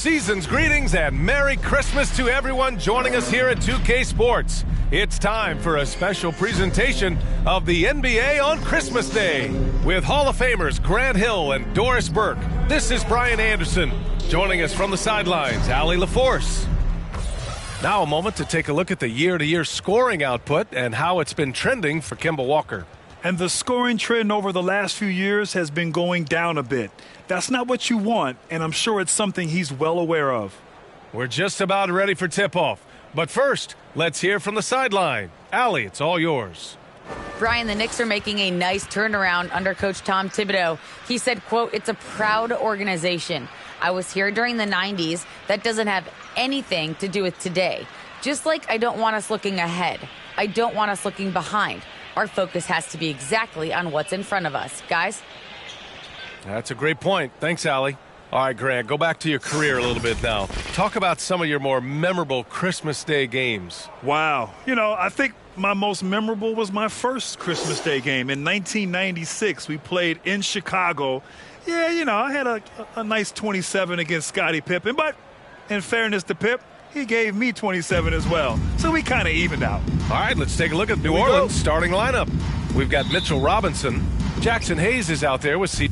Season's greetings and Merry Christmas to everyone joining us here at 2K Sports. It's time for a special presentation of the NBA on Christmas Day. With Hall of Famers Grant Hill and Doris Burke, this is Brian Anderson. Joining us from the sidelines, Allie LaForce. Now a moment to take a look at the year-to-year scoring output and how it's been trending for Kemba Walker. And the scoring trend over the last few years has been going down a bit. That's not what you want, and I'm sure it's something he's well aware of. We're just about ready for tip-off. But first, let's hear from the sideline. Allie, it's all yours. Brian, the Knicks are making a nice turnaround under Coach Tom Thibodeau. He said, quote, "It's a proud organization. I was here during the 90s. That doesn't have anything to do with today. Just like I don't want us looking ahead. I don't want us looking behind. Our focus has to be exactly on what's in front of us. Guys?" That's a great point. Thanks, Allie. All right, Grant, go back to your career a little bit now. Talk about some of your more memorable Christmas Day games. Wow. I think my most memorable was my first Christmas Day game. In 1996, we played in Chicago. Yeah, I had a nice 27 against Scottie Pippen. But in fairness to Pip, he gave me 27 as well. So we kind of evened out. All right, let's take a look at New Orleans' starting lineup. We've got Mitchell Robinson. Jackson Hayes is out there with C.J.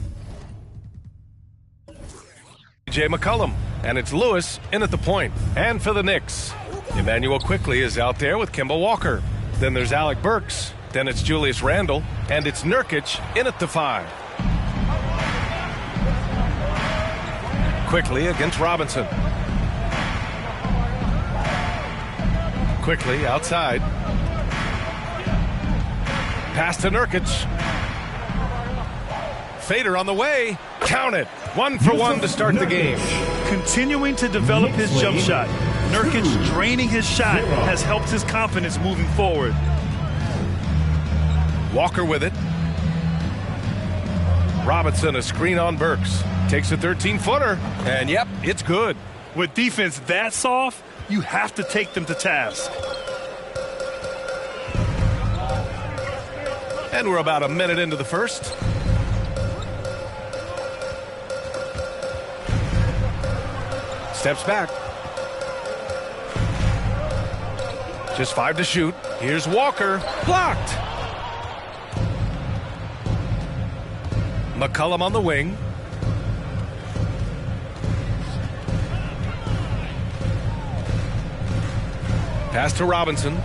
McCollum. And it's Lewis in at the point. And for the Knicks, Emmanuel Quickley is out there with Kemba Walker. Then there's Alec Burks. Then it's Julius Randle. And it's Nurkic in at the 5. Quickley against Robinson. Quickly outside. Pass to Nurkic. Fader on the way. Count it. 1 for 1 to start the game. Continuing to develop his jump shot. Nurkic draining his shot has helped his confidence moving forward. Walker with it. Robinson, a screen on Burks. Takes a 13-footer. And yep, it's good. With defense that soft, you have to take them to task. And we're about a minute into the first. Steps back. Just 5 to shoot. Here's Walker. Blocked. McCollum on the wing. Pass to Robinson.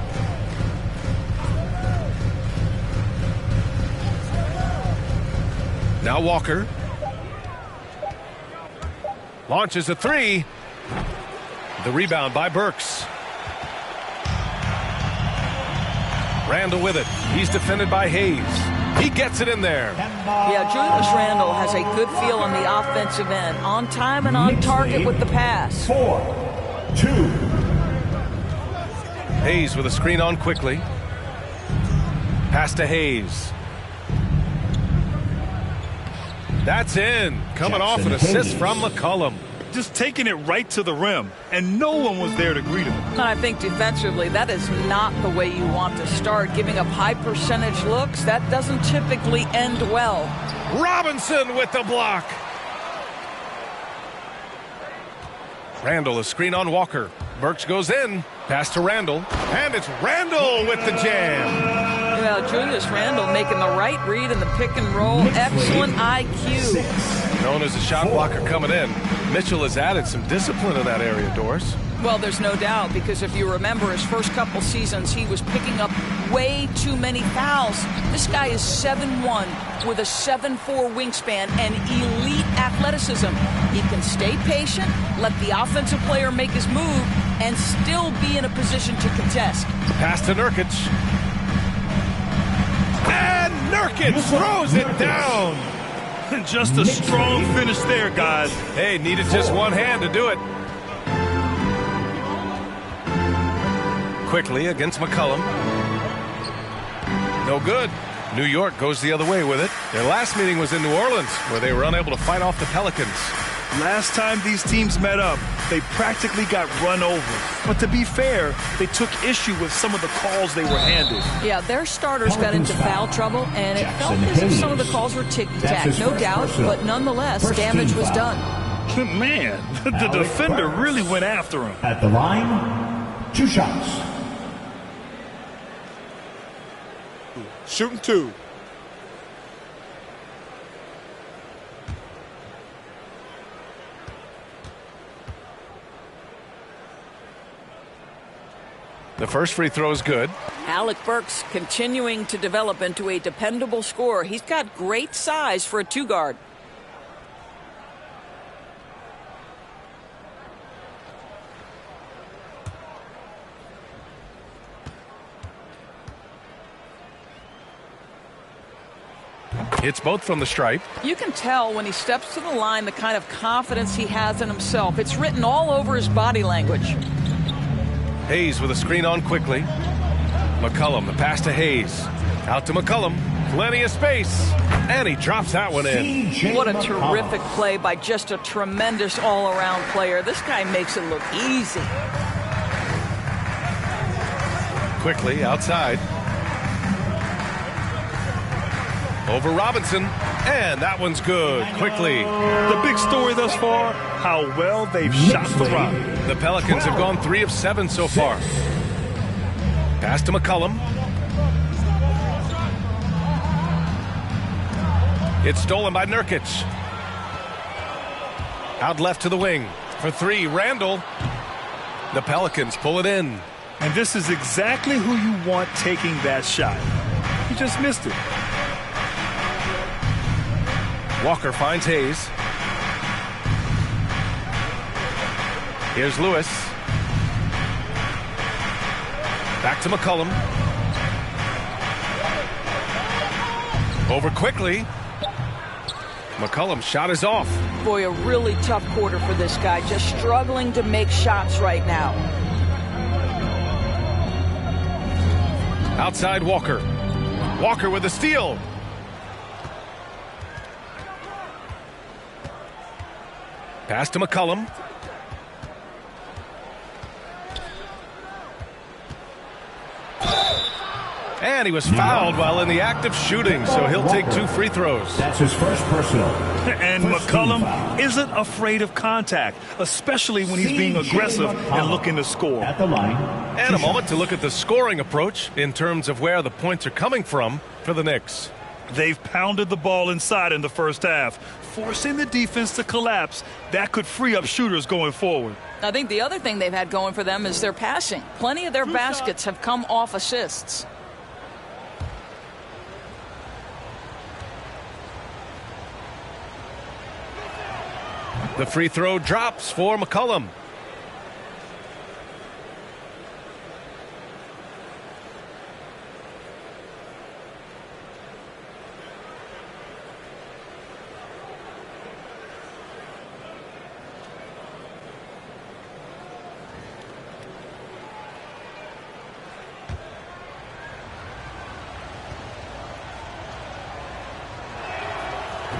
Now Walker. Launches a 3. The rebound by Burks. Randle with it. He's defended by Hayes. He gets it in there. Yeah, Julius Randle has a good feel on the offensive end. On time and on target with the pass. 4-2. Hayes with a screen on Quickly. Pass to Hayes. That's in. Coming off an assist from McCollum. Just taking it right to the rim, and no one was there to greet him. And I think defensively, that is not the way you want to start. Giving up high percentage looks, that doesn't typically end well. Robinson with the block. Randle, a screen on Walker. Burks goes in. Pass to Randle. And it's Randle with the jam. Well, Julius Randle making the right read in the pick and roll. Excellent IQ. Known as a shot blocker coming in. Mitchell has added some discipline in that area, Doris. Well, there's no doubt, because if you remember his first couple seasons, he was picking up way too many fouls. This guy is 7'1" with a 7'4" wingspan and elite athleticism. He can stay patient, let the offensive player make his move, and still be in a position to contest. Pass to Nurkic. And Nurkic throws it down. Just a strong finish there, guys. Hey, needed just one hand to do it. Quickly against McCollum. No good. New York goes the other way with it. Their last meeting was in New Orleans, where they were unable to fight off the Pelicans. Last time these teams met up, they practically got run over. But to be fair, they took issue with some of the calls they were handed. Yeah, their starters got into foul trouble, and it felt as if some of the calls were tick-tack, no doubt, but nonetheless, damage was done. Man, the defender really went after him. At the line, 2 shots. Shooting 2. The first free throw is good. Alec Burks continuing to develop into a dependable scorer. He's got great size for a 2-guard. Hits both from the stripe. You can tell when he steps to the line the kind of confidence he has in himself. It's written all over his body language. Hayes with a screen on quickly. McCollum, the pass to Hayes. Out to McCollum. Plenty of space. And he drops that one in. What a terrific play by just a tremendous all-around player. This guy makes it look easy. Quickly outside. Over Robinson. And that one's good. Quickly. The big story thus far, how well they've shot the rock. The Pelicans have gone 3 of 7 so far. Pass to McCollum. It's stolen by Nurkic. Out left to the wing. For 3, Randall. The Pelicans pull it in. And this is exactly who you want taking that shot. He just missed it. Walker finds Hayes. Here's Lewis. Back to McCollum. Over quickly. McCollum's shot is off. Boy, a really tough quarter for this guy. Just struggling to make shots right now. Outside Walker. Walker with a steal. Pass to McCollum. And he was fouled while in the act of shooting, so he'll take 2 free throws. That's his first personal. And McCollum isn't afraid of contact, especially when he's being aggressive and looking to score. At the line. And a moment to look at the scoring approach in terms of where the points are coming from for the Knicks. They've pounded the ball inside in the first half, forcing the defense to collapse. That could free up shooters going forward. I think the other thing they've had going for them is their passing. Plenty of their baskets have come off assists. The free throw drops for McCollum.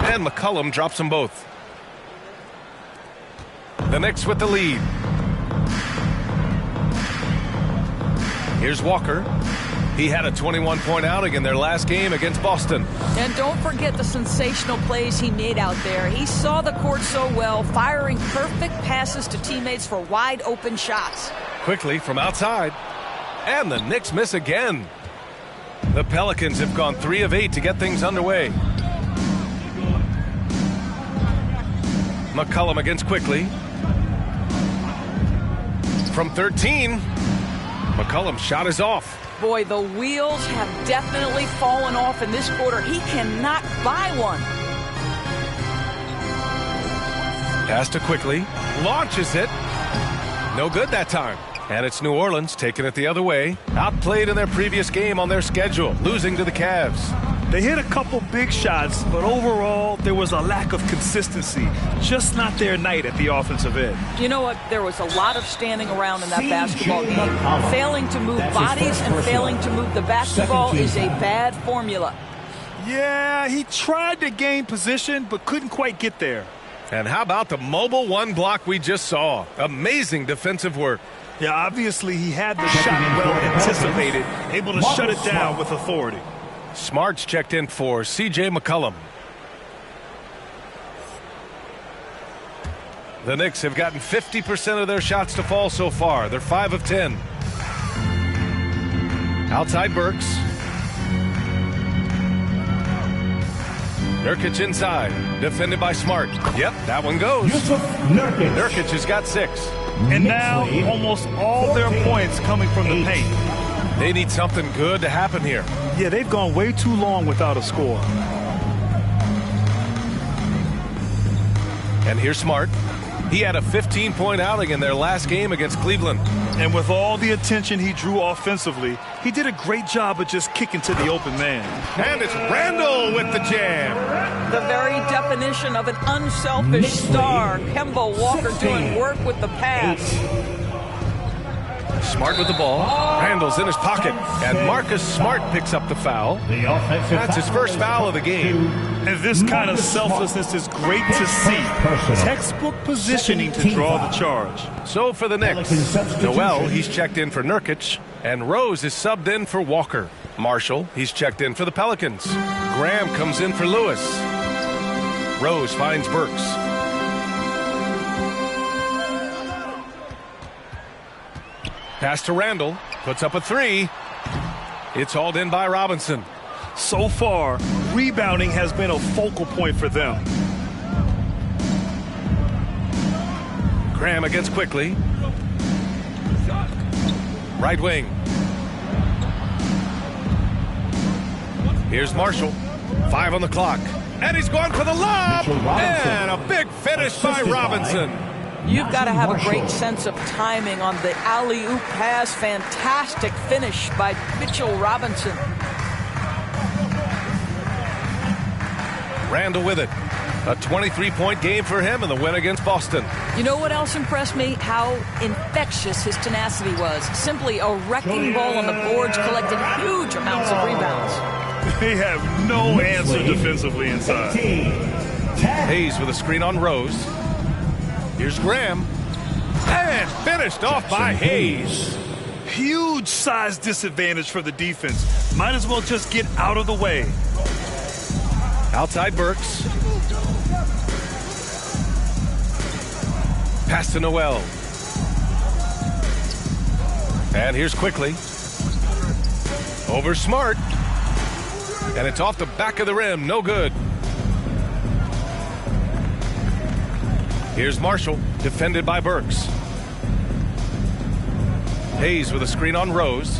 And McCollum drops them both. The Knicks with the lead. Here's Walker. He had a 21-point outing in their last game against Boston. And don't forget the sensational plays he made out there. He saw the court so well, firing perfect passes to teammates for wide open shots. Quickly from outside. And the Knicks miss again. The Pelicans have gone 3 of 8 to get things underway. McCollum against Quickly. From 13, McCollum's shot is off. Boy, the wheels have definitely fallen off in this quarter. He cannot buy one. Pass to Quickly. Launches it. No good that time. And it's New Orleans taking it the other way. Outplayed in their previous game on their schedule, losing to the Cavs. They hit a couple big shots, but overall, there was a lack of consistency. Just not their night at the offensive end. You know what? There was a lot of standing around in that basketball game. Failing to move bodies and failing to move the basketball is a bad formula. Yeah, he tried to gain position, but couldn't quite get there. And how about the mobile 1 block we just saw? Amazing defensive work. Yeah, obviously he had the shot well anticipated, able to shut it down with authority. Smart's checked in for C.J. McCollum. The Knicks have gotten 50% of their shots to fall so far. They're 5 of 10. Outside Burks. Nurkic inside. Defended by Smart. Yep, that one goes. Nurkic has got 6. And now almost all their points coming from the paint. They need something good to happen here. Yeah, they've gone way too long without a score. And here's Smart. He had a 15-point outing in their last game against Cleveland. And with all the attention he drew offensively, he did a great job of just kicking to the open man. And it's Randall with the jam. The very definition of an unselfish star. Kemba Walker doing work with the pass. Smart with the ball. Randall's in his pocket. And Marcus Smart picks up the foul. That's his first foul of the game. And this kind of selflessness is great to see. Textbook positioning to draw the charge. So for the Knicks, Noel, he's checked in for Nurkic. And Rose is subbed in for Walker. Marshall, he's checked in for the Pelicans. Graham comes in for Lewis. Rose finds Burks. Pass to Randall. Puts up a 3. It's hauled in by Robinson. So far, rebounding has been a focal point for them. Graham against Quickly. Right wing. Here's Marshall. 5 on the clock. And he's going for the lob. And a big finish by Robinson. You've got to have a great sense of timing on the alley-oop pass. Fantastic finish by Mitchell Robinson. Randall with it. A 23-point game for him in the win against Boston. You know what else impressed me? How infectious his tenacity was. Simply a wrecking ball on the boards, collected huge amounts of rebounds. They have no answer defensively inside. Hayes with a screen on Rose. Here's Graham. And finished off by Hayes. Huge size disadvantage for the defense. Might as well just get out of the way. Outside Burks. Pass to Noel. And here's Quickly. Over Smart. And it's off the back of the rim. No good. Here's Marshall, defended by Burks. Hayes with a screen on Rose.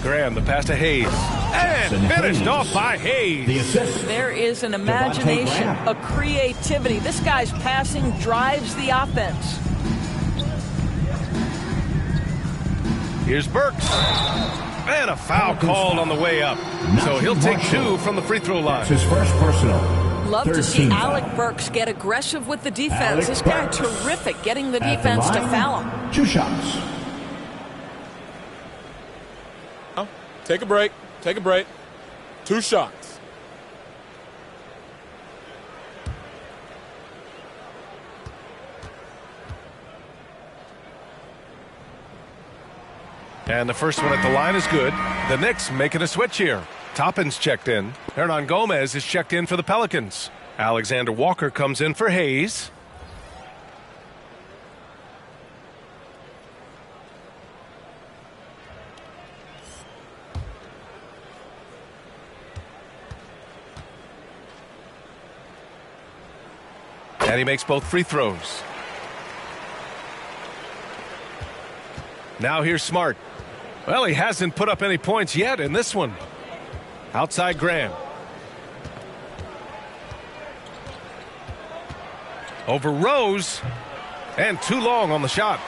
Graham, the pass to Hayes. And finished off by Hayes. There is an imagination, a creativity. This guy's passing drives the offense. Here's Burks. And a foul called on the way up. So he'll take 2 from the free throw line. His first personal. Love to see Alec Burks get aggressive with the defense. This guy terrific getting the defense to foul him. 2 shots. Take a break. Take a break. 2 shots. And the first one at the line is good. The Knicks making a switch here. Toppin's checked in. Hernan Gomez is checked in for the Pelicans. Alexander Walker comes in for Hayes. And he makes both free throws. Now here's Smart. Well, he hasn't put up any points yet in this one. Outside Graham. Over Rose. And too long on the shot.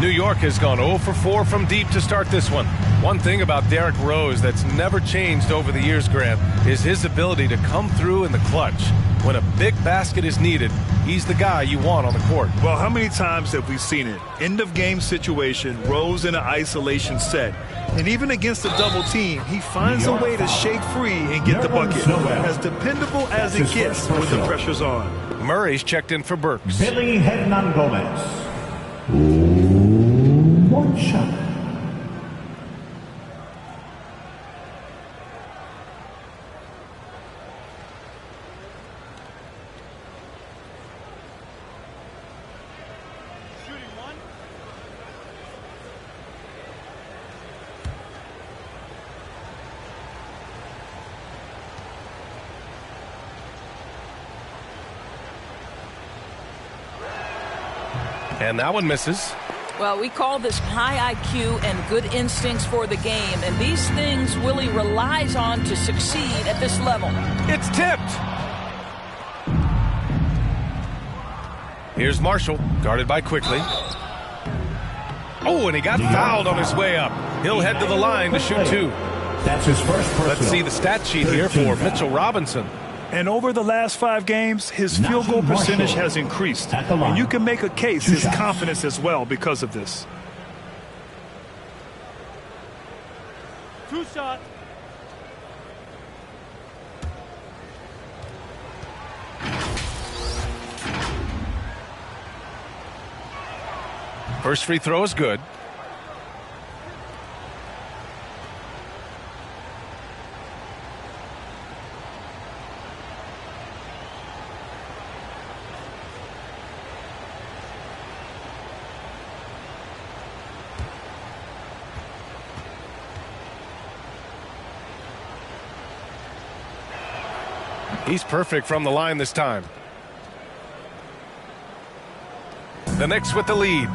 New York has gone 0 for 4 from deep to start this one. One thing about Derrick Rose that's never changed over the years, Graham, is his ability to come through in the clutch. When a big basket is needed, he's the guy you want on the court. Well, how many times have we seen it? End of game situation, Rose in an isolation set. And even against a double team, he finds a way to shake free and get the bucket. As dependable as it gets when the pressure's on. Murray's checked in for Burks. Billy Hernan Gomez. 1 shot. And that one misses. Well, we call this high IQ and good instincts for the game, and these things Willie relies on to succeed at this level. It's tipped. Here's Marshall, guarded by Quickly. Oh, and he got fouled on his way up. He'll head to the line to shoot 2. That's his first personal. Let's see the stat sheet here for Mitchell Robinson. And over the last 5 games, his field goal percentage has increased. And you can make a case his confidence as well because of this. 2 shots. First free throw is good. He's perfect from the line this time. The Knicks with the lead.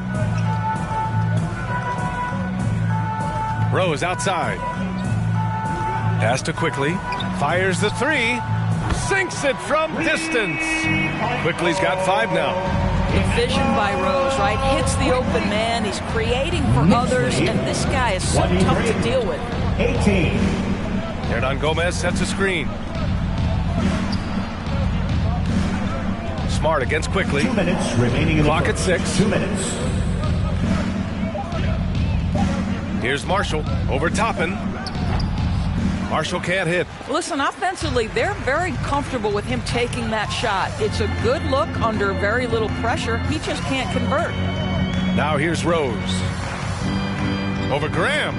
Rose outside. Pass to Quickly. Fires the 3. Sinks it from distance. Quickly's got 5 now. Good vision by Rose, right? Hits the open man. He's creating for others, and this guy is so tough to deal with. 18. Hernan Gomez sets a screen. Smart against Quickly. 2 minutes remaining in the Clock at first. 6. 2 minutes. Here's Marshall over Toppin. Marshall can't hit. Listen, offensively, they're very comfortable with him taking that shot. It's a good look under very little pressure. He just can't convert. Now here's Rose. Over Graham.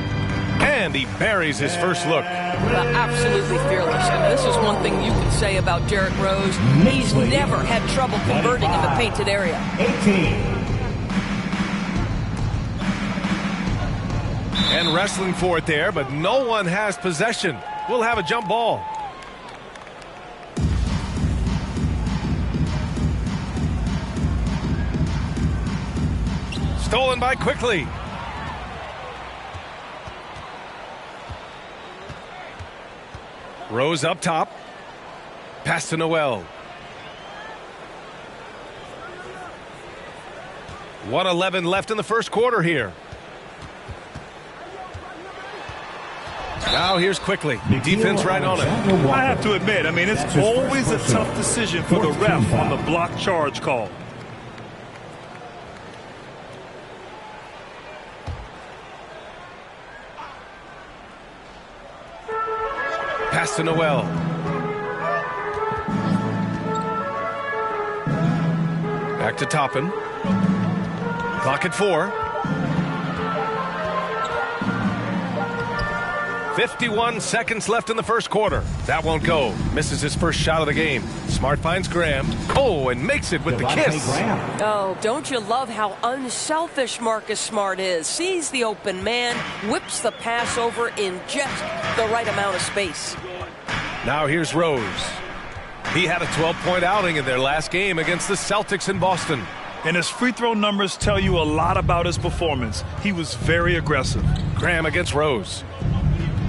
And he buries his first look. Well, absolutely fearless. And this is one thing you can say about Derrick Rose. He's never had trouble converting in the painted area. 18. And wrestling for it there, but no one has possession. We'll have a jump ball. Stolen by Quickly. Rose up top. Pass to Noel. 1:11 left in the first quarter here. Now here's Quickly. Defense right on it. I have to admit, it's always a tough decision for the ref on the block charge call. Pass to Noel. Back to Toppin. Clock at 4. 51 seconds left in the first quarter. That won't go. Misses his first shot of the game. Smart finds Graham. Oh, and makes it with the kiss. Oh, don't you love how unselfish Marcus Smart is? Sees the open man, whips the pass over in just the right amount of space. Now here's Rose. He had a 12-point outing in their last game against the Celtics in Boston. And his free throw numbers tell you a lot about his performance. He was very aggressive. Graham against Rose.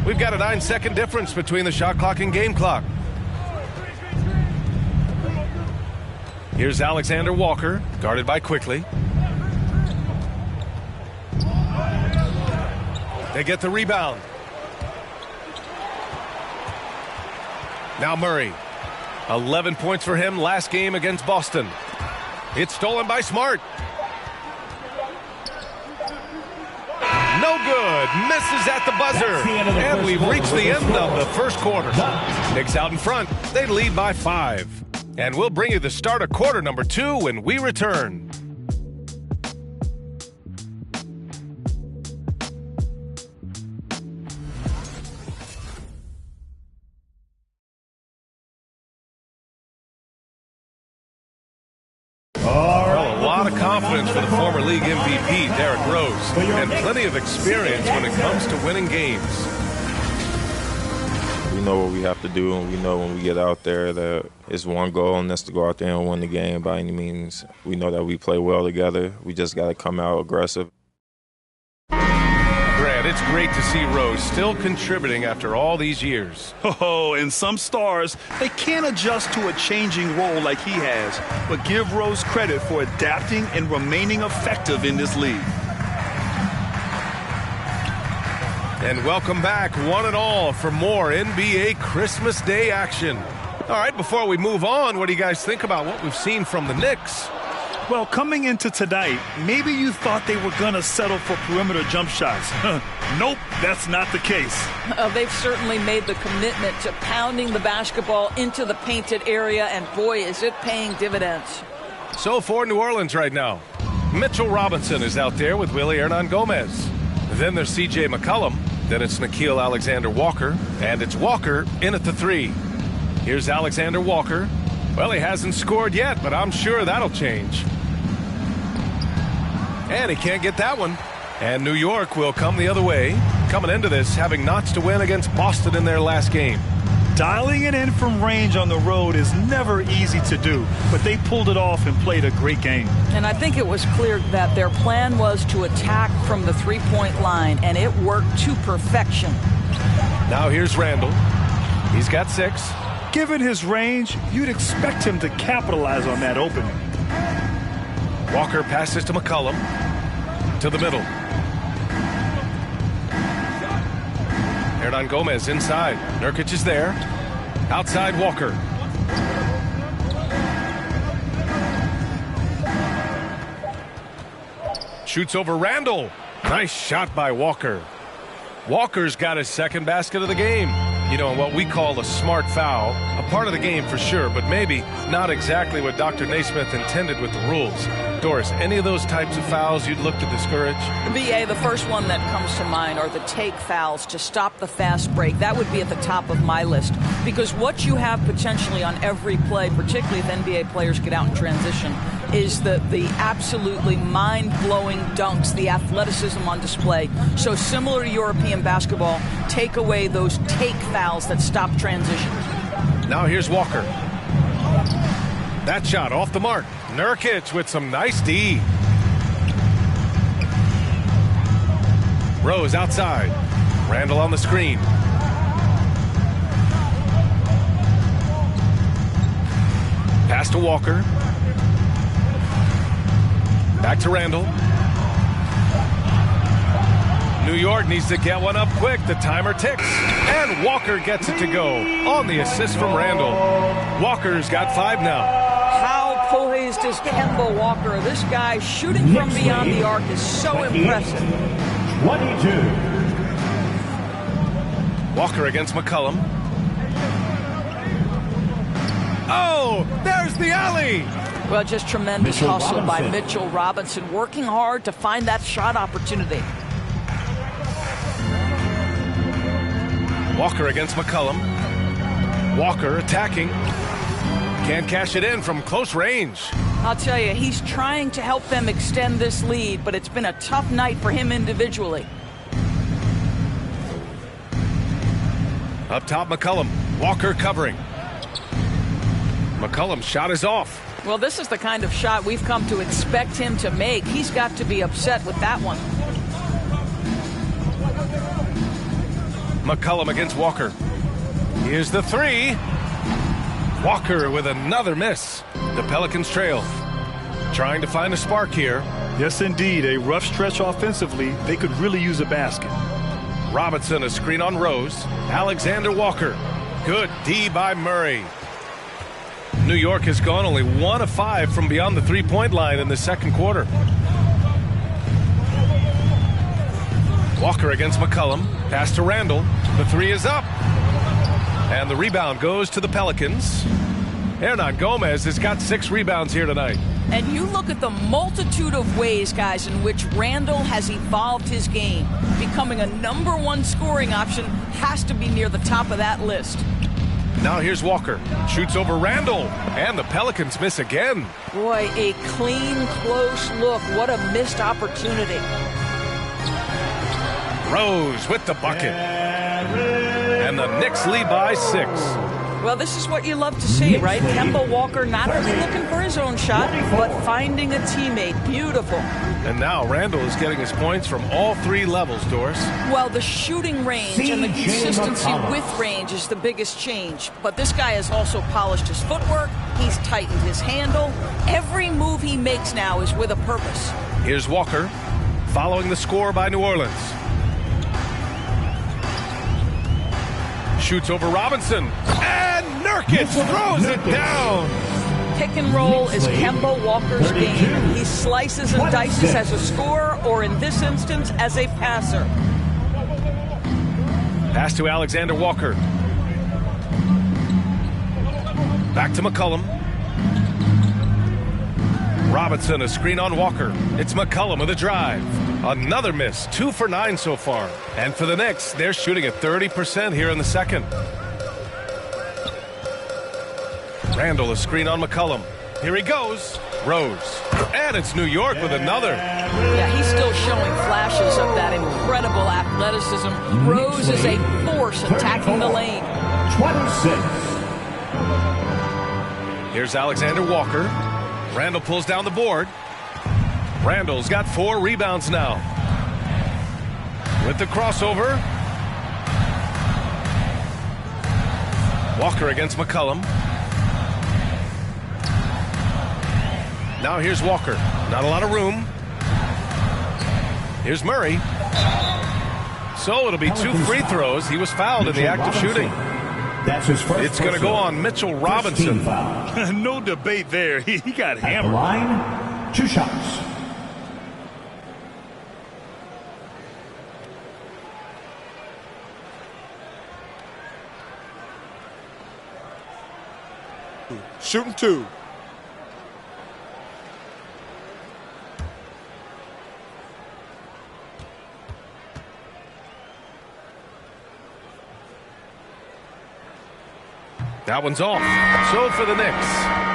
We've got a 9-second difference between the shot clock and game clock. Here's Alexander Walker, guarded by Quickly. They get the rebound. Now Murray. 11 points for him last game against Boston. It's stolen by Smart. No good. Misses at the buzzer. And we've reached the end of the first quarter. Knicks out in front. They lead by 5. And we'll bring you the start of quarter number 2 when we return. Well, a lot of confidence for the former league MVP, Derrick Rose, and plenty of experience when it comes to winning games. know what we have to do, and we know when we get out there that it's one goal, and that's to go out there and win the game by any means. We know that we play well together. We just got to come out aggressive. Grant, it's great to see Rose still contributing after all these years. Oh, and some stars, they can't adjust to a changing role like he has, but give Rose credit for adapting and remaining effective in this league. And welcome back, one and all, for more NBA Christmas Day action. All right, before we move on, what do you guys think about what we've seen from the Knicks? Well, coming into tonight, maybe you thought they were going to settle for perimeter jump shots. Nope, that's not the case. They've certainly made the commitment to pounding the basketball into the painted area, and boy, is it paying dividends. So for New Orleans right now, Mitchell Robinson is out there with Willie Hernan-Gomez. Then there's C.J. McCollum. Then it's Nickeil Alexander-Walker. And it's Walker in at the 3. Here's Alexander Walker. Well, he hasn't scored yet, but I'm sure that'll change. And he can't get that one. And New York will come the other way, coming into this having notched a win against Boston in their last game. Dialing it in from range on the road is never easy to do, but they pulled it off and played a great game. And I think it was clear that their plan was to attack from the three-point line, and it worked to perfection. Now here's Randall. He's got 6. Given his range, you'd expect him to capitalize on that opening. Walker passes to McCollum. To the middle. Hernan-Gomez inside. Nurkic is there. Outside Walker. Shoots over Randall. Nice shot by Walker. Walker's got his second basket of the game. You know, what we call a smart foul. A part of the game for sure, but maybe not exactly what Dr. Naismith intended with the rules. Doris, any of those types of fouls you'd look to discourage? BA, the first one that comes to mind are the take fouls to stop the fast break. That would be at the top of my list, because what you have potentially on every play, particularly if NBA players get out in transition, is the absolutely mind-blowing dunks, the athleticism on display. So similar to European basketball, take away those take fouls that stop transitions. Now here's Walker. That shot off the mark. Nurkic with some nice D. Rose outside. Randall on the screen. Pass to Walker. Back to Randall. New York needs to get one up quick. The timer ticks. And Walker gets it to go on the assist from Randall. Walker's got 5 now. How poised is Kemba Walker? This guy shooting from beyond the arc is so impressive. 22. Walker against McCollum. Oh, there's the alley. Well, just tremendous hustle by Mitchell Robinson, working hard to find that shot opportunity. Walker against McCollum. Walker attacking. Can't cash it in from close range. I'll tell you, he's trying to help them extend this lead, but it's been a tough night for him individually. Up top, McCollum. Walker covering. McCollum's shot is off. Well, this is the kind of shot we've come to expect him to make. He's got to be upset with that one. McCollum against Walker. Here's the 3. Walker with another miss. The Pelicans trail. Trying to find a spark here. Yes, indeed. A rough stretch offensively. They could really use a basket. Robinson, a screen on Rose. Alexander Walker. Good D by Murray. New York has gone only 1 of 5 from beyond the three-point line in the second quarter. Walker against McCollum. Pass to Randall. The 3 is up. And the rebound goes to the Pelicans. Hernan-Gomez has got 6 rebounds here tonight. And you look at the multitude of ways, guys, in which Randall has evolved his game. Becoming a #1 scoring option has to be near the top of that list. Now here's Walker. Shoots over Randall. And the Pelicans miss again. Boy, a clean, close look. What a missed opportunity. Rose with the bucket. And and the Knicks lead by 6. Well, this is what you love to see, right? Kemba Walker not only looking for his own shot, but finding a teammate. Beautiful. And now Randall is getting his points from all 3 levels, Doris. Well, the shooting range and the consistency with range is the biggest change. But this guy has also polished his footwork. He's tightened his handle. Every move he makes now is with a purpose. Here's Walker, following the score by New Orleans. Shoots over Robinson, and Nurkic throws it down. Pick and roll is Kemba Walker's game. He slices and dices as a scorer, or in this instance, as a passer. Pass to Alexander Walker. Back to McCollum. Robinson, a screen on Walker. It's McCollum with a drive. Another miss, 2 for 9 so far. And for the Knicks, they're shooting at 30% here in the second. Randall, a screen on McCollum. Here he goes. Rose. And it's New York with another. Yeah, he's still showing flashes of that incredible athleticism. Rose is a force attacking the lane. 26. Here's Alexander Walker. Randall pulls down the board. Randall's got 4 rebounds now. With the crossover. Walker against McCollum. Now here's Walker. Not a lot of room. Here's Murray. So it'll be 2 free throws. He was fouled in the act of shooting. That's his first. It's going to go on Mitchell Robinson. No debate there. He got At the hammered. line, 2 shots. Shooting 2. That one's off. So for the Knicks,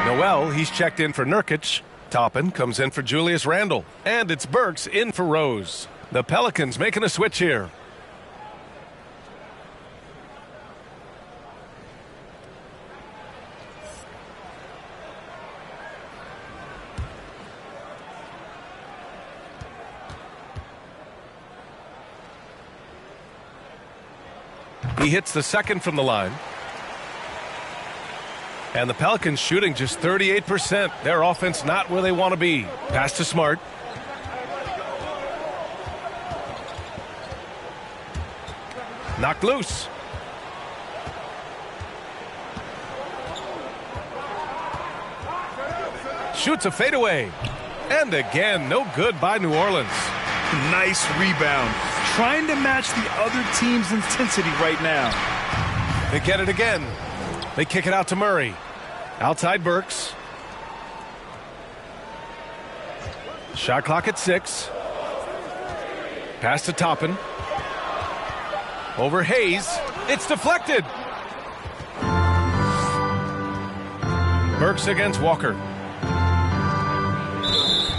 Noel, he's checked in for Nurkic. Toppin comes in for Julius Randle. And it's Burks in for Rose. The Pelicans making a switch here. He hits the second from the line. And the Pelicans shooting just 38%. Their offense not where they want to be. Pass to Smart. Knocked loose. Shoots a fadeaway. And again, no good by New Orleans. Nice rebound. Trying to match the other team's intensity right now. They get it again. They kick it out to Murray. Outside Burks. Shot clock at 6. Pass to Toppin. Over Hayes. It's deflected. Burks against Walker.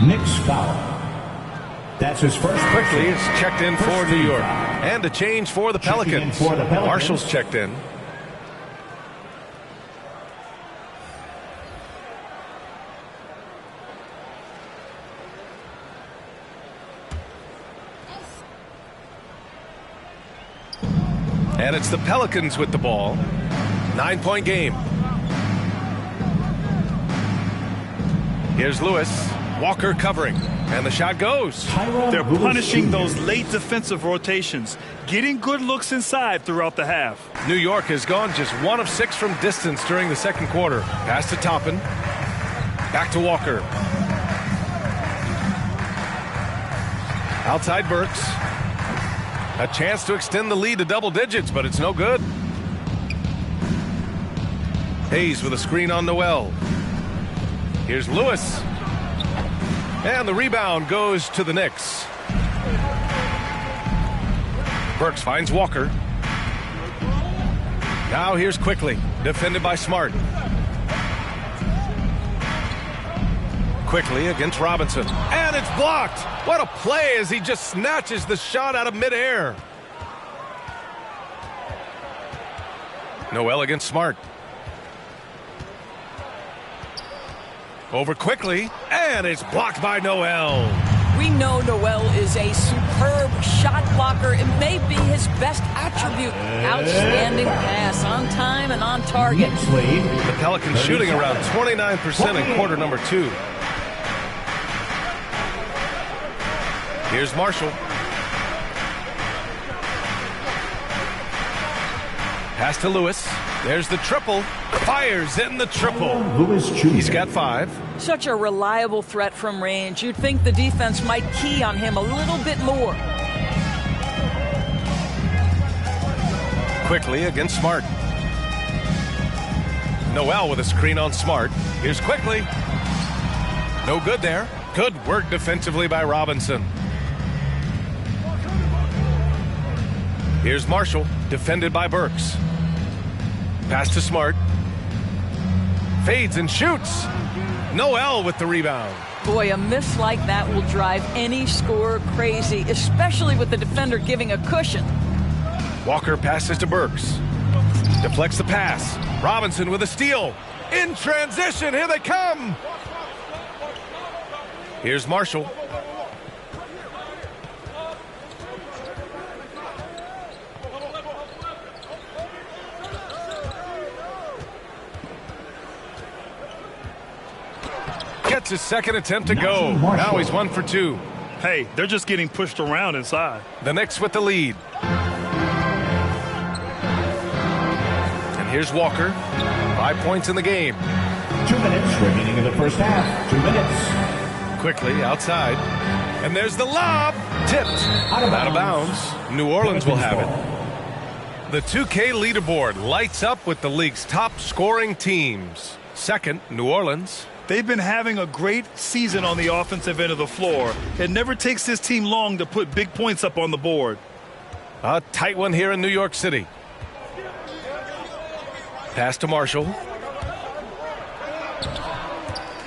Knicks foul. That's his first. Quickly is checked in for New York. And a change for the Pelicans. Marshall's checked in. And it's the Pelicans with the ball. 9-point game. Here's Lewis. Walker covering. And the shot goes. They're punishing those late defensive rotations. Getting good looks inside throughout the half. New York has gone just 1 of 6 from distance during the second quarter. Pass to Toppin. Back to Walker. Outside Burks. A chance to extend the lead to double digits, but it's no good. Hayes with a screen on Noel. Here's Lewis. And the rebound goes to the Knicks. Burks finds Walker. Now here's Quickly, defended by Smart. Quickly against Robinson. And it's blocked. What a play as he just snatches the shot out of midair. Noel against Smart. Over quickly, and it's blocked by Noel. We know Noel is a superb shot blocker. It may be his best attribute. Outstanding pass, on time and on target. The Pelicans shooting around 29% in quarter number 2. Here's Marshall. Pass to Lewis. There's the triple. Fires in the triple. He's got 5. Such a reliable threat from range. You'd think the defense might key on him a little bit more. Quickly against Smart. Noel with a screen on Smart. Here's Quickly. No good there. Good work defensively by Robinson. Here's Marshall, defended by Burks. Pass to Smart. Fades and shoots. Noel with the rebound. Boy, a miss like that will drive any scorer crazy, especially with the defender giving a cushion. Walker passes to Burks. Deflects the pass. Robinson with a steal. In transition, here they come. Here's Marshall. Gets his second attempt to go. Now he's 1 for 2. Hey, they're just getting pushed around inside. The Knicks with the lead. And here's Walker. 5 points in the game. 2 minutes remaining in the first half. 2 minutes. Quickly outside. And there's the lob. Tipped. Out of bounds. New Orleans will have it. The 2K leaderboard lights up with the league's top scoring teams. Second, New Orleans. They've been having a great season on the offensive end of the floor. It never takes this team long to put big points up on the board. A tight one here in New York City. Pass to Marshall.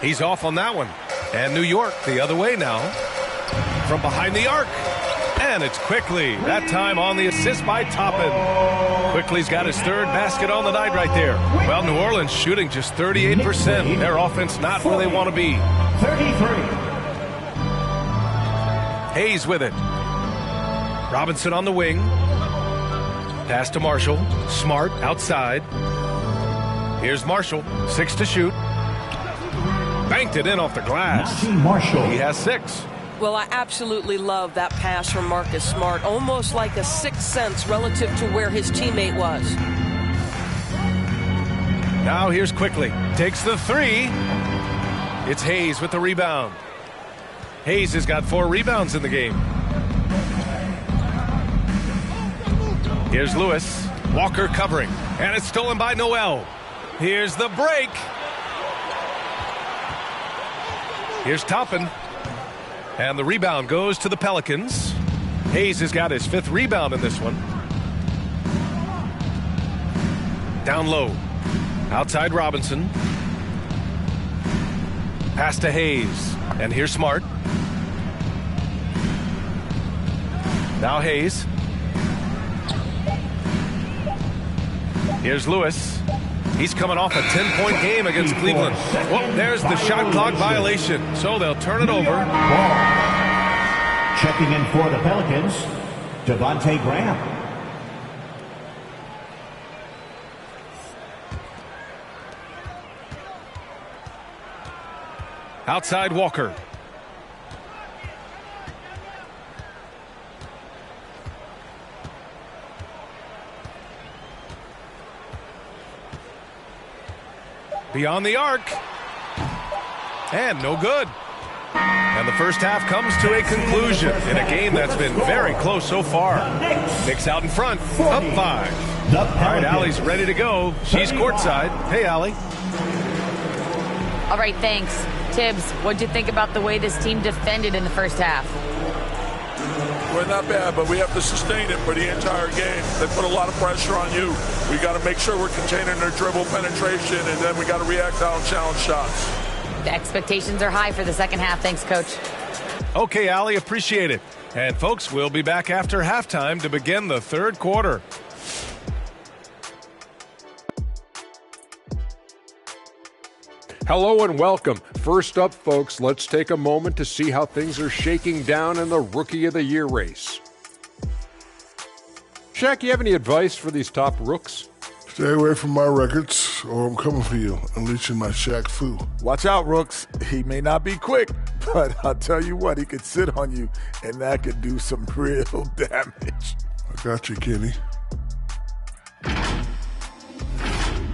He's off on that one. And New York the other way now. From behind the arc. And it's Quickly. That time on the assist by Toppin. Quickly's got his 3rd basket on the night right there. Well, New Orleans shooting just 38%. Their offense not where they want to be. 33. Hayes with it. Robinson on the wing. Pass to Marshall. Smart outside. Here's Marshall. 6 to shoot. Banked it in off the glass. Marshall. He has 6. Well, I absolutely love that pass from Marcus Smart, almost like a sixth sense relative to where his teammate was. Now here's Quickly. Takes the 3. It's Hayes with the rebound. Hayes has got 4 rebounds in the game. Here's Lewis. Walker covering. And it's stolen by Noel. Here's the break. Here's Toppin. And the rebound goes to the Pelicans. Hayes has got his 5th rebound in this one. Down low. Outside Robinson. Pass to Hayes. And here's Smart. Now Hayes. Here's Lewis. He's coming off a 10-point game against Cleveland. Well, there's the shot clock violation, so they'll turn it over. Checking in for the Pelicans, Devontae Graham. Outside Walker. Beyond the arc. And no good. And the first half comes to a conclusion in a game that's been very close so far. Knicks out in front, up 5. All right, Allie's ready to go. She's courtside. Hey, Allie. All right, thanks. Tibbs, what'd you think about the way this team defended in the first half? We're not bad, but we have to sustain it for the entire game. They put a lot of pressure on you. We got to make sure we're containing their dribble penetration, and then we got to react on challenge shots. The expectations are high for the second half. Thanks, Coach. Okay, Allie, appreciate it. And, folks, we'll be back after halftime to begin the third quarter. Hello and welcome. First up, folks, let's take a moment to see how things are shaking down in the Rookie of the Year race. Shaq, you have any advice for these top rooks? Stay away from my records, or I'm coming for you, unleashing my Shaq Fu. Watch out, rooks. He may not be quick, but I'll tell you what, he could sit on you, and that could do some real damage. I got you, Kenny.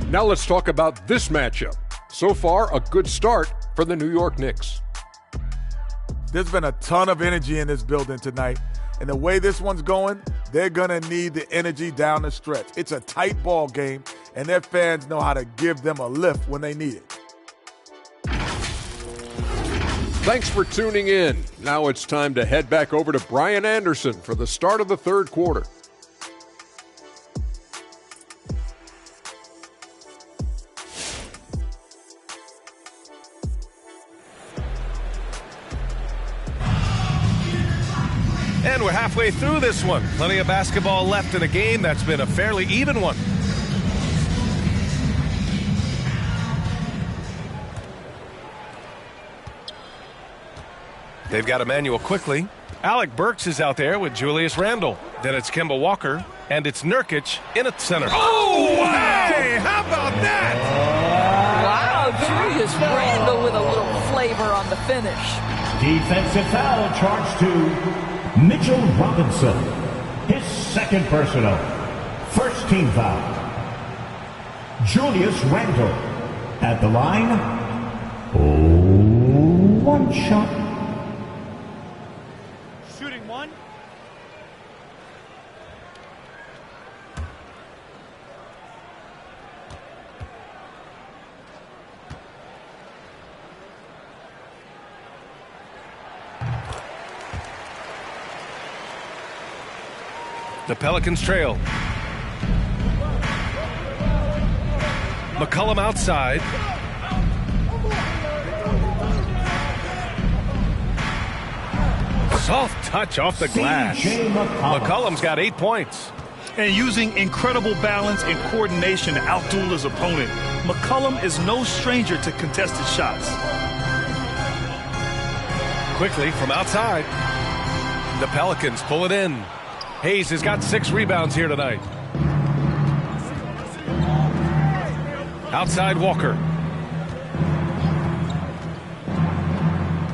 Now let's talk about this matchup. So far, a good start for the New York Knicks. There's been a ton of energy in this building tonight, and the way this one's going, they're going to need the energy down the stretch. It's a tight ball game, and their fans know how to give them a lift when they need it. Thanks for tuning in. Now it's time to head back over to Brian Anderson for the start of the third quarter. And we're halfway through this one. Plenty of basketball left in a game that's been a fairly even one. They've got Emmanuel quickly. Alec Burks is out there with Julius Randle. Then it's Kemba Walker, and it's Nurkic in at center. Oh, wow! Hey, how about that? Wow, Julius Randle with a little flavor on the finish. Defensive foul charged to Mitchell Robinson. His second personal. First team foul. Julius Randle at the line. Oh, one shot. Shooting one. The Pelicans trail. McCollum outside. Soft touch off the glass. McCollum's got 8 points. And using incredible balance and coordination to outduel his opponent, McCollum is no stranger to contested shots. Quickly from outside. The Pelicans pull it in. Hayes has got 6 rebounds here tonight. Outside Walker.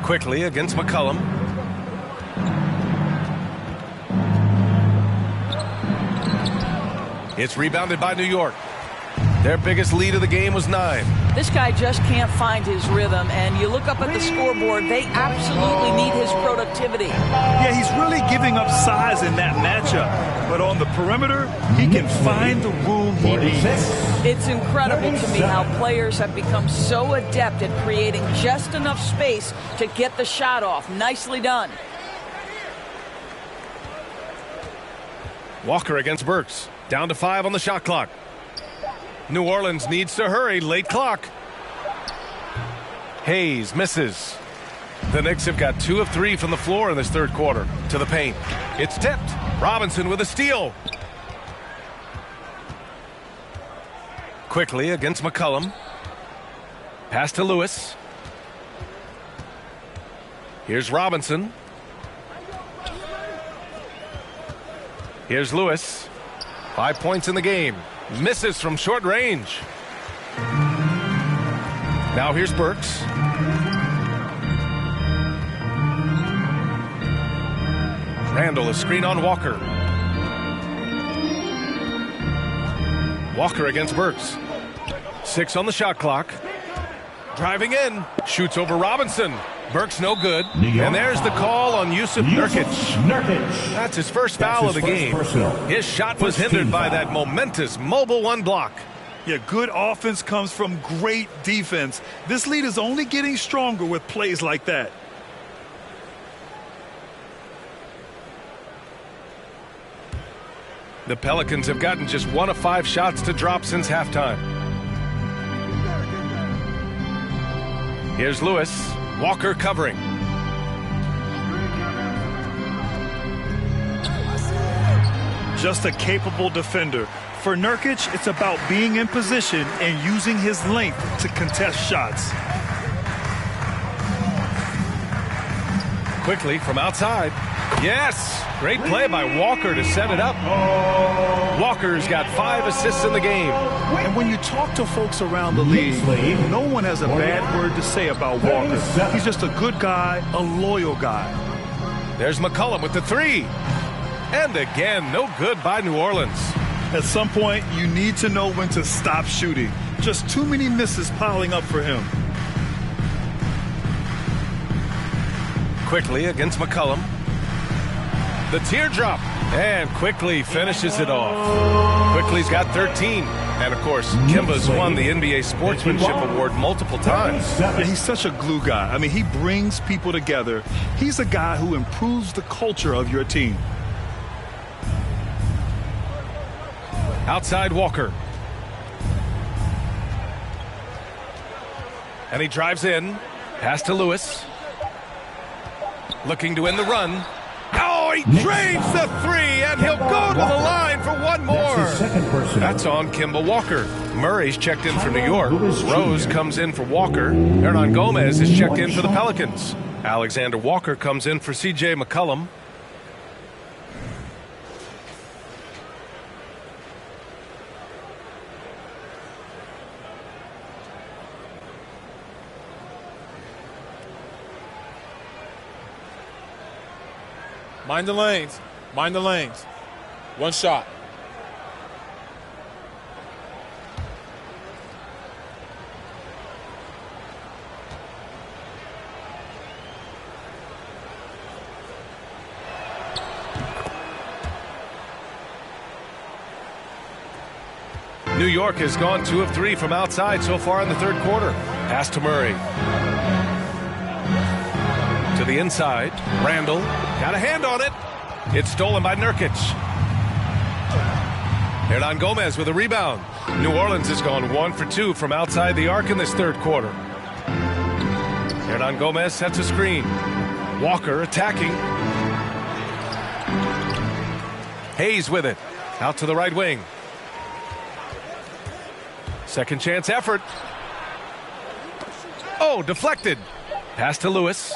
Quickly against McCollum. It's rebounded by New York. Their biggest lead of the game was 9. This guy just can't find his rhythm, and you look up at the scoreboard, they absolutely need his productivity. Yeah, he's really giving up size in that matchup. But on the perimeter, he can find the room he needs. It's incredible to me how players have become so adept at creating just enough space to get the shot off. Nicely done. Walker against Burks. Down to 5 on the shot clock. New Orleans needs to hurry. Late clock. Hayes misses. The Knicks have got 2 of 3 from the floor in this third quarter. To the paint. It's tipped. Robinson with a steal. Quickly against McCollum. Pass to Lewis. Here's Robinson. Here's Lewis. 5 points in the game. Misses from short range. Now here's Burks. Randle, a screen on Walker. Walker against Burks. 6 on the shot clock. Driving in. Shoots over Robinson. Burks no good. And there's the call on Yusuf Nurkic. That's his first foul of the game. His shot was hindered by that momentous mobile 1 block. Yeah, good offense comes from great defense. This lead is only getting stronger with plays like that. The Pelicans have gotten just 1 of 5 shots to drop since halftime. Here's Lewis. Walker covering. Just a capable defender. For Nurkic, it's about being in position and using his length to contest shots. Quickly from outside. Yes! Great play by Walker to set it up. Walker's got 5 assists in the game. And when you talk to folks around the league, no one has a bad word to say about Walker. He's just a good guy, a loyal guy. There's McCollum with the 3. And again, no good by New Orleans. At some point, you need to know when to stop shooting. Just too many misses piling up for him. Quickly against McCollum. The teardrop. And Quickly finishes it off. Quickly's got 13. And, of course, Kimba's won the NBA Sportsmanship Award multiple times. Yeah, he's such a glue guy. I mean, he brings people together. He's a guy who improves the culture of your team. Outside Walker. And he drives in. Pass to Lewis. Looking to end the run. Oh, he drains the 3, and he'll go to the line for one more. That's on Kemba Walker. Murray's checked in for New York. Rose comes in for Walker. Hernan Gomez is checked in for the Pelicans. Alexander Walker comes in for C.J. McCollum. Mind the lanes. Mind the lanes. One shot. New York has gone 2 of 3 from outside so far in the third quarter. Pass to Murray. To the inside. Randall got a hand on it. It's stolen by Nurkic. Hernan Gomez with a rebound. New Orleans has gone 1 for 2 from outside the arc in this third quarter. Hernan Gomez sets a screen. Walker attacking. Hayes with it. Out to the right wing. Second chance effort. Oh, deflected. Pass to Lewis.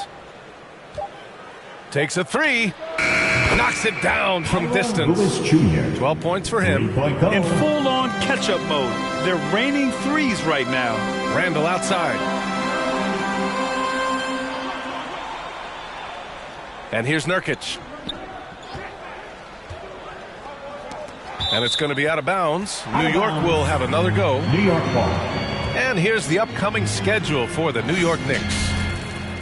Takes a 3. Knocks it down from distance. 12 points for him. In full-on catch-up mode. They're raining threes right now. Randall outside. And here's Nurkic. And it's going to be out of bounds. New York will have another go. New York ball. And here's the upcoming schedule for the New York Knicks.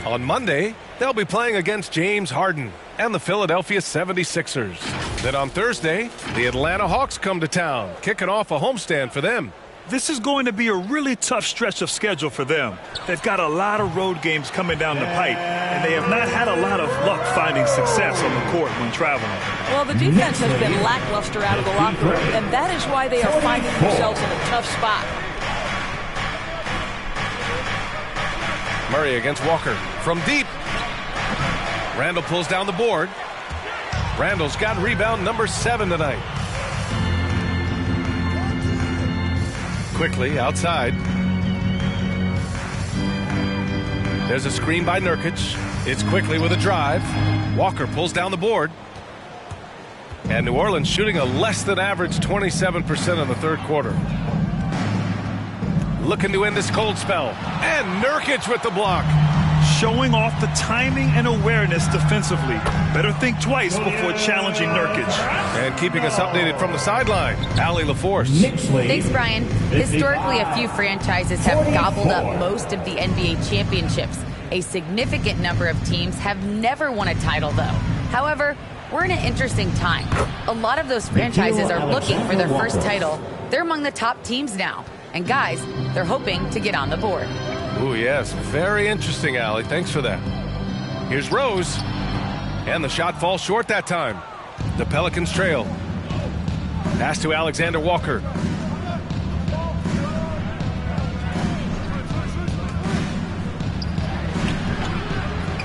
On Monday, they'll be playing against James Harden and the Philadelphia 76ers. Then on Thursday, the Atlanta Hawks come to town, kicking off a homestand for them. This is going to be a really tough stretch of schedule for them. They've got a lot of road games coming down the pipe, and they have not had a lot of luck finding success on the court when traveling. Well, the defense has been lackluster out of the locker room, and that is why they are finding themselves in a tough spot. Murray against Walker from deep. Randall pulls down the board. Randall's got rebound number 7 tonight. Quickly outside. There's a screen by Nurkic. It's Quickly with a drive. Walker pulls down the board. And New Orleans shooting a less than average 27% in the third quarter. Looking to end this cold spell. And Nurkic with the block. Showing off the timing and awareness defensively. Better think twice before challenging Nurkic. And keeping us updated from the sideline, Allie LaForce. Thanks, Brian. Historically, a few franchises have gobbled up most of the NBA championships. A significant number of teams have never won a title, though. However, we're in an interesting time. A lot of those franchises are looking for their first title. They're among the top teams now. And guys, they're hoping to get on the board. Ooh, yes. Very interesting, Allie. Thanks for that. Here's Rose. And the shot falls short that time. The Pelicans trail. Pass to Alexander Walker.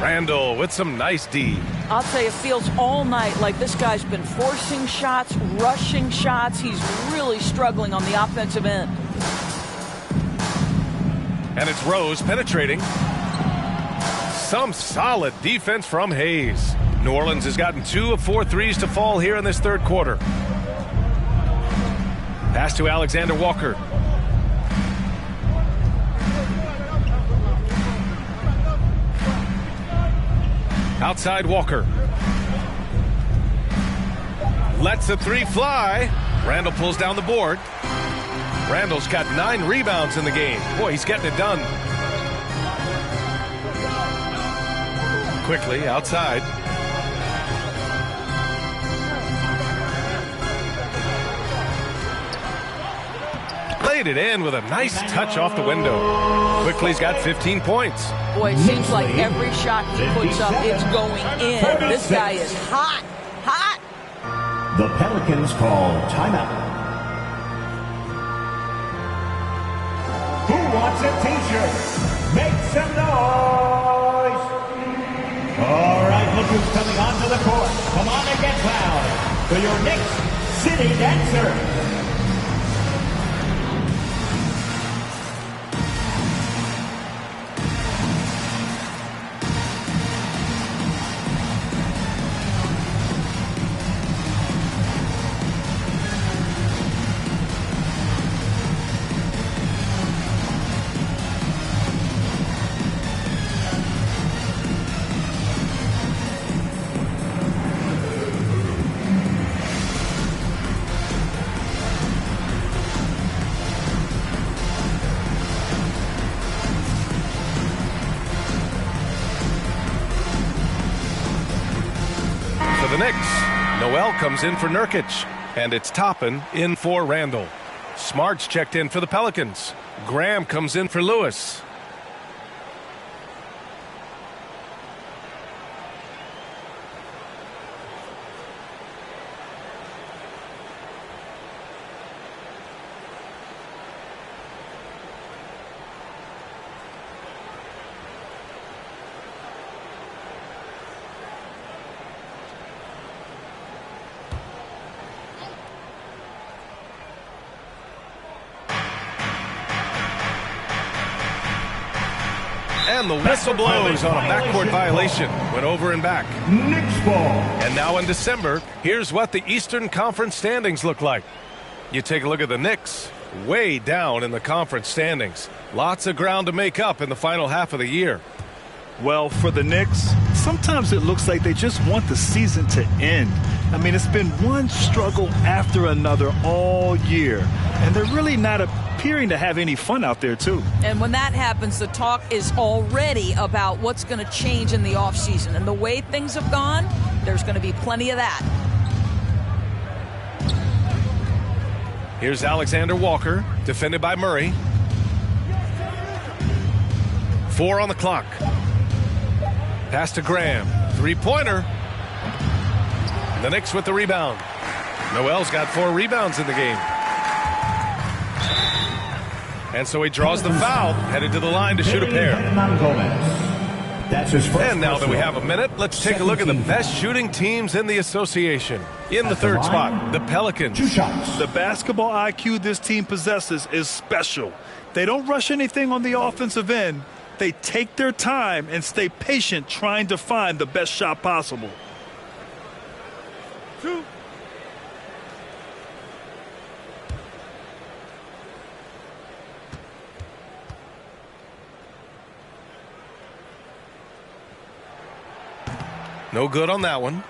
Randall with some nice D. I'll tell you, it feels all night like this guy's been forcing shots, rushing shots. He's really struggling on the offensive end. And it's Rose penetrating. some solid defense from Hayes. New Orleans has gotten 2 of 4 threes to fall here in this third quarter. Pass to Alexander Walker. Outside Walker. Lets the 3 fly. Randall pulls down the board. Randall's got 9 rebounds in the game. Boy, he's getting it done. Quickly outside. Laid it in with a nice touch off the window. Quickly's got 15 points. Boy, it seems like every shot he puts up, it's going in. This guy is hot, hot. The Pelicans call timeout. Who wants a t-shirt? Make some noise! All right, look who's coming onto the court. Come on and get loud for your Knicks City Dancer. The Knicks. Noel comes in for Nurkic, and it's Toppin in for Randall. Smart's checked in for the Pelicans. Graham comes in for Lewis. And the whistle blows on a backcourt violation. Went over and back. Knicks ball. And now in December, here's what the Eastern Conference standings look like. You take a look at the Knicks, way down in the conference standings. Lots of ground to make up in the final half of the year. Well, for the Knicks, sometimes it looks like they just want the season to end. I mean, it's been one struggle after another all year, and they're really not appearing to have any fun out there, too. And when that happens, the talk is already about what's going to change in the offseason. And the way things have gone, there's going to be plenty of that. Here's Alexander Walker, defended by Murray. 4 on the clock. Pass to Graham. Three-pointer. The Knicks with the rebound. Noel's got 4 rebounds in the game. And so he draws the foul, headed to the line to shoot a pair. That's his first. And now that we have a minute, let's take a look at the best shooting teams in the association. In the third spot, the Pelicans. 2 shots. The basketball IQ this team possesses is special. They don't rush anything on the offensive end. They take their time and stay patient trying to find the best shot possible. 2. No good on that one.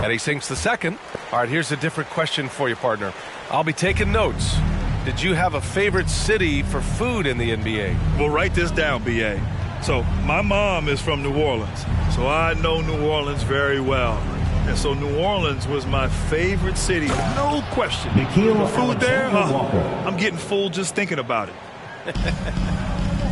And he sinks the second. All right, here's a different question for you, partner. I'll be taking notes. Did you have a favorite city for food in the NBA? Well, write this down, B.A. So my mom is from New Orleans, so I know New Orleans very well. And so New Orleans was my favorite city, no question. The food there, I'm getting full just thinking about it.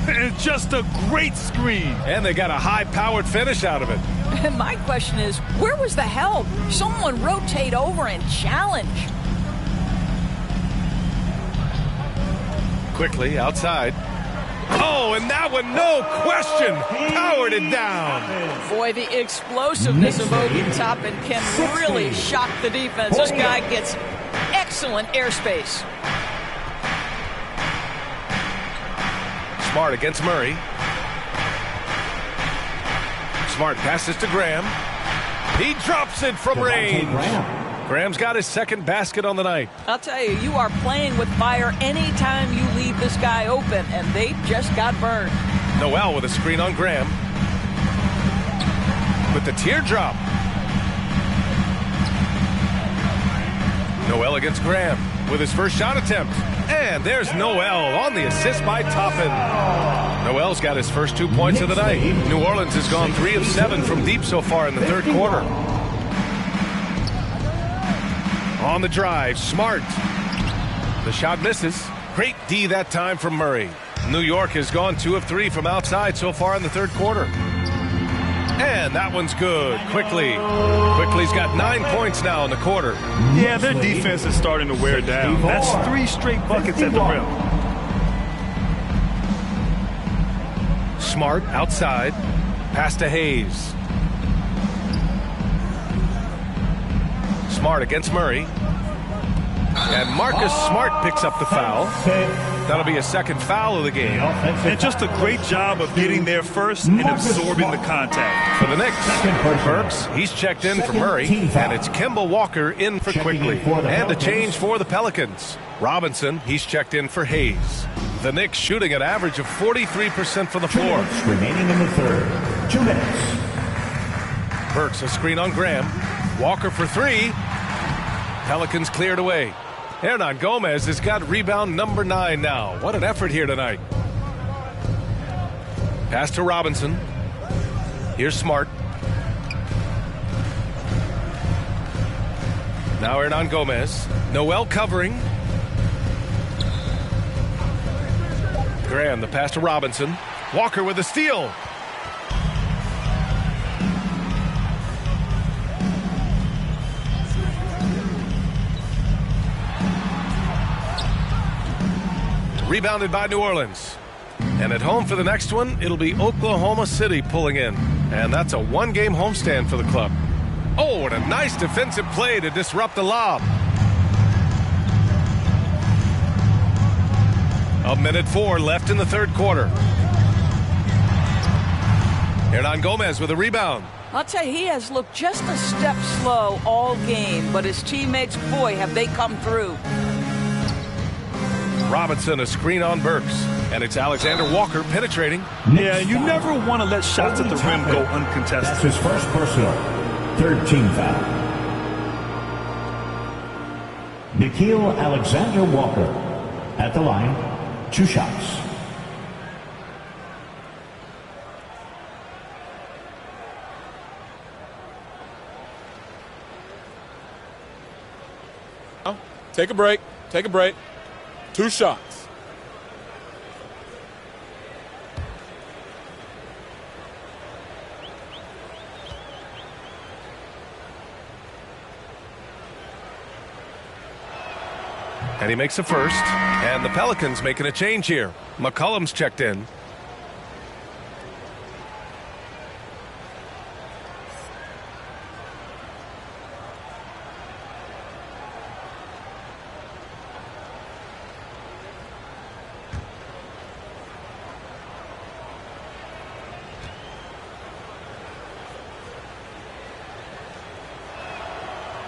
And just a great screen. And they got a high-powered finish out of it. And my question is, where was the help? Someone rotate over and challenge. Quickly outside. Oh, and that one, no question, powered it down. Boy, the explosiveness of Obi Toppin can really shock the defense. This guy gets excellent airspace. Smart against Murray. Smart passes to Graham. He drops it from range. Graham's got his second basket on the night. I'll tell you, you are playing with fire anytime you leave this guy open, and they just got burned. Noel with a screen on Graham. With the teardrop. Noel against Graham with his first shot attempt. And there's Noel on the assist by Toppin. Noel's got his first 2 points of the night. New Orleans has gone 3 of 7 from deep so far in the third quarter. On the drive, Smart. The shot misses. Great D that time from Murray. New York has gone 2 of 3 from outside so far in the third quarter. And that one's good. Quickly's got 9 points now in the quarter. Yeah, their defense is starting to wear down. That's 3 straight buckets at the rim. Smart outside. Pass to Hayes. Smart against Murray. And Marcus Smart picks up the foul. That'll be a second foul of the game. And just a great job of getting there first and absorbing the contact. For the Knicks, Burks, he's checked in for Murray, and it's Kemba Walker in for Quickly. And a change for the Pelicans. Robinson, he's checked in for Hayes. The Knicks shooting an average of 43% from the floor. Remaining in the third. 2 minutes. Burks, a screen on Graham. Walker for 3. Pelicans cleared away. Hernan Gomez has got rebound number 9 now. What an effort here tonight. Pass to Robinson. Here's Smart. Now Hernan Gomez. Noel covering. Graham, the pass to Robinson. Walker with a steal. Rebounded by New Orleans. And at home for the next one, it'll be Oklahoma City pulling in. And that's a 1-game homestand for the club. Oh, and a nice defensive play to disrupt the lob. 1:04 left in the third quarter. Hernan Gomez with a rebound. I'll tell you, he has looked just a step slow all game, but his teammates, boy, have they come through. Robinson, a screen on Burks. And it's Alexander Walker penetrating. Yeah, you never want to let shots at the rim go uncontested. That's his first personal. Third team foul. Nickeil Alexander Walker at the line. 2 shots. Take a break. Take a break. 2 shots. And he makes a first. And the Pelicans making a change here. McCollum's checked in.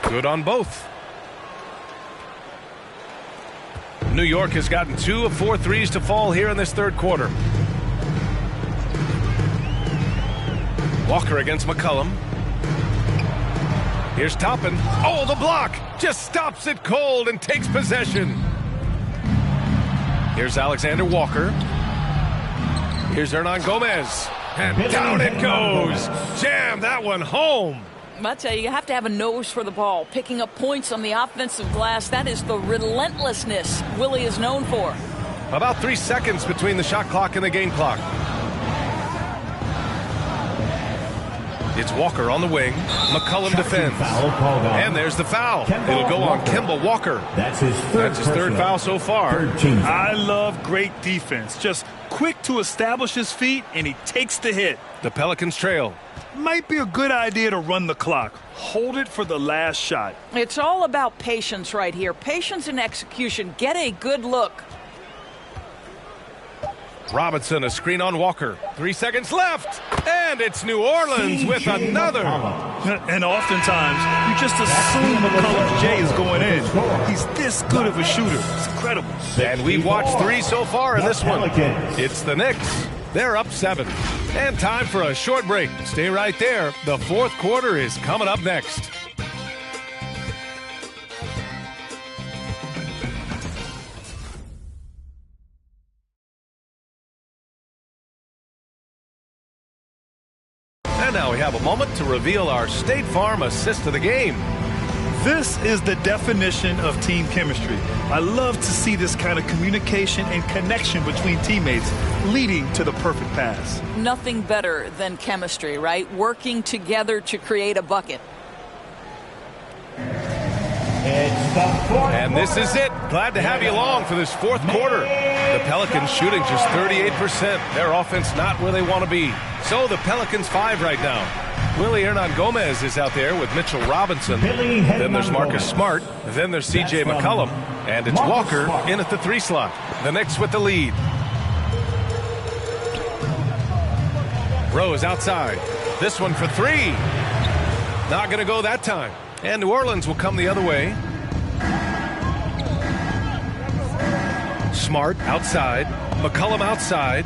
Good on both. New York has gotten 2 of 4 threes to fall here in this third quarter. Walker against McCollum. Here's Toppin. Oh, the block! Just stops it cold and takes possession. Here's Alexander Walker. Here's Hernan Gomez. And down it goes. Jam that one home. I tell you, you have to have a nose for the ball. Picking up points on the offensive glass, that is the relentlessness Willie is known for. About 3 seconds between the shot clock and the game clock. It's Walker on the wing. McCullum defends. And there's the foul. It'll go on Kemba Walker. That's his third foul so far. I love great defense. Just quick to establish his feet, and he takes the hit. The Pelicans trail. Might be a good idea to run the clock. Hold it for the last shot. It's all about patience right here. Patience and execution. Get a good look. Robinson, a screen on Walker. 3 seconds left. And it's New Orleans with another. And oftentimes, you just assume McCullum's J is going in. He's this good of a shooter. It's incredible. And we've watched 3 so far in this one. It's the Knicks. They're up 7. And time for a short break. Stay right there. The fourth quarter is coming up next. And now we have a moment to reveal our State Farm assist of the game. This is the definition of team chemistry. I love to see this kind of communication and connection between teammates leading to the perfect pass. Nothing better than chemistry, right? Working together to create a bucket. And this is it. Glad to have you along for this fourth quarter. The Pelicans shooting just 38%. Their offense not where they want to be. So the Pelicans 5 right now. Willie Hernan-Gomez is out there with Mitchell Robinson. Then there's Marcus Smart. Then there's C.J. McCollum. And it's Walker in at the 3 slot. The Knicks with the lead. Rose outside. This one for 3. Not going to go that time. And New Orleans will come the other way. Smart outside. McCollum outside.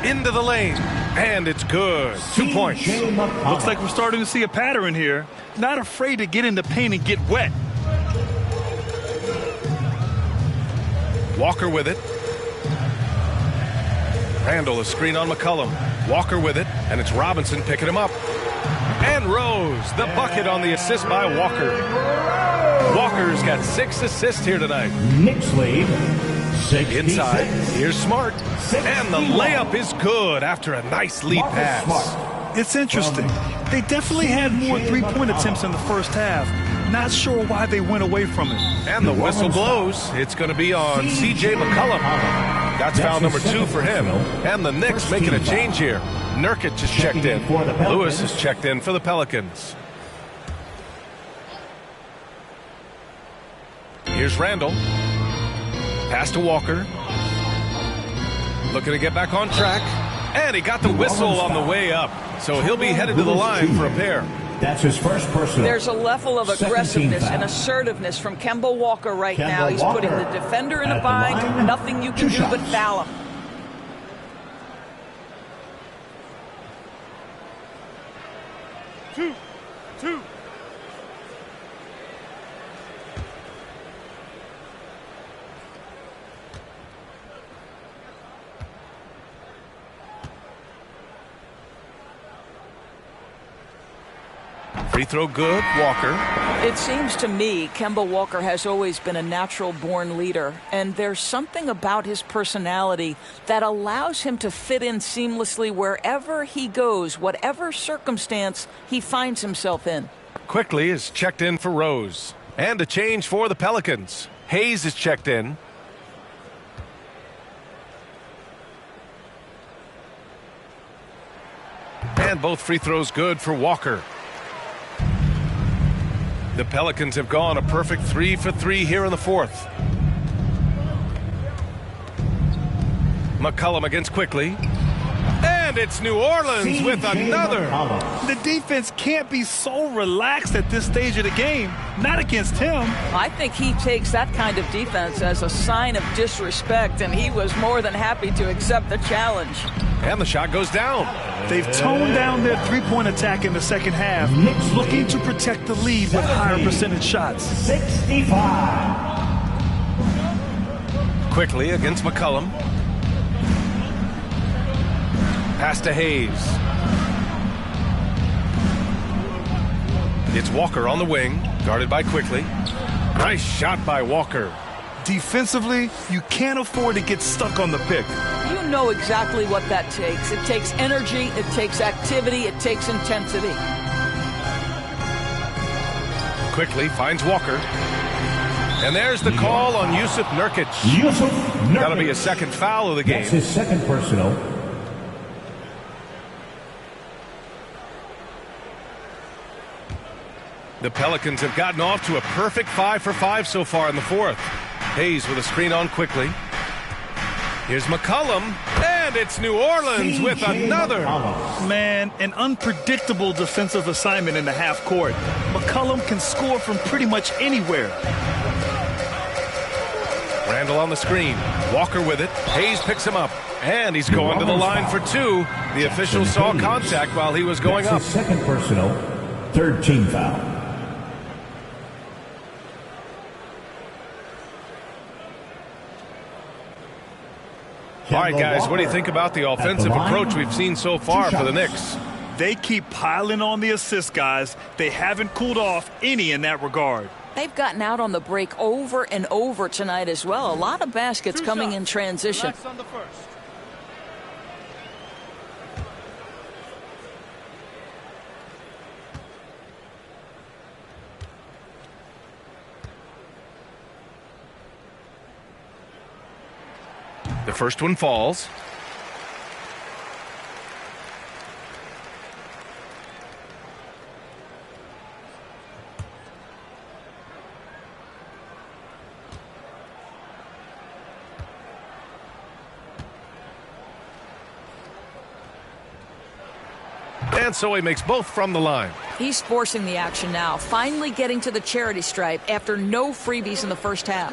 Into the lane. And it's good. 2 points. Looks like we're starting to see a pattern here. Not afraid to get in the paint and get wet. Walker with it. Randall, a screen on McCollum. Walker with it, and it's Robinson picking him up. And Rose, the bucket on the assist by Walker. Walker's got 6 assists here tonight. Knicks lead. Inside, here's Smart. And the layup is good after a nice lead pass. It's interesting. They definitely had more three-point attempts in the first half. Not sure why they went away from it. And the whistle blows. It's going to be on C.J. McCollum. That's foul number 2 for him. And the Knicks making a change here. Nurkic is checked in. Lewis is checked in for the Pelicans. Here's Randall. Pass to Walker. Looking to get back on track. And he got the whistle on the way up. So he'll be headed to the line for a pair. That's his first personal. There's a level of aggressiveness and assertiveness from Kemba Walker right now. He's putting the defender in a bind. Nothing you can do but foul him. Two. Free throw good, Walker. It seems to me Kemba Walker has always been a natural-born leader, and there's something about his personality that allows him to fit in seamlessly wherever he goes, whatever circumstance he finds himself in. Quickly is checked in for Rose. And a change for the Pelicans. Hayes is checked in. And both free throws good for Walker. The Pelicans have gone a perfect 3 for 3 here in the fourth. McCollum against Quickly. And it's New Orleans with another. The defense can't be so relaxed at this stage of the game. Not against him. I think he takes that kind of defense as a sign of disrespect, and he was more than happy to accept the challenge. And the shot goes down. They've toned down their three-point attack in the second half, looking to protect the lead with higher percentage shots. 65. Quickly against McCollum. Pass to Hayes. It's Walker on the wing, guarded by Quickly. Nice shot by Walker. Defensively, you can't afford to get stuck on the pick. You know exactly what that takes. It takes energy, it takes activity, it takes intensity. Quickly finds Walker. And there's the call on Yusuf Nurkic. That'll be his second foul of the game. That's his second personal. The Pelicans have gotten off to a perfect 5 for 5 so far in the fourth. Hayes with a screen on quickly. Here's McCollum, and it's New Orleans with another. Man, an unpredictable defensive assignment in the half court. McCollum can score from pretty much anywhere. Randall on the screen. Walker with it. Hayes picks him up, and he's going to the line for two. The official saw contact while he was going up. His second personal, third team foul. All right, guys, what do you think about the offensive approach we've seen so far for the Knicks? They keep piling on the assist guys. They haven't cooled off any in that regard. They've gotten out on the break over and over tonight as well. A lot of baskets coming in transition. On the first. The first one falls. And so he makes both from the line. He's forcing the action now, finally getting to the charity stripe after no freebies in the first half.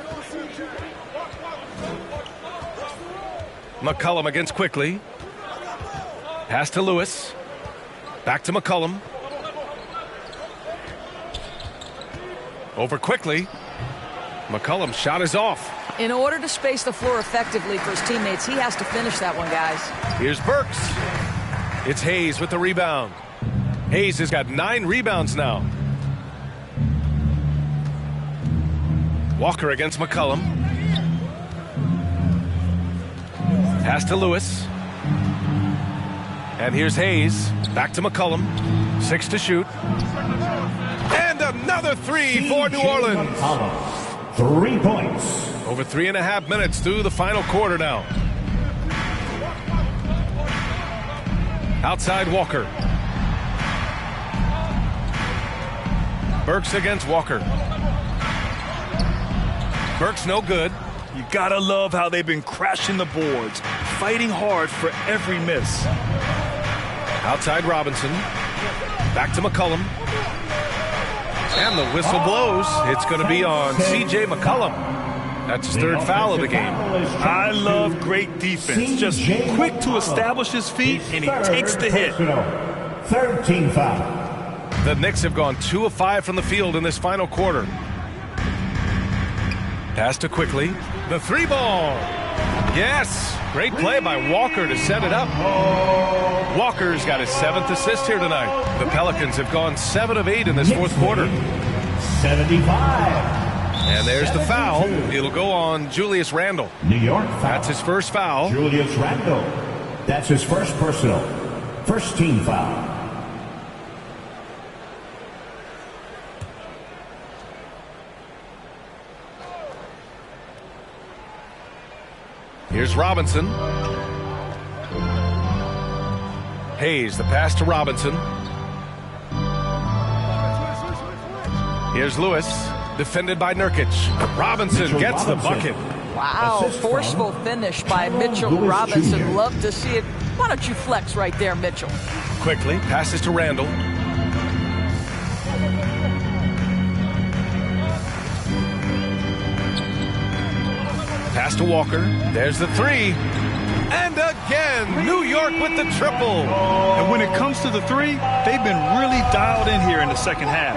McCollum against quickly. Pass to Lewis. Back to McCollum. Over quickly. McCollum's shot is off. In order to space the floor effectively for his teammates, he has to finish that one, guys. Here's Burks. It's Hayes with the rebound. Hayes has got 9 rebounds now. Walker against McCollum. Pass to Lewis. And here's Hayes. Back to McCollum. 6 to shoot. And another 3 for New Orleans. 3 points. Over 3.5 minutes through the final quarter now. Outside Walker. Burks against Walker. Burks no good. You gotta love how they've been crashing the boards, fighting hard for every miss. Outside Robinson. Back to McCollum. And the whistle blows. It's going to be on C.J. McCollum. That's his third foul of the game. I love great defense. Just quick to establish his feet, and he takes the hit. Third team foul. The Knicks have gone 2 of 5 from the field in this final quarter. Pass to quickly. The 3-ball. Yes. Great play by Walker to set it up. Walker's got his 7th assist here tonight. The Pelicans have gone 7 of 8 in this fourth quarter. 75. And there's the foul. It'll go on Julius Randle. New York foul. That's his first foul. Julius Randle. That's his first personal. First team foul. Here's Robinson. Hayes, the pass to Robinson. Here's Lewis, defended by Nurkic. Robinson gets the bucket. Wow, forceful finish by Mitchell Robinson. Love to see it. Why don't you flex right there, Mitchell? Quickly, passes to Randall. Pass to Walker. There's the 3. And again, New York with the triple. And when it comes to the 3, they've been really dialed in here in the second half.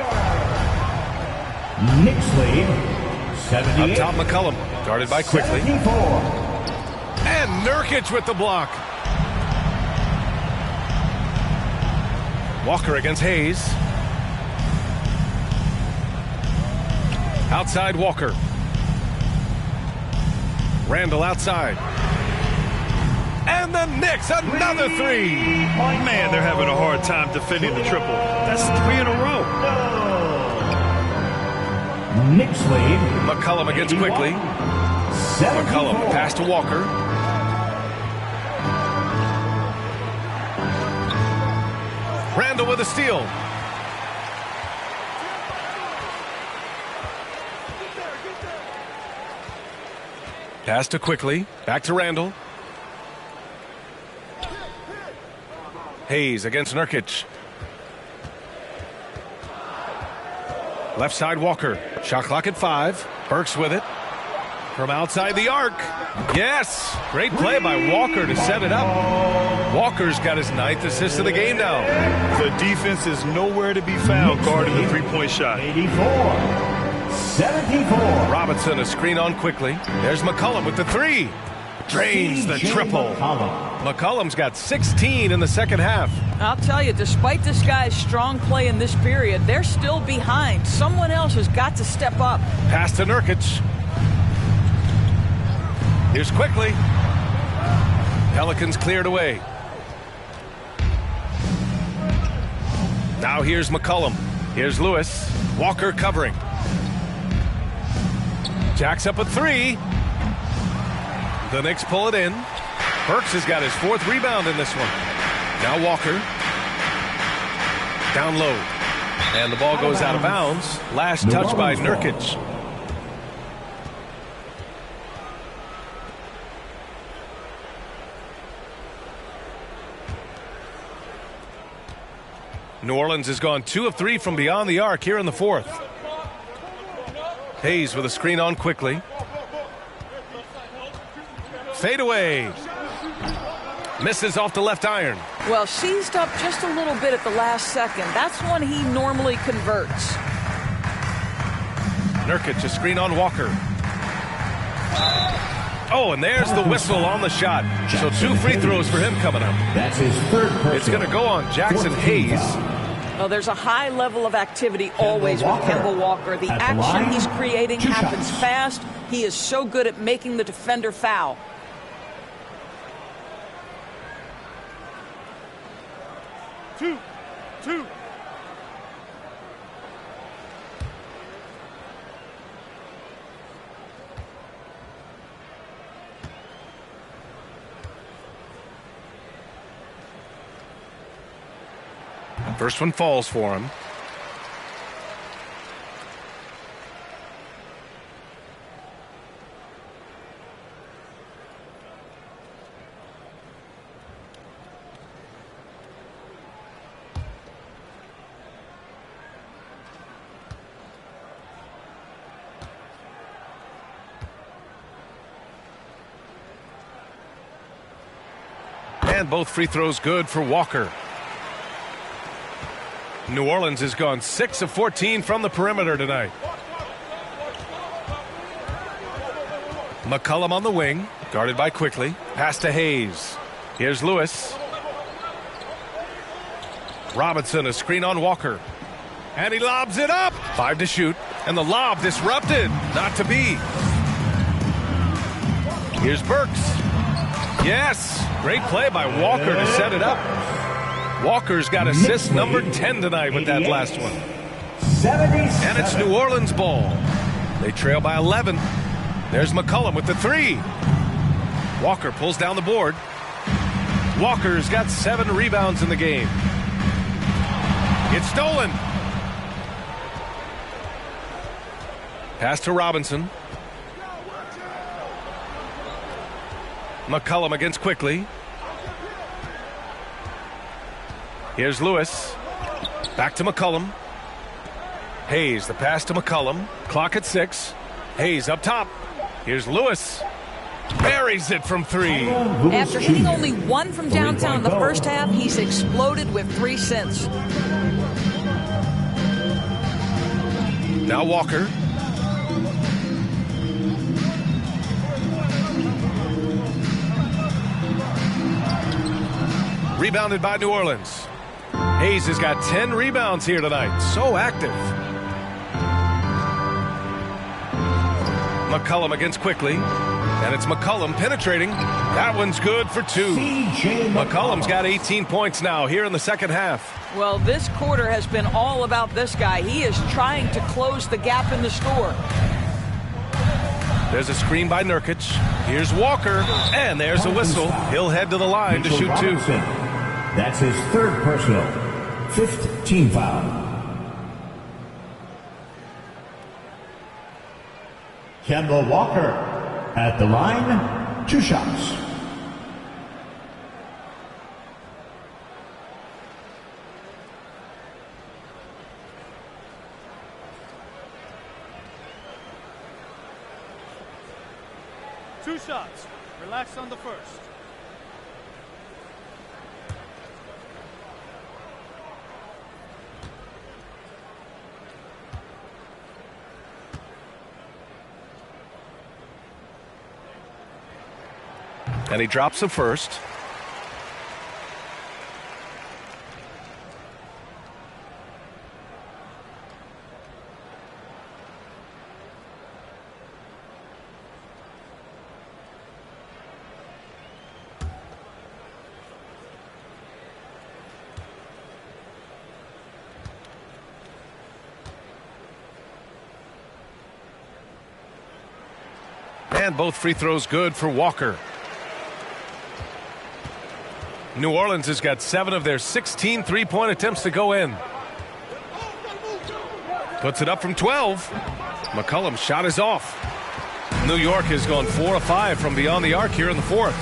Knicks lead, 78. Up top, McCollum, guarded by quickly. 74. And Nurkic with the block. Walker against Hayes. Outside Walker. Randall outside. And the Knicks, another three. Man, they're having a hard time defending the triple. That's 3 in a row. Knicks lead. McCollum against quickly. McCollum pass to Walker. Randall with a steal. Pass to quickly. Back to Randall. Hayes against Nurkic. Left side Walker. Shot clock at 5. Burks with it. From outside the arc. Yes! Great play by Walker to set it up. Walker's got his 9th assist of the game now. The defense is nowhere to be found guarding the three-point shot. 84-74. Robinson a screen on quickly. There's McCollum with the 3. Drains the triple. McCollum's got 16 in the second half. I'll tell you, despite this guy's strong play in this period, they're still behind. Someone else has got to step up. Pass to Nurkic. Here's quickly. Pelicans cleared away. Now here's McCollum. Here's Lewis. Walker covering. Jacks up a 3. The Knicks pull it in. Burks has got his 4th rebound in this one. Now Walker. Down low. And the ball goes out of bounds. Last touch by Nurkic. New Orleans has gone 2 of 3 from beyond the arc here in the 4th. Hayes with a screen on quickly. Fade away. Misses off the left iron. Well, seized up just a little bit at the last second. That's when he normally converts. Nurkic a screen on Walker. Oh, and there's the whistle on the shot. So 2 free throws for him coming up. That's his 3rd personal. It's going to go on Jackson Hayes. Well, there's a high level of activity always with Kemba Walker. The action he's creating happens fast. He is so good at making the defender foul. Two. First one falls for him. And both free throws good for Walker. New Orleans has gone 6 of 14 from the perimeter tonight. McCollum on the wing, guarded by quickly. Pass to Hayes. Here's Lewis. Robinson a screen on Walker. And he lobs it up. 5 to shoot. And the lob disrupted. Not to be. Here's Burks. Yes. Great play by Walker to set it up. Walker's got assist number 10 tonight with that last one. And it's New Orleans ball. They trail by 11. There's McCollum with the 3. Walker pulls down the board. Walker's got 7 rebounds in the game. It's stolen. Pass to Robinson. McCollum against quickly. Here's Lewis. Back to McCollum. Hayes, the pass to McCollum. Clock at 6. Hayes up top. Here's Lewis. Buries it from 3. After hitting only 1 from downtown in the first half, he's exploded with 3 since. Now Walker. Rebounded by New Orleans. Hayes has got 10 rebounds here tonight. So active. McCollum against quickly. And it's McCollum penetrating. That one's good for 2. McCollum's got 18 points now here in the second half. Well, this quarter has been all about this guy. He is trying to close the gap in the score. There's a screen by Nurkic. Here's Walker, and there's a whistle. He'll head to the line to shoot 2. That's his 3rd personal, 5th team foul. Kemba Walker at the line, 2 shots. Two shots. Relax on the first. And he drops the first. And both free throws good for Walker. New Orleans has got 7 of their 16 three-point attempts to go in. Puts it up from 12. McCollum's shot is off. New York has gone 4 of 5 from beyond the arc here in the 4th.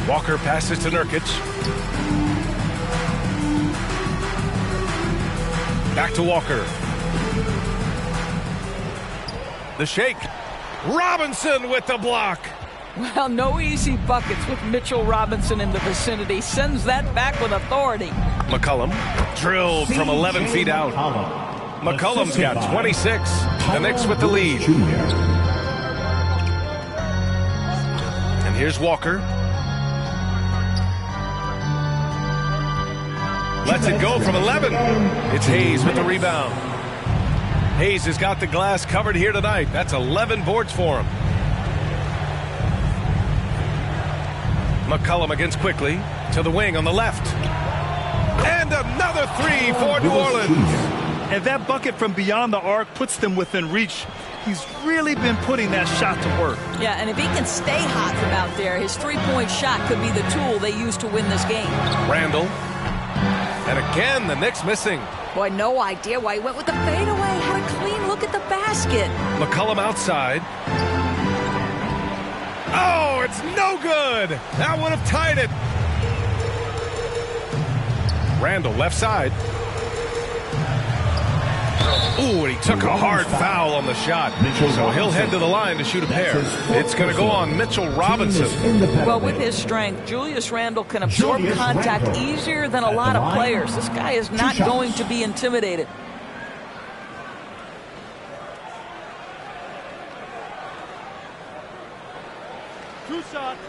Walker passes to Nurkic. Back to Walker. The shake. Robinson with the block. Well, no easy buckets with Mitchell Robinson in the vicinity. Sends that back with authority. McCollum drilled from 11 feet out. McCollum's got 26. The Knicks with the lead. And here's Walker. Lets it go from 11. It's Hayes with the rebound. Hayes has got the glass covered here tonight. That's 11 boards for him. McCollum against quickly to the wing on the left. And another 3 for New Orleans. And that bucket from beyond the arc puts them within reach. He's really been putting that shot to work. Yeah, and if he can stay hot from out there, his three-point shot could be the tool they use to win this game. Randall. And again, the Knicks missing. Boy, no idea why he went with the fadeaway. Had a clean look at the basket. McCollum outside. Oh, it's no good. That would have tied it. Randall left side. Ooh, and he took a hard foul on the shot. So he'll head to the line to shoot a pair. It's going to go on Mitchell Robinson. Well, with his strength, Julius Randle can absorb contact easier than a lot of players. This guy is not going to be intimidated. Two shots.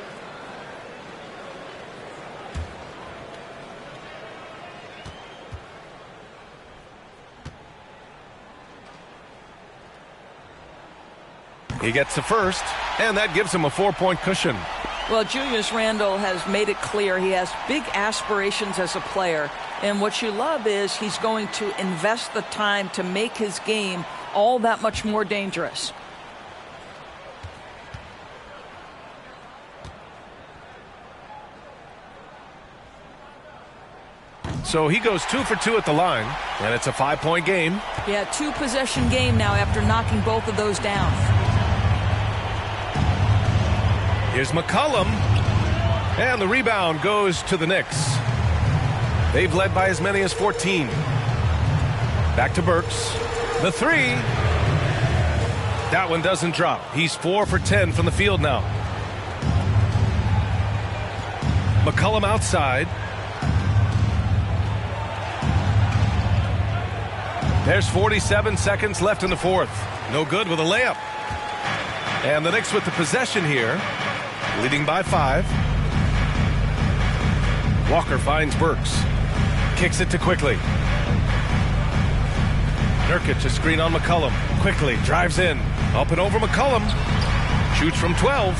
He gets the first, and that gives him a 4-point cushion. Well, Julius Randle has made it clear he has big aspirations as a player. And what you love is he's going to invest the time to make his game all that much more dangerous. So he goes 2 for 2 at the line, and it's a 5-point game. Yeah, 2-possession game now after knocking both of those down. Here's McCollum, and the rebound goes to the Knicks. They've led by as many as 14. Back to Burks. The 3. That one doesn't drop. He's 4 for 10 from the field now. McCollum outside. There's 47 seconds left in the 4th. No good with a layup. And the Knicks with the possession here, leading by 5. Walker finds Burks. Kicks it to Quickly. Nurkic, a screen on McCollum. Quickly drives in. Up and over McCollum. Shoots from 12.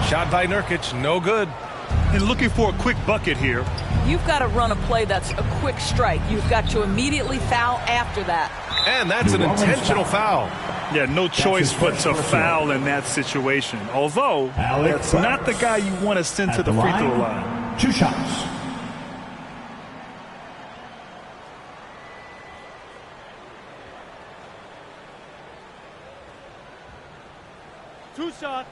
Shot by Nurkic, no good. And looking for a quick bucket here. You've got to run a play that's a quick strike. You've got to immediately foul after that. And that's an intentional foul. Yeah, no choice but to foul in that situation. Although, that's not the guy you want to send to the free throw line. 2 shots. Two shot.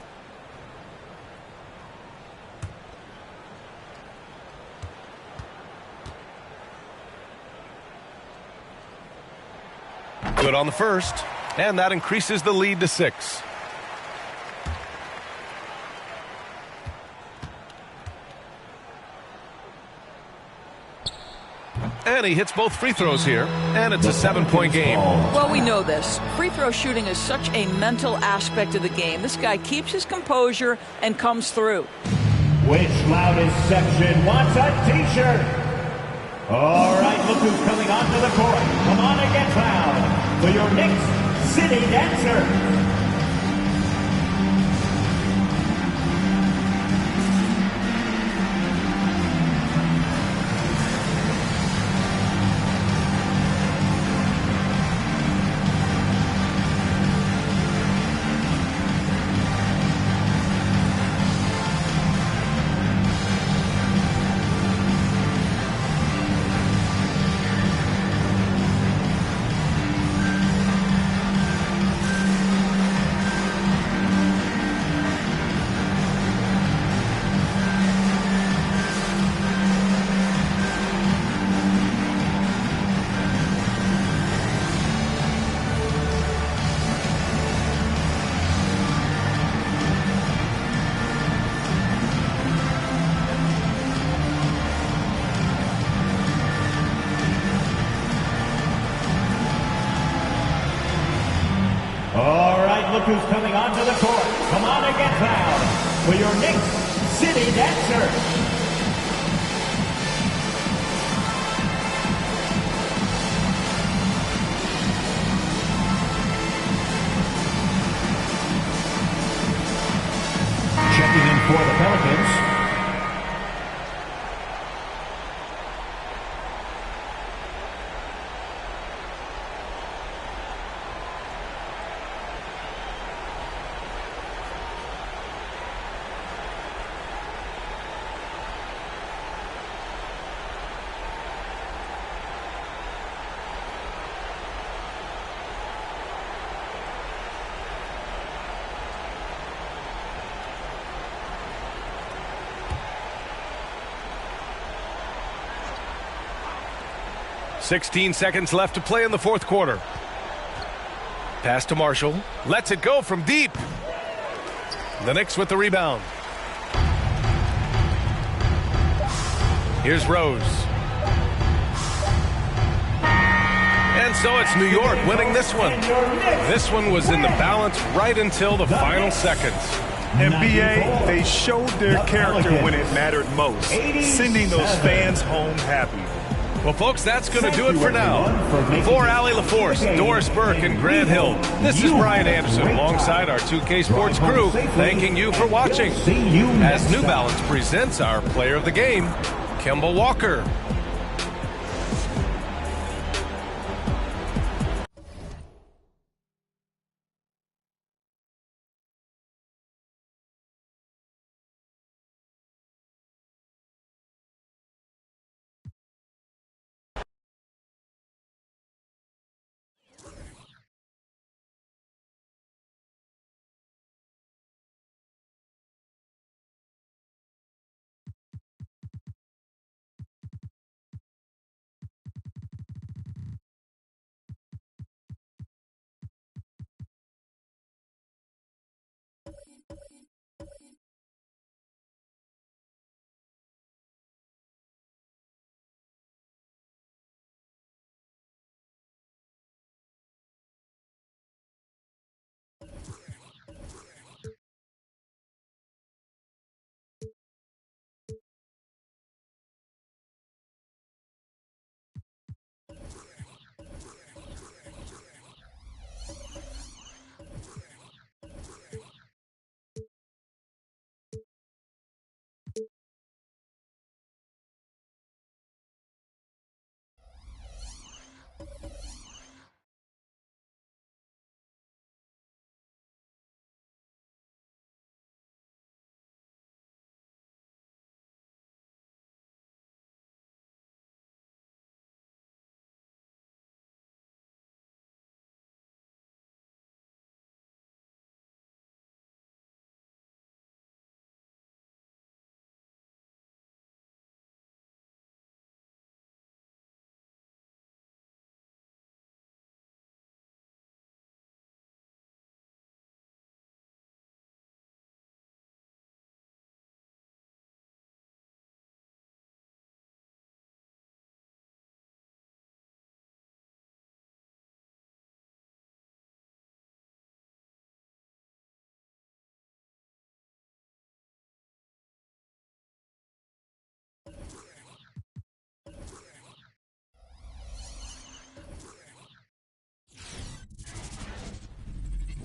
Good on the first, and that increases the lead to 6. And he hits both free throws here, and it's a 7-point game. Well, we know this. Free throw shooting is such a mental aspect of the game. This guy keeps his composure and comes through. Which loudest section wants a t-shirt? All right, look who's coming onto the court. Come on and get loud for your next city dancer. Look who's coming onto the court. Come on and get loud for your next city dancer. Checking in for the Pelicans. "16 seconds left to play in the fourth quarter. Pass to Marshall. Lets it go from deep. The Knicks with the rebound. Here's Rose. And so it's New York winning this one. This one was in the balance right until the final seconds. NBA, they showed their character when it mattered most, sending those fans home happy. Well, folks, that's going to do it for now. For Allie LaForce, Doris Burke, and Grant Hill, this is Brian Anderson alongside our 2K Sports crew, thanking you for watching. As New Balance presents our player of the game, Kemba Walker.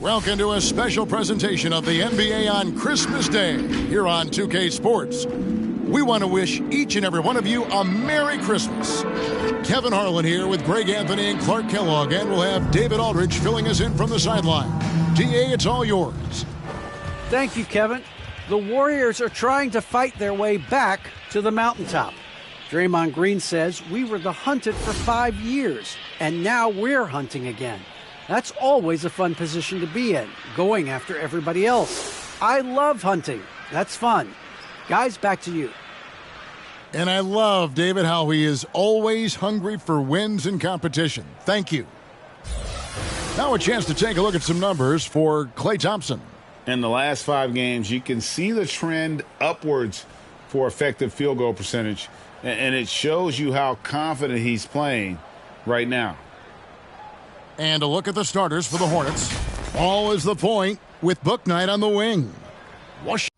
Welcome to a special presentation of the NBA on Christmas Day here on 2K Sports. We want to wish each and every one of you a Merry Christmas. Kevin Harlan here with Greg Anthony and Clark Kellogg, and we'll have David Aldridge filling us in from the sideline. DA, it's all yours. Thank you, Kevin. The Warriors are trying to fight their way back to the mountaintop. Draymond Green says we were the hunted for 5 years, and now we're hunting again. That's always a fun position to be in, going after everybody else. I love hunting. That's fun. Guys, back to you. And I love, David, how he is always hungry for wins and competition. Thank you. Now a chance to take a look at some numbers for Klay Thompson. In the last 5 games, you can see the trend upwards for effective field goal percentage, and it shows you how confident he's playing right now. And a look at the starters for the Hornets. All is the point with Book Night on the wing. Washington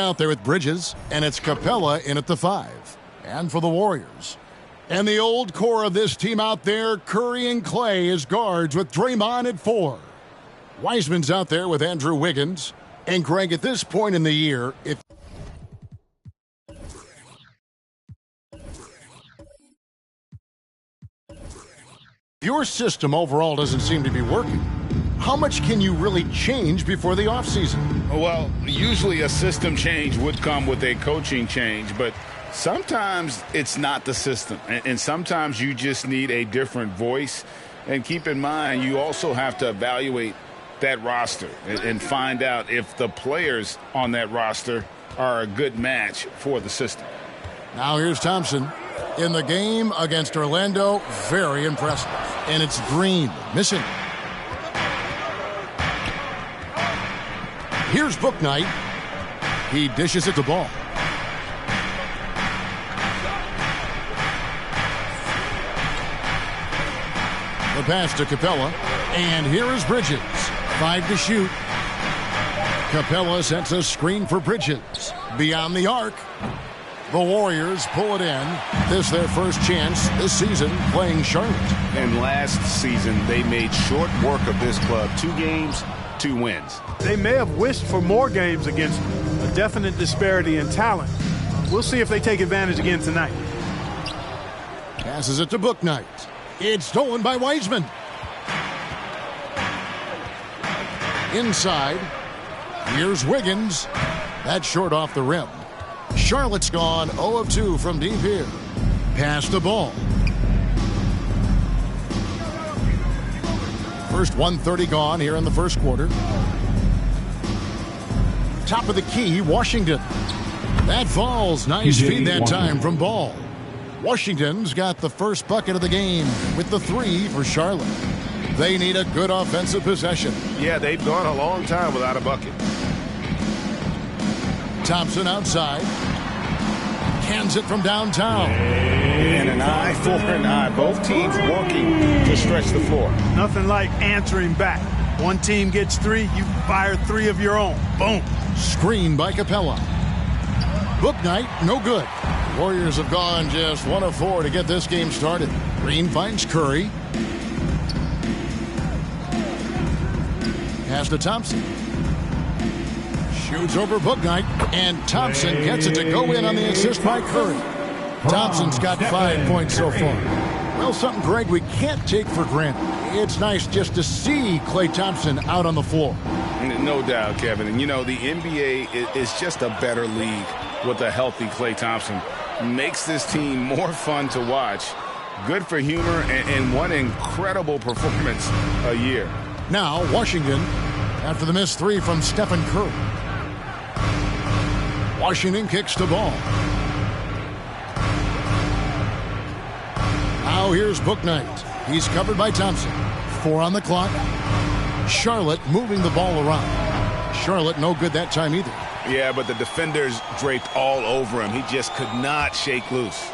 out there with Bridges, and it's Capella in at the 5. And for the Warriors. And the old core of this team out there, Curry and Klay as guards with Draymond at 4. Wiseman's out there with Andrew Wiggins. And Greg, at this point in the year, if your system overall doesn't seem to be working, how much can you really change before the offseason? Well, usually a system change would come with a coaching change, but sometimes it's not the system, and sometimes you just need a different voice. And keep in mind, you also have to evaluate that roster and find out if the players on that roster are a good match for the system. Now here's Thompson. In the game against Orlando, very impressive. And it's Green, missing. Here's Book Night. He dishes it to Ball. The pass to Capella. And here is Bridges. 5 to shoot. Capella sets a screen for Bridges. Beyond the arc. The Warriors pull it in. This their first chance this season playing Charlotte. And last season, they made short work of this club. 2 games, 2 wins. They may have wished for more games against a definite disparity in talent. We'll see if they take advantage again tonight. Passes it to Book Night. It's stolen by Wiseman. Inside. Here's Wiggins. That's short off the rim. Charlotte's gone 0 of 2 from deep here. Pass the ball. First 1:30 gone here in the first quarter. Top of the key, Washington. That falls. Nice feed that time from Ball. Washington's got the first bucket of the game with the 3 for Charlotte. They need a good offensive possession. Yeah, they've gone a long time without a bucket. Thompson outside. Cans it from downtown. And an eye for an eye. Both teams working to stretch the floor. Nothing like answering back. One team gets 3, you fire 3 of your own. Boom. Screen by Capella. Book Night, no good. Warriors have gone just 1 of 4 to get this game started. Green finds Curry. Pass to Thompson. Shoots over Book Night, and Thompson gets it to go in on the assist by Curry. Thompson's got 5 points so far. Well, something, Greg, we can't take for granted. It's nice just to see Klay Thompson out on the floor. No doubt, Kevin. And, you know, the NBA is just a better league with a healthy Klay Thompson. Makes this team more fun to watch. Good for humor and one incredible performance a year. Now, Washington, after the missed 3 from Stephen Curry. Washington kicks the ball. Now here's Book Night. He's covered by Thompson. 4 on the clock. Charlotte moving the ball around. Charlotte no good that time either. Yeah, but the defenders draped all over him. He just could not shake loose.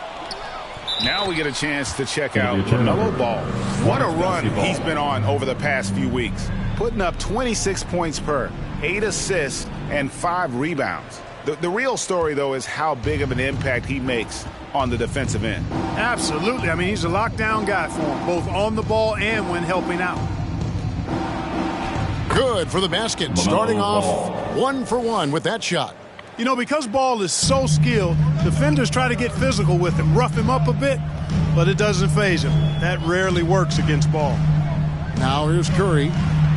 Now we get a chance to check out LaMelo Ball. What a run he's been on over the past few weeks. Putting up 26 points per, 8 assists, and 5 rebounds. The real story, though, is how big of an impact he makes on the defensive end. Absolutely. I mean, he's a lockdown guy for him, both on the ball and when helping out. Good for the basket. Starting off 1-for-1 with that shot. You know, because Ball is so skilled, defenders try to get physical with him, rough him up a bit, but it doesn't faze him. That rarely works against Ball. Now here's Curry.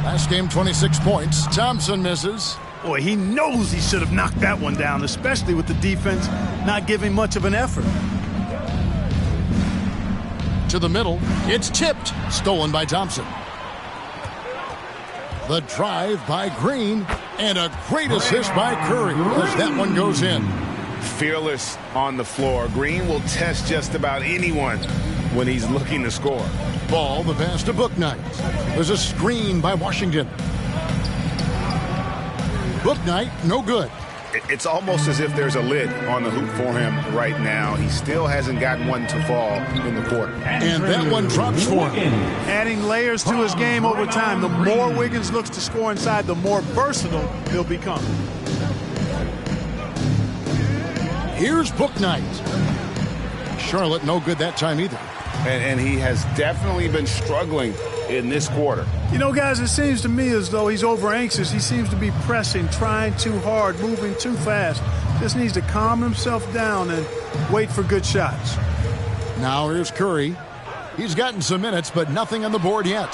Last game, 26 points. Thompson misses. Boy, he knows he should have knocked that one down, especially with the defense not giving much of an effort. To the middle. It's tipped. Stolen by Thompson. The drive by Green, and a great assist by Curry as that one goes in. Fearless on the floor. Green will test just about anyone when he's looking to score. Ball, the pass to Bouknight. There's a screen by Washington. Bouknight, no good. It's almost as if there's a lid on the hoop for him right now. He still hasn't gotten one to fall in the quarter. And that one drops for him. Adding layers to his game over time. The more Wiggins looks to score inside, the more versatile he'll become. Here's Bouknight. Charlotte, no good that time either. And he has definitely been struggling in this quarter. You know, guys, it seems to me as though he's over anxious. He seems to be pressing, trying too hard, moving too fast. Just needs to calm himself down and wait for good shots. Now here's Curry. He's gotten some minutes, but nothing on the board yet.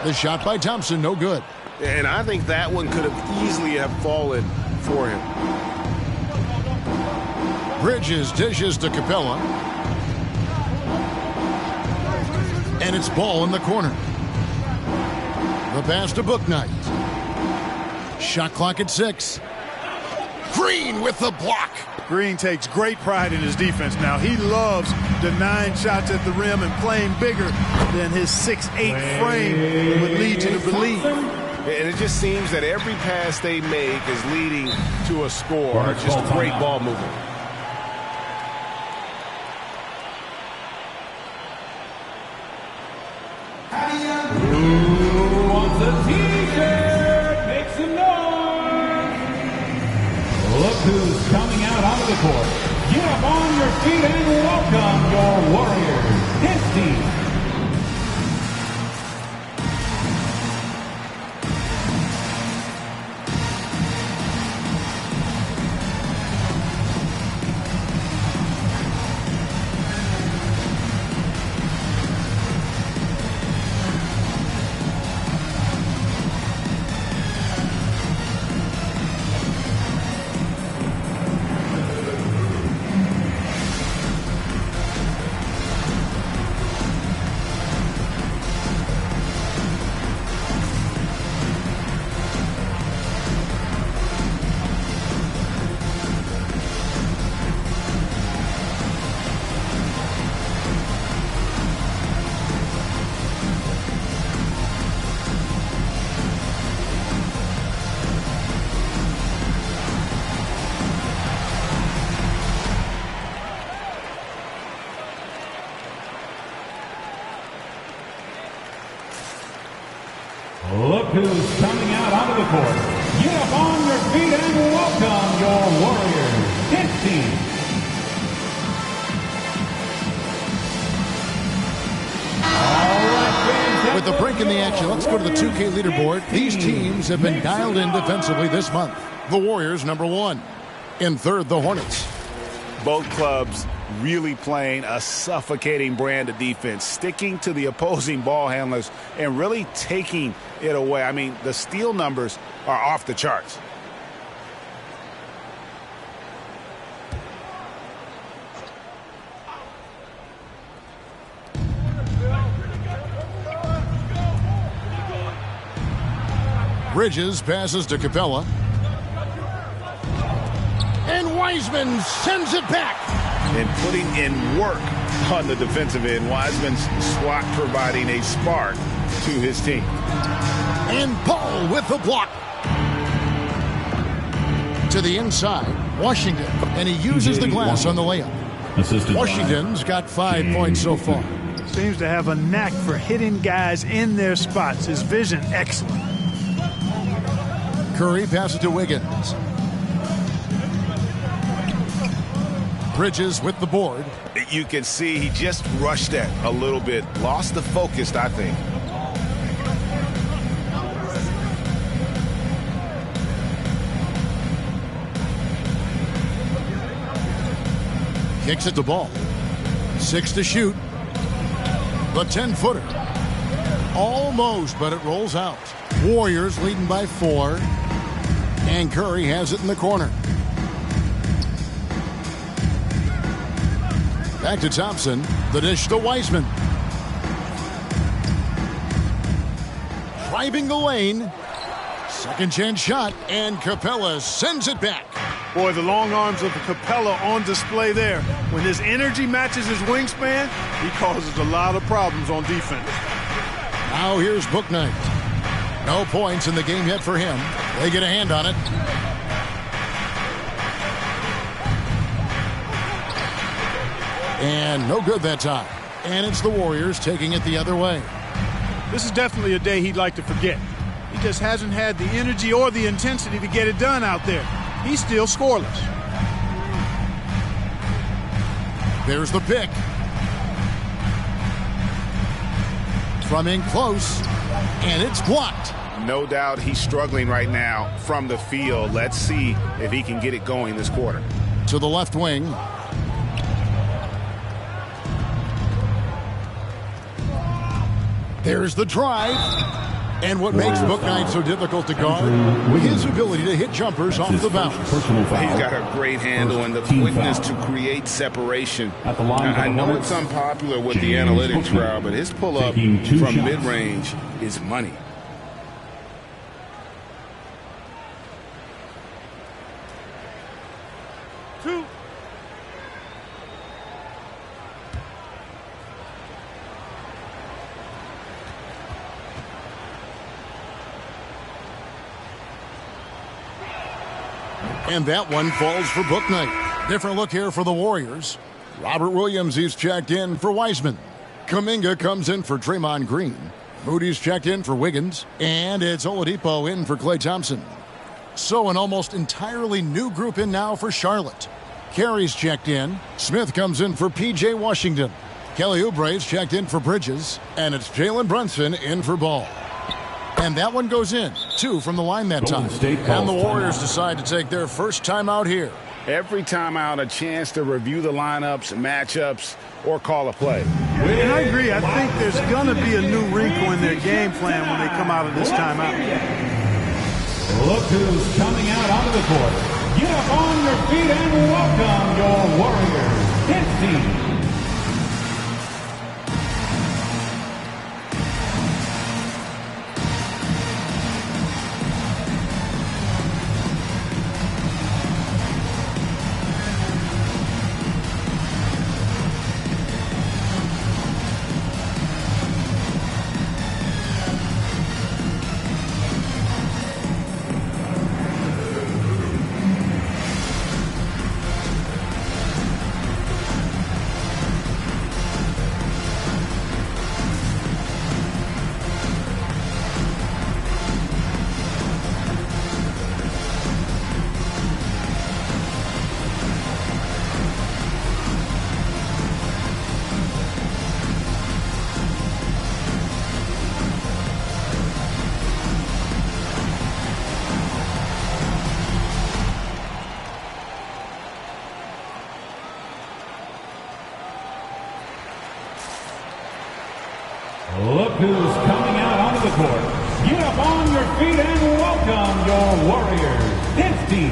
The shot by Thompson, no good. And I think that one could have easily have fallen for him. Bridges dishes to Capella. And it's Ball in the corner. The pass to Bouknight. Shot clock at 6. Green with the block. Green takes great pride in his defense now. He loves denying shots at the rim and playing bigger than his 6'8" frame would lead you to believe. And it just seems that every pass they make is leading to a score. Just great ball movement. Who wants a t-shirt? Make some noise! Look who's coming out onto the court. Get up on your feet and welcome your Warriors, his team. Look who's coming out onto the court. Get up on your feet and welcome your Warriors, his team. With the break in the action, let's go to the 2K leaderboard. These teams have been dialed in defensively this month. The Warriors, number 1. In third, the Hornets. Both clubs really playing a suffocating brand of defense, sticking to the opposing ball handlers and really taking it away. I mean, the steal numbers are off the charts. Bridges passes to Capella. And Wiseman sends it back. And putting in work on the defensive end. Wiseman's swat providing a spark to his team. And Paul with the block. To the inside, Washington. And he uses the glass on the layup. Washington's got 5 points so far. Seems to have a knack for hitting guys in their spots. His vision, excellent. Curry passes to Wiggins. Bridges with the board. You can see he just rushed that a little bit. Lost the focus, I think. Kicks at the ball. 6 to shoot. The 10-footer. Almost, but it rolls out. Warriors leading by 4. And Curry has it in the corner. Back to Thompson. The dish to Wiseman. Driving the lane. Second chance shot. And Capella sends it back. Boy, the long arms of Capella on display there. When his energy matches his wingspan, he causes a lot of problems on defense. Now here's Bouknight. No points in the game yet for him. They get a hand on it. And no good that time. And it's the Warriors taking it the other way. This is definitely a day he'd like to forget. He just hasn't had the energy or the intensity to get it done out there. He's still scoreless. There's the pick. From in close, and it's blocked. No doubt he's struggling right now from the field. Let's see if he can get it going this quarter. To the left wing. There's the drive. And what makes Bouknight so difficult to guard? His ability to hit jumpers off the bounce. He's got a great handle and the quickness to create separation. I know it's unpopular with the analytics crowd, but his pull-up from mid-range is money. And that one falls for Bouknight. Different look here for the Warriors. Robert Williams, he's checked in for Wiseman. Kuminga comes in for Draymond Green. Moody's checked in for Wiggins. And it's Oladipo in for Klay Thompson. So an almost entirely new group in now for Charlotte. Carey's checked in. Smith comes in for P.J. Washington. Kelly Oubre's checked in for Bridges. And it's Jalen Brunson in for Ball. And that one goes in. 2 from the line that time. And the Warriors decide to take their first timeout here. Every timeout, a chance to review the lineups, matchups, or call a play. And I agree. I think there's going to be a new wrinkle in their game plan when they come out of this timeout. Look who's coming out onto the court. Get up on your feet and welcome your Warriors. This team. Look who's coming out onto the court. Get up on your feet and welcome your Warriors. This team.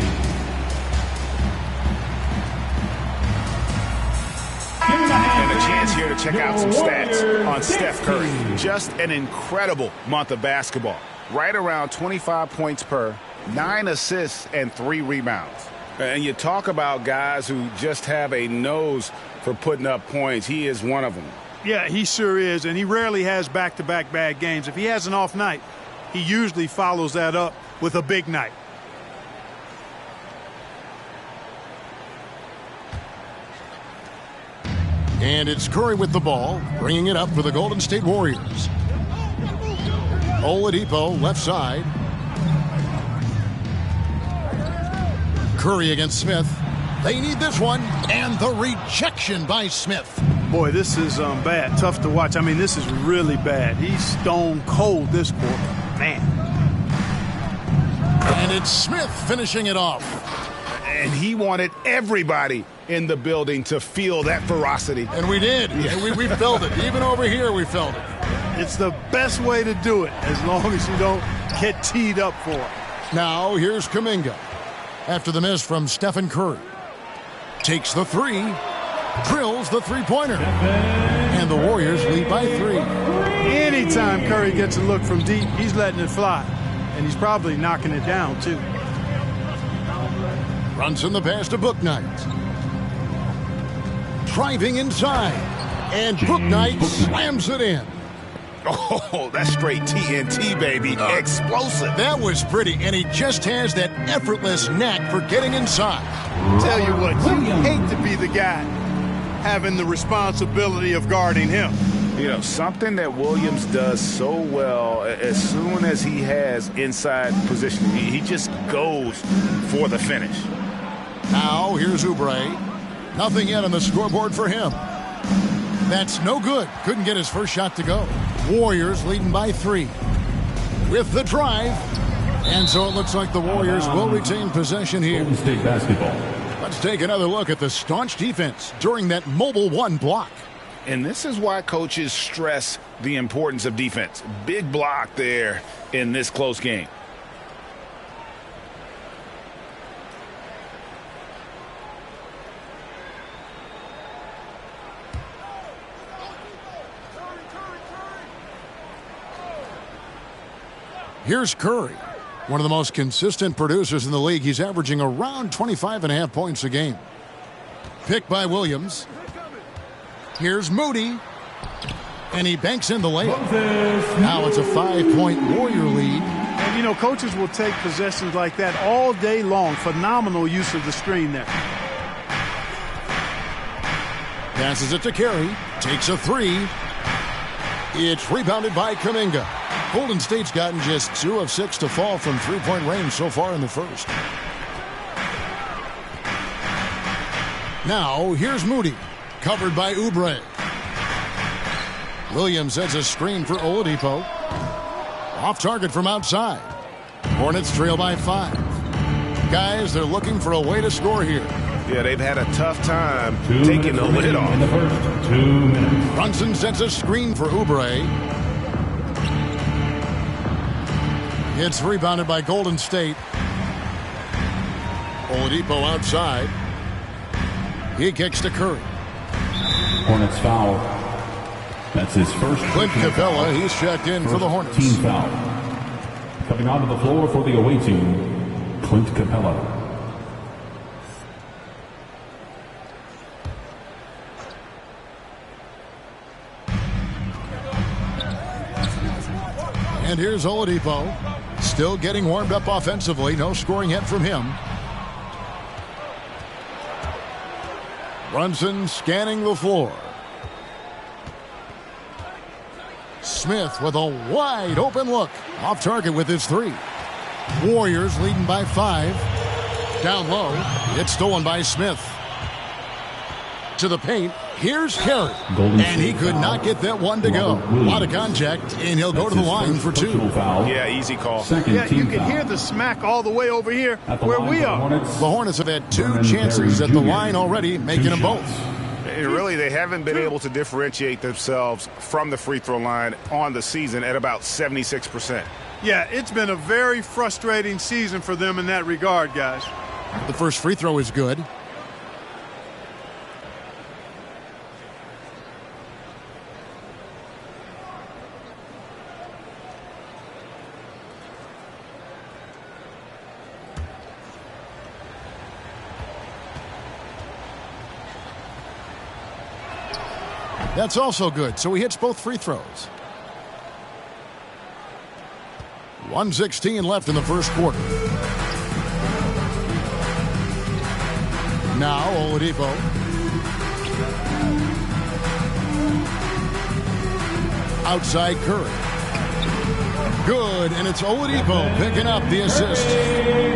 And a chance here to check out some stats on Steph Curry. Just an incredible month of basketball. Right around 25 points per, 9 assists, and 3 rebounds. And you talk about guys who just have a nose for putting up points. He is one of them. Yeah, he sure is, and he rarely has back-to-back bad games. If he has an off night, he usually follows that up with a big night. And it's Curry with the ball, bringing it up for the Golden State Warriors. Oladipo, left side. Curry against Smith. They need this one, and the rejection by Smith. Boy, this is bad. Tough to watch. I mean, this is really bad. He's stone cold this quarter. Man. And it's Smith finishing it off. And he wanted everybody in the building to feel that ferocity. And we did. Yeah. And we felt it. Even over here, we felt it. It's the best way to do it, as long as you don't get teed up for it. Now, here's Kuminga. After the miss from Stephen Curry. Takes the three. Drills the three-pointer. And the Warriors lead by 3. Anytime Curry gets a look from deep, he's letting it fly. And he's probably knocking it down, too. Brunson the pass to Bouknight. Driving inside. And Bouknight slams it in. Oh, that's straight TNT, baby. Explosive. That was pretty, and he just has that effortless knack for getting inside. Tell you what, you hate to be the guy having the responsibility of guarding him. You know, something that Williams does so well, as soon as he has inside position, he just goes for the finish. Now, here's Oubre. Nothing yet on the scoreboard for him. That's no good. Couldn't get his first shot to go. Warriors leading by 3. With the drive. And so it looks like the Warriors will retain possession here. Golden State basketball. Let's take another look at the staunch defense during that mobile 1 block. And this is why coaches stress the importance of defense. Big block there in this close game. Here's Curry, one of the most consistent producers in the league. He's averaging around 25.5 points a game. Picked by Williams. Here's Moody. And he banks in the layup. Now it's a 5-point Warrior lead. And, you know, coaches will take possessions like that all day long. Phenomenal use of the screen there. Passes it to Carey. Takes a 3. It's rebounded by Kuminga. Golden State's gotten just 2 of 6 to fall from three-point range so far in the first. Now, here's Moody. Covered by Oubre. Williams sets a screen for Oladipo. Off target from outside. Hornets trail by 5. Guys, they're looking for a way to score here. Yeah, they've had a tough time taking the lid off. In the first 2 minutes. Brunson sets a screen for Oubre. It's rebounded by Golden State. Oladipo outside. He kicks to Curry. Hornets foul. That's his first. Clint Capella, he's checked in for the Hornets. Team foul. Coming onto the floor for the away team, Clint Capella. And here's Oladipo. Still getting warmed up offensively. No scoring yet from him. Brunson scanning the floor. Smith with a wide open look. Off target with his 3. Warriors leading by 5. Down low. It's stolen by Smith. To the paint. Here's Carey. And he could not get that one to go. A lot of contact, and he'll go to the line for 2. Yeah, easy call. Yeah, you can hear the smack all the way over here where we are. The Hornets have had 2 chances at the line already, making them both. And really, they haven't been able to differentiate themselves from the free throw line on the season at about 76%. Yeah, it's been a very frustrating season for them in that regard, guys. The first free throw is good. That's also good, so he hits both free throws. 1:16 left in the first quarter. Now Oladipo. Outside Curry. Good, and it's Oladipo picking up the assist.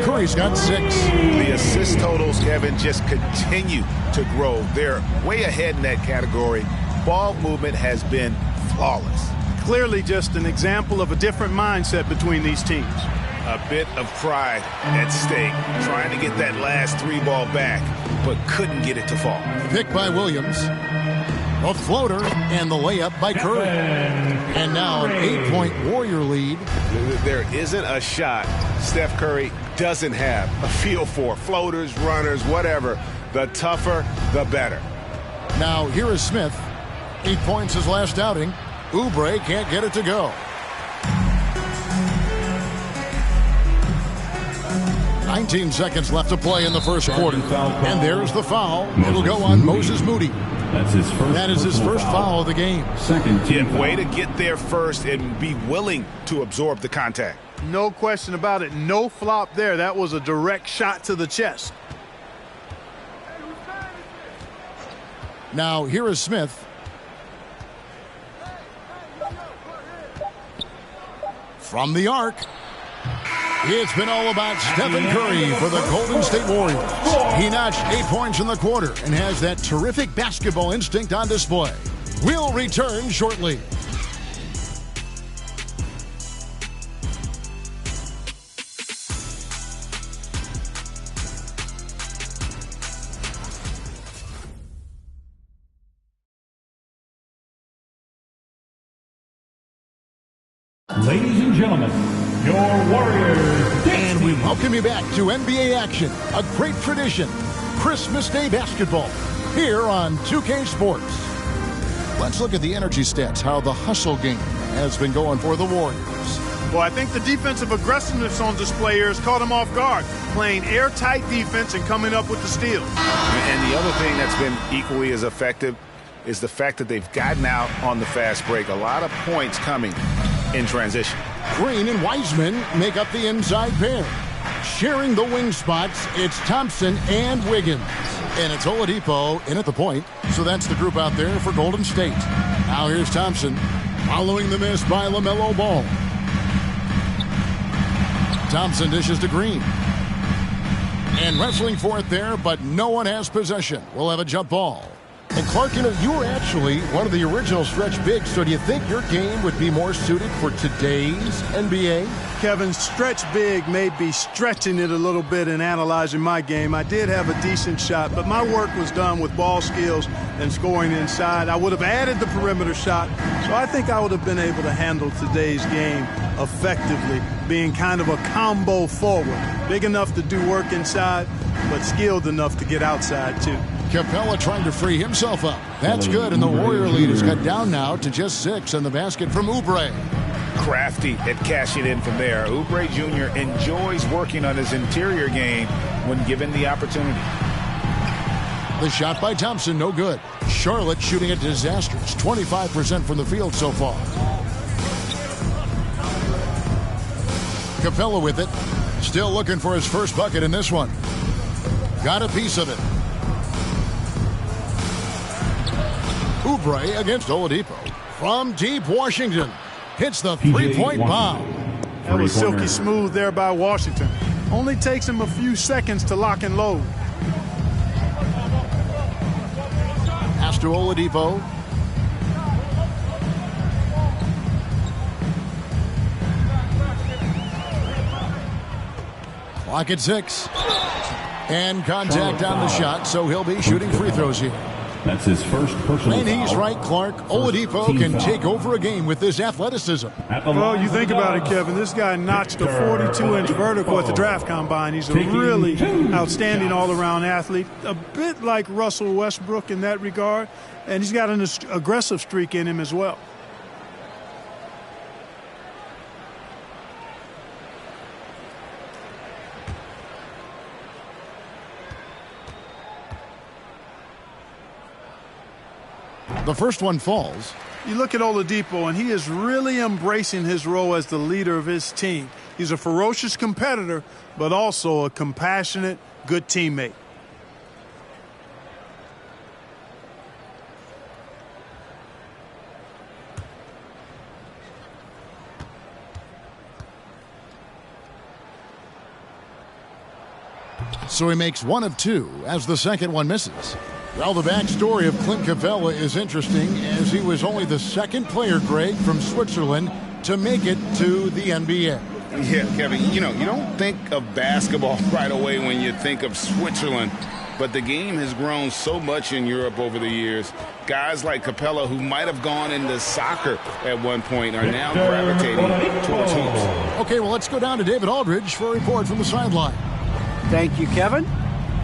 Curry's got 6. The assist totals, Kevin, just continue to grow. They're way ahead in that category. Ball movement has been flawless. Clearly just an example of a different mindset between these teams. A bit of pride at stake, trying to get that last 3-ball back, but couldn't get it to fall. Pick by Williams. A floater and the layup by Curry. And now an 8-point Warrior lead. There isn't a shot Steph Curry doesn't have a feel for. Floaters, runners, whatever. The tougher, the better. Now here is Smith. 8 points his last outing. Oubre can't get it to go. 19 seconds left to play in the first quarter. And there's the foul. It'll go on Moses Moody. That is his first foul of the game. Way to get there first and be willing to absorb the contact. No question about it. No flop there. That was a direct shot to the chest. Now here is Smith. From the arc. It's been all about Stephen Curry for the Golden State Warriors. He notched 8 points in the quarter and has that terrific basketball instinct on display. We'll return shortly. Ladies and gentlemen, your Warriors. And we welcome you back to NBA action, a great tradition, Christmas Day basketball, here on 2K Sports. Let's look at the energy stats, how the hustle game has been going for the Warriors. Well, I think the defensive aggressiveness on display here has caught them off guard, playing airtight defense and coming up with the steals. And the other thing that's been equally as effective is the fact that they've gotten out on the fast break. A lot of points coming in transition. Green and Wiseman make up the inside pair. Sharing the wing spots, it's Thompson and Wiggins. And it's Oladipo in at the point. So that's the group out there for Golden State. Now here's Thompson following the miss by LaMelo Ball. Thompson dishes to Green. And wrestling for it there, but no one has possession. We'll have a jump ball. And Clark, you know, you were actually one of the original stretch bigs, so do you think your game would be more suited for today's NBA? Kevin, stretch big may be stretching it a little bit in analyzing my game. I did have a decent shot, but my work was done with ball skills and scoring inside. I would have added the perimeter shot, so I think I would have been able to handle today's game effectively, being kind of a combo forward. Big enough to do work inside, but skilled enough to get outside, too. Capella trying to free himself up. That's good, and the Warrior lead is cut down now to just 6, and the basket from Oubre. Crafty at cashing in from there. Oubre Jr. enjoys working on his interior game when given the opportunity. The shot by Thompson, no good. Charlotte shooting a disastrous 25% from the field so far. Capella with it. Still looking for his first bucket in this one. Got a piece of it. Oubre against Oladipo. From deep Washington. Hits the three-point bomb. That was silky smooth there by Washington. Only takes him a few seconds to lock and load. Pass to Oladipo. Clock at 6. And contact on the shot, so he'll be shooting free throws here. That's his first personal And he's right, Clark. Oladipo can take over a game with this athleticism. Well, you think about it, Kevin. This guy notched a 42-inch vertical at the draft combine. He's a really outstanding all-around athlete, a bit like Russell Westbrook in that regard, and he's got an aggressive streak in him as well. The first one falls. You look at Oladipo, and he is really embracing his role as the leader of his team. He's a ferocious competitor, but also a compassionate, good teammate. So he makes one of two as the second one misses. Well, the backstory of Clint Capella is interesting, as he was only the second player, Greg, from Switzerland to make it to the NBA. Yeah, Kevin, you don't think of basketball right away when you think of Switzerland, but the game has grown so much in Europe over the years. Guys like Capella, who might have gone into soccer at one point, are now gravitating towards hoops. Okay, well, let's go down to David Aldridge for a report from the sideline. Thank you, Kevin.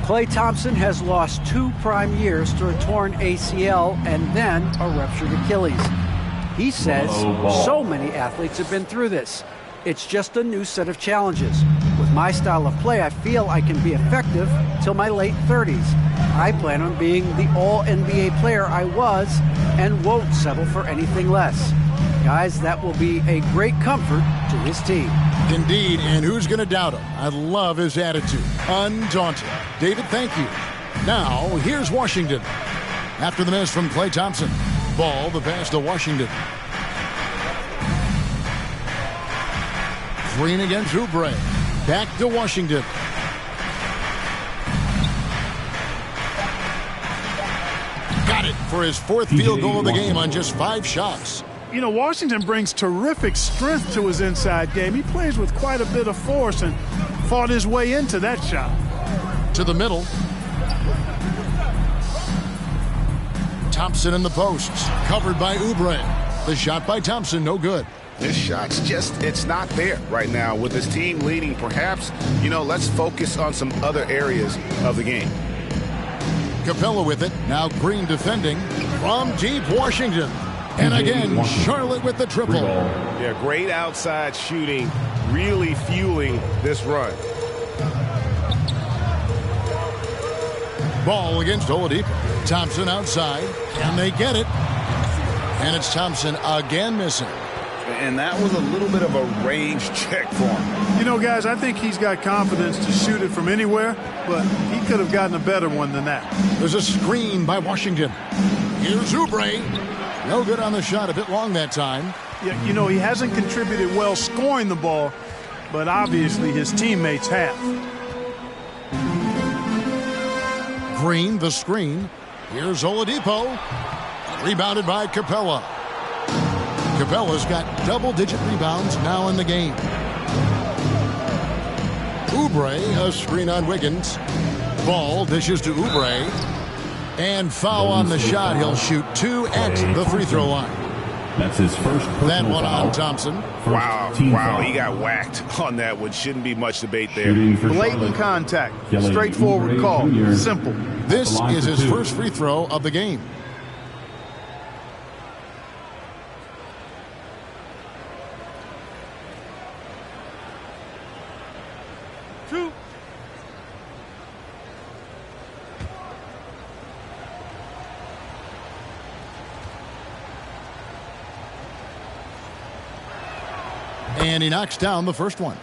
Klay Thompson has lost 2 prime years to a torn ACL and then a ruptured Achilles. He says so many athletes have been through this. It's just a new set of challenges. With my style of play, I feel I can be effective till my late 30s. I plan on being the all-NBA player I was and won't settle for anything less. Guys, that will be a great comfort to his team. Indeed, and who's going to doubt him? I love his attitude. Undaunted. David, thank you. Now, here's Washington. After the miss from Klay Thompson. Ball, the pass to Washington. Green against Oubre. Back to Washington. Got it for his 4th field goal of the game on just 5 shots. You know, Washington brings terrific strength to his inside game. He plays with quite a bit of force and fought his way into that shot. To the middle. Thompson in the posts. Covered by Oubre. The shot by Thompson, no good. This shot's it's not there right now. With his team leading, perhaps, let's focus on some other areas of the game. Capella with it. Now Green defending from deep Washington. And again, Charlotte with the triple. Yeah, great outside shooting, really fueling this run. Ball against Oladipo. Thompson outside, and they get it. And it's Thompson again missing. And that was a little bit of a range check for him. You know, guys, I think he's got confidence to shoot it from anywhere, but he could have gotten a better one than that. There's a screen by Washington. Here's Oubre. No good on the shot, a bit long that time. Yeah, you know, he hasn't contributed well scoring the ball, but obviously his teammates have. Green, the screen. Here's Oladipo. Rebounded by Capella. Capella's got double-digit rebounds now in the game. Oubre, a screen on Wiggins. Ball dishes to Oubre. And foul on the shot. He'll shoot 2 at the free throw line. That's his first personal that one foul. on Thompson. Wow, he got whacked on that one. Shouldn't be much debate there. Blatant contact. Straightforward call. Simple. This is his first free throw of the game. And he knocks down the first one.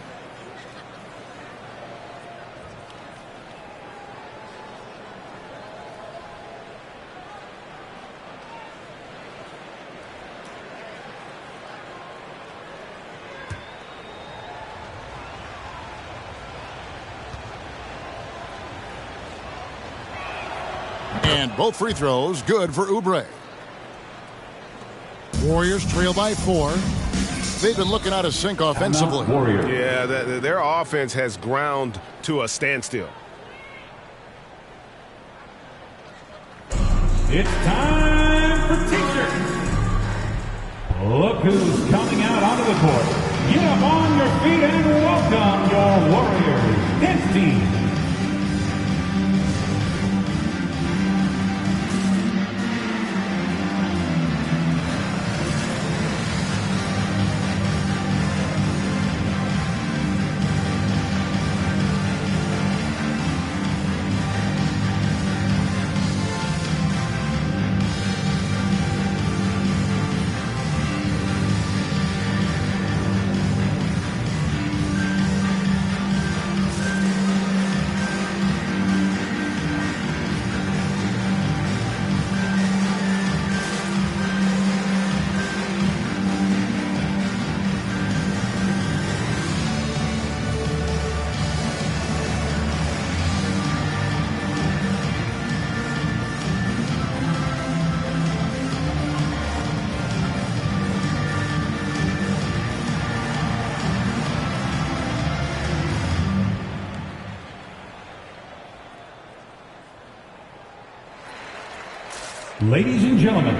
And both free throws good for Oubre. Warriors trail by 4. They've been looking out of sync offensively. Yeah, their offense has ground to a standstill. It's time for teachers. Look who's coming out onto the court. Get up on your feet and welcome your Warriors dance team. Ladies and gentlemen,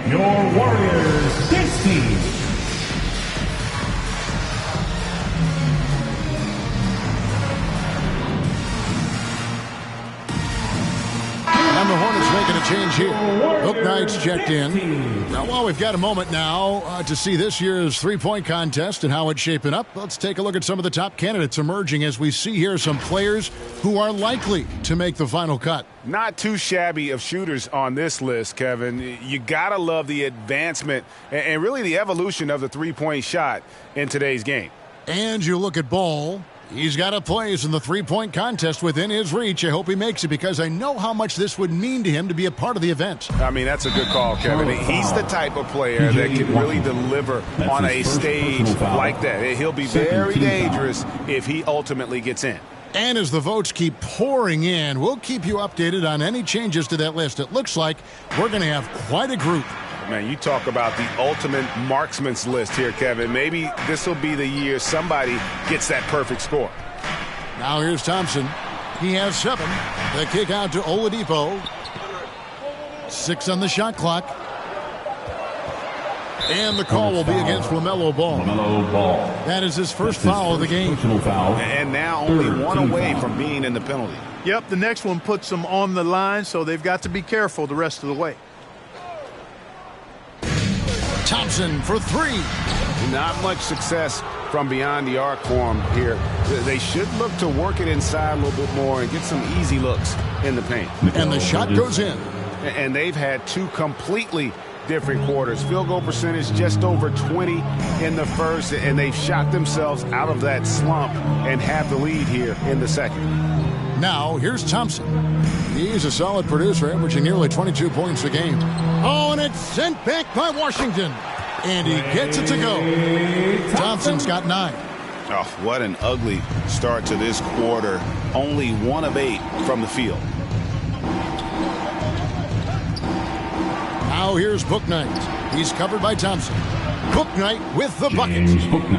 your Warriors dance team. And the Hornets making a change here. Bouknight's checked in. Now, while we've got a moment now to see this year's three-point contest and how it's shaping up, let's take a look at some of the top candidates emerging as we see here some players who are likely to make the final cut. Not too shabby of shooters on this list, Kevin. You got to love the advancement and really the evolution of the three-point shot in today's game. And you look at Ball. He's got a place in the three-point contest within his reach. I hope he makes it because I know how much this would mean to him to be a part of the event. I mean, that's a good call, Kevin. He's the type of player that can really deliver on a stage like that. He'll be very dangerous if he ultimately gets in. And as the votes keep pouring in, we'll keep you updated on any changes to that list. It looks like we're going to have quite a group. Man, you talk about the ultimate marksman's list here, Kevin. Maybe this will be the year somebody gets that perfect score. Now here's Thompson. He has 7. The kick out to Oladipo. 6 on the shot clock. And the call will be against LaMelo Ball. LaMelo Ball. That is his first foul of the game. And now only one away from being in the penalty. Yep, the next one puts them on the line, so they've got to be careful the rest of the way. Thompson for 3. Not much success from beyond the arc for him here. They should look to work it inside a little bit more and get some easy looks in the paint. And the shot goes in. And they've had 2 completely different quarters. Field goal percentage just over 20 in the first, and they've shot themselves out of that slump and have the lead here in the second. Now, here's Thompson. He's a solid producer, averaging nearly 22 points a game. Oh, and it's sent back by Washington. And he gets it to go. Thompson's got 9. Oh, what an ugly start to this quarter. Only 1 of 8 from the field. Now here's Bouknight. He's covered by Thompson. Bouknight with the bucket.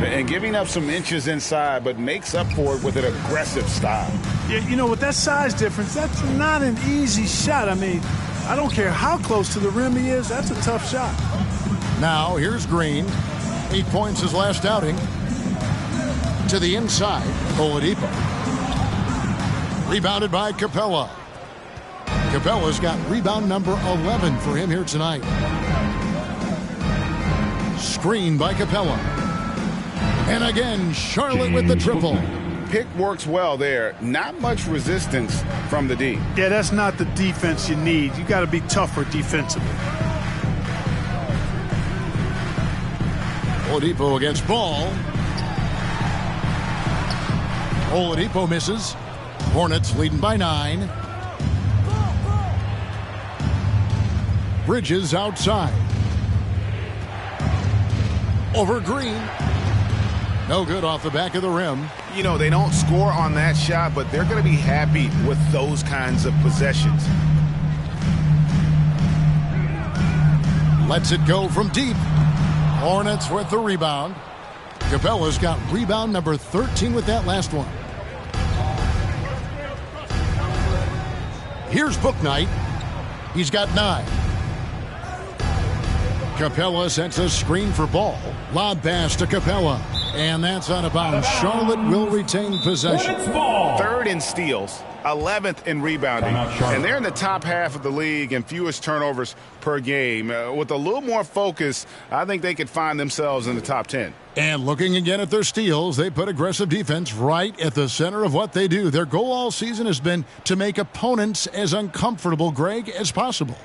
And giving up some inches inside, but makes up for it with an aggressive style. Yeah, you know, with that size difference, that's not an easy shot. I mean, I don't care how close to the rim he is. That's a tough shot. Now here's Green. 8 points his last outing. To the inside, Oladipo. Rebounded by Capella. Capella's got rebound number 11 for him here tonight. Screen by Capella. And again, Charlotte with the triple. Pick works well there. Not much resistance from the D. Yeah, that's not the defense you need. You got to be tougher defensively. Oladipo against Ball. Oladipo misses. Hornets leading by 9. Bridges outside. Over Green. No good off the back of the rim. You know, they don't score on that shot, but they're going to be happy with those kinds of possessions. Lets it go from deep. Hornets with the rebound. Capella's got rebound number 13 with that last one. Here's Bouknight. He's got 9. Capella sets a screen for Ball. Lob pass to Capella. And that's out of bounds. Charlotte will retain possession. 3rd in steals, 11th in rebounding. And they're in the top half of the league and fewest turnovers per game. With a little more focus, I think they could find themselves in the top 10. And looking again at their steals, they put aggressive defense right at the center of what they do. Their goal all season has been to make opponents as uncomfortable, Greg, as possible.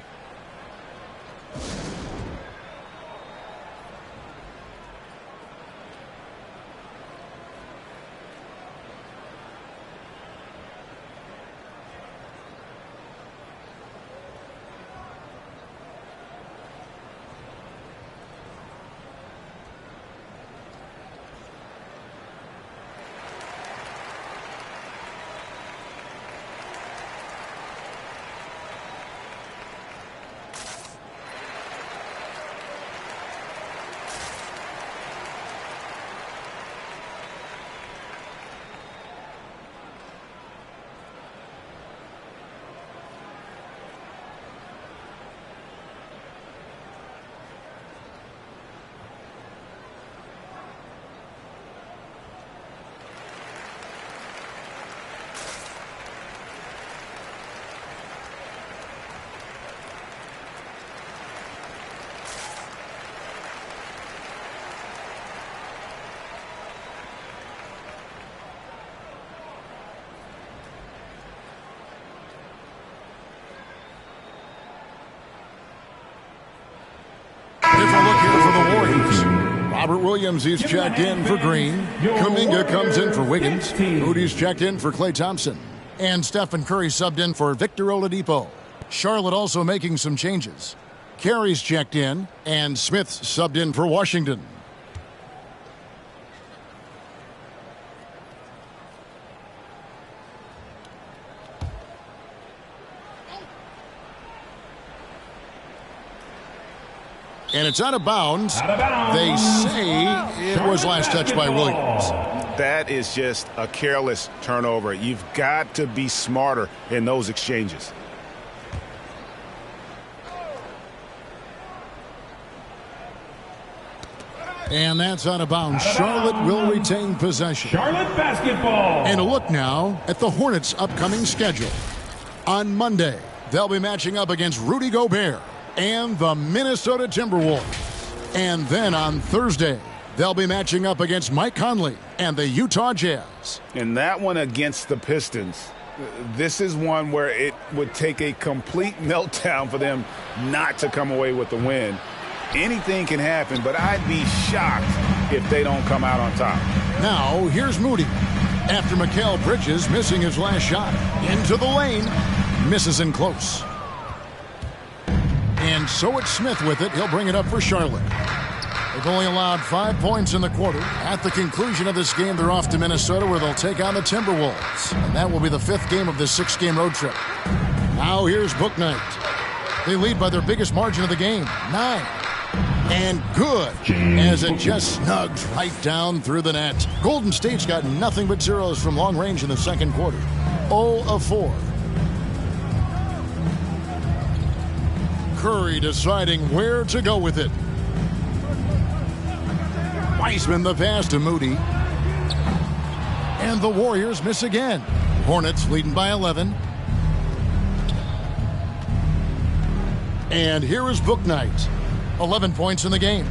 Robert Williams, he's checked in for Green. Kuminga comes in for Wiggins. Moody's checked in for Klay Thompson. And Stephen Curry subbed in for Victor Oladipo. Charlotte also making some changes. Carey's checked in, and Smith's subbed in for Washington. And it's out of bounds. They say it was last touched by Williams. That is just a careless turnover. You've got to be smarter in those exchanges. And that's out of bounds. Charlotte will retain possession. Charlotte basketball. And a look now at the Hornets' upcoming schedule. On Monday, they'll be matching up against Rudy Gobert and the Minnesota Timberwolves. And then on Thursday, they'll be matching up against Mike Conley and the Utah Jazz. And that one against the Pistons, this is one where it would take a complete meltdown for them not to come away with the win. Anything can happen, but I'd be shocked if they don't come out on top. Now, here's Moody. After Mikal Bridges missing his last shot. Into the lane. Misses in close. And so it's Smith with it. He'll bring it up for Charlotte. They've only allowed 5 points in the quarter. At the conclusion of this game, they're off to Minnesota, where they'll take on the Timberwolves. And that will be the 5th game of this 6-game road trip. Now here's Book Night. They lead by their biggest margin of the game, 9. And good, as it just snugs right down through the net. Golden State's got nothing but zeros from long range in the second quarter. 0 of 4. Curry deciding where to go with it. Wiseman the pass to Moody. And the Warriors miss again. Hornets leading by 11. And here is Book Night. 11 points in the game.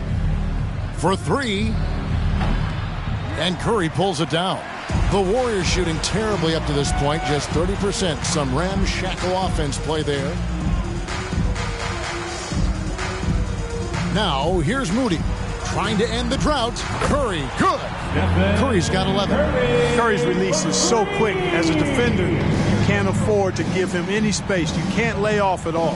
For 3. And Curry pulls it down. The Warriors shooting terribly up to this point, just 30%. Some ramshackle offense play there. Now, here's Moody. Trying to end the drought. Curry, good. Curry's got 11. Curry's release is so quick. As a defender, you can't afford to give him any space. You can't lay off at all.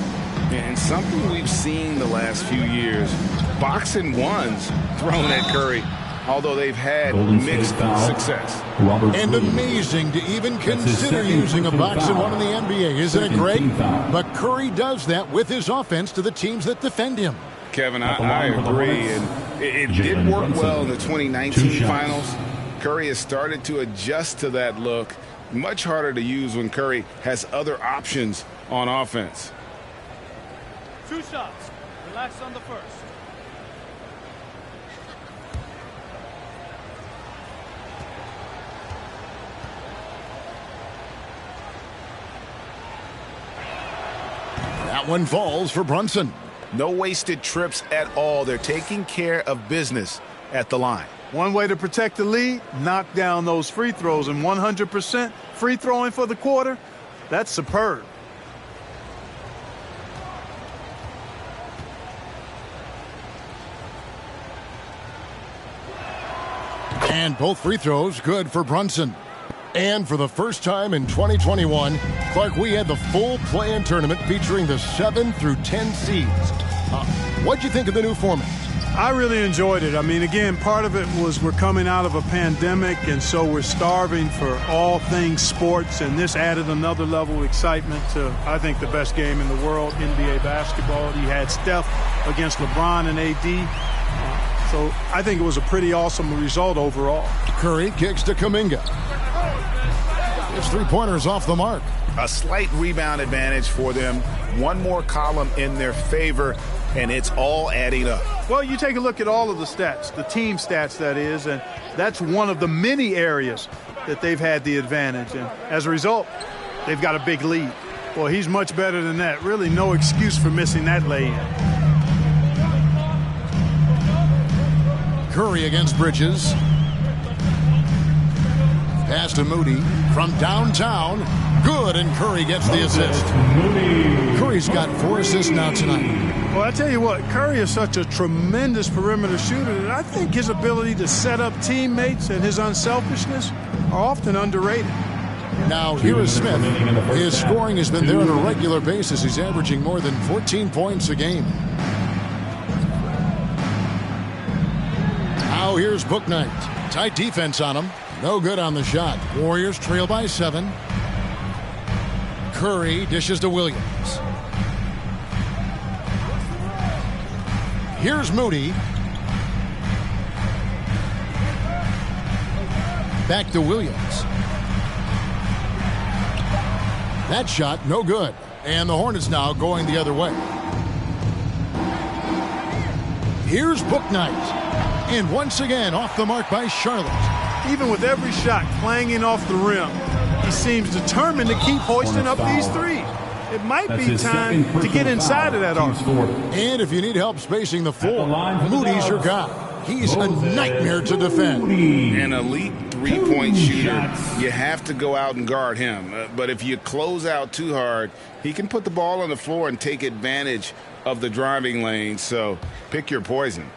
And something we've seen the last few years, boxing ones thrown at Curry, although they've had mixed success. And amazing to even consider using a boxing one in the NBA, isn't it great? But Curry does that with his offense to the teams that defend him. Kevin, I agree, and it did work well in the 2019 finals. Curry has started to adjust to that look. Much harder to use when Curry has other options on offense. 2 shots. Relax on the first. That one falls for Brunson. No wasted trips at all. They're taking care of business at the line. One way to protect the lead, knock down those free throws. And 100% free throwing for the quarter, that's superb. And both free throws good for Brunson. And for the first time in 2021, Clark, we had the full play-in tournament featuring the 7 through 10 seeds. What'd you think of the new format? I really enjoyed it. I mean, again, part of it was we're coming out of a pandemic, and so we're starving for all things sports, and this added another level of excitement to, I think, the best game in the world, NBA basketball. You had Steph against LeBron and AD. So I think it was a pretty awesome result overall. Curry kicks to Kuminga. His three-pointers off the mark. A slight rebound advantage for them. One more column in their favor, and it's all adding up. Well, you take a look at all of the stats, the team stats, that is, and that's one of the many areas that they've had the advantage. And as a result, they've got a big lead. Well, he's much better than that. Really no excuse for missing that lay-in. Curry against Bridges. Pass to Moody from downtown. Good, and Curry gets the assist. Curry's He's got 4 assists now tonight. Well, I tell you what, Curry is such a tremendous perimeter shooter that I think his ability to set up teammates and his unselfishness are often underrated. Now, here is Smith. His scoring has been there on a regular basis. He's averaging more than 14 points a game. Now, here's Bouknight. Tight defense on him. No good on the shot. Warriors trail by 7. Curry dishes to Williams. Here's Moody. Back to Williams. That shot, no good. And the Hornets now going the other way. Here's Bouknight. And once again, off the mark by Charlotte. Even with every shot clanging off the rim, he seems determined to keep hoisting up these threes. It might be time to get inside of that arc. And if you need help spacing the floor, Moody's your guy. He's a nightmare to defend. An elite three-point shooter. You have to go out and guard him. But if you close out too hard, he can put the ball on the floor and take advantage of the driving lane. So pick your poison.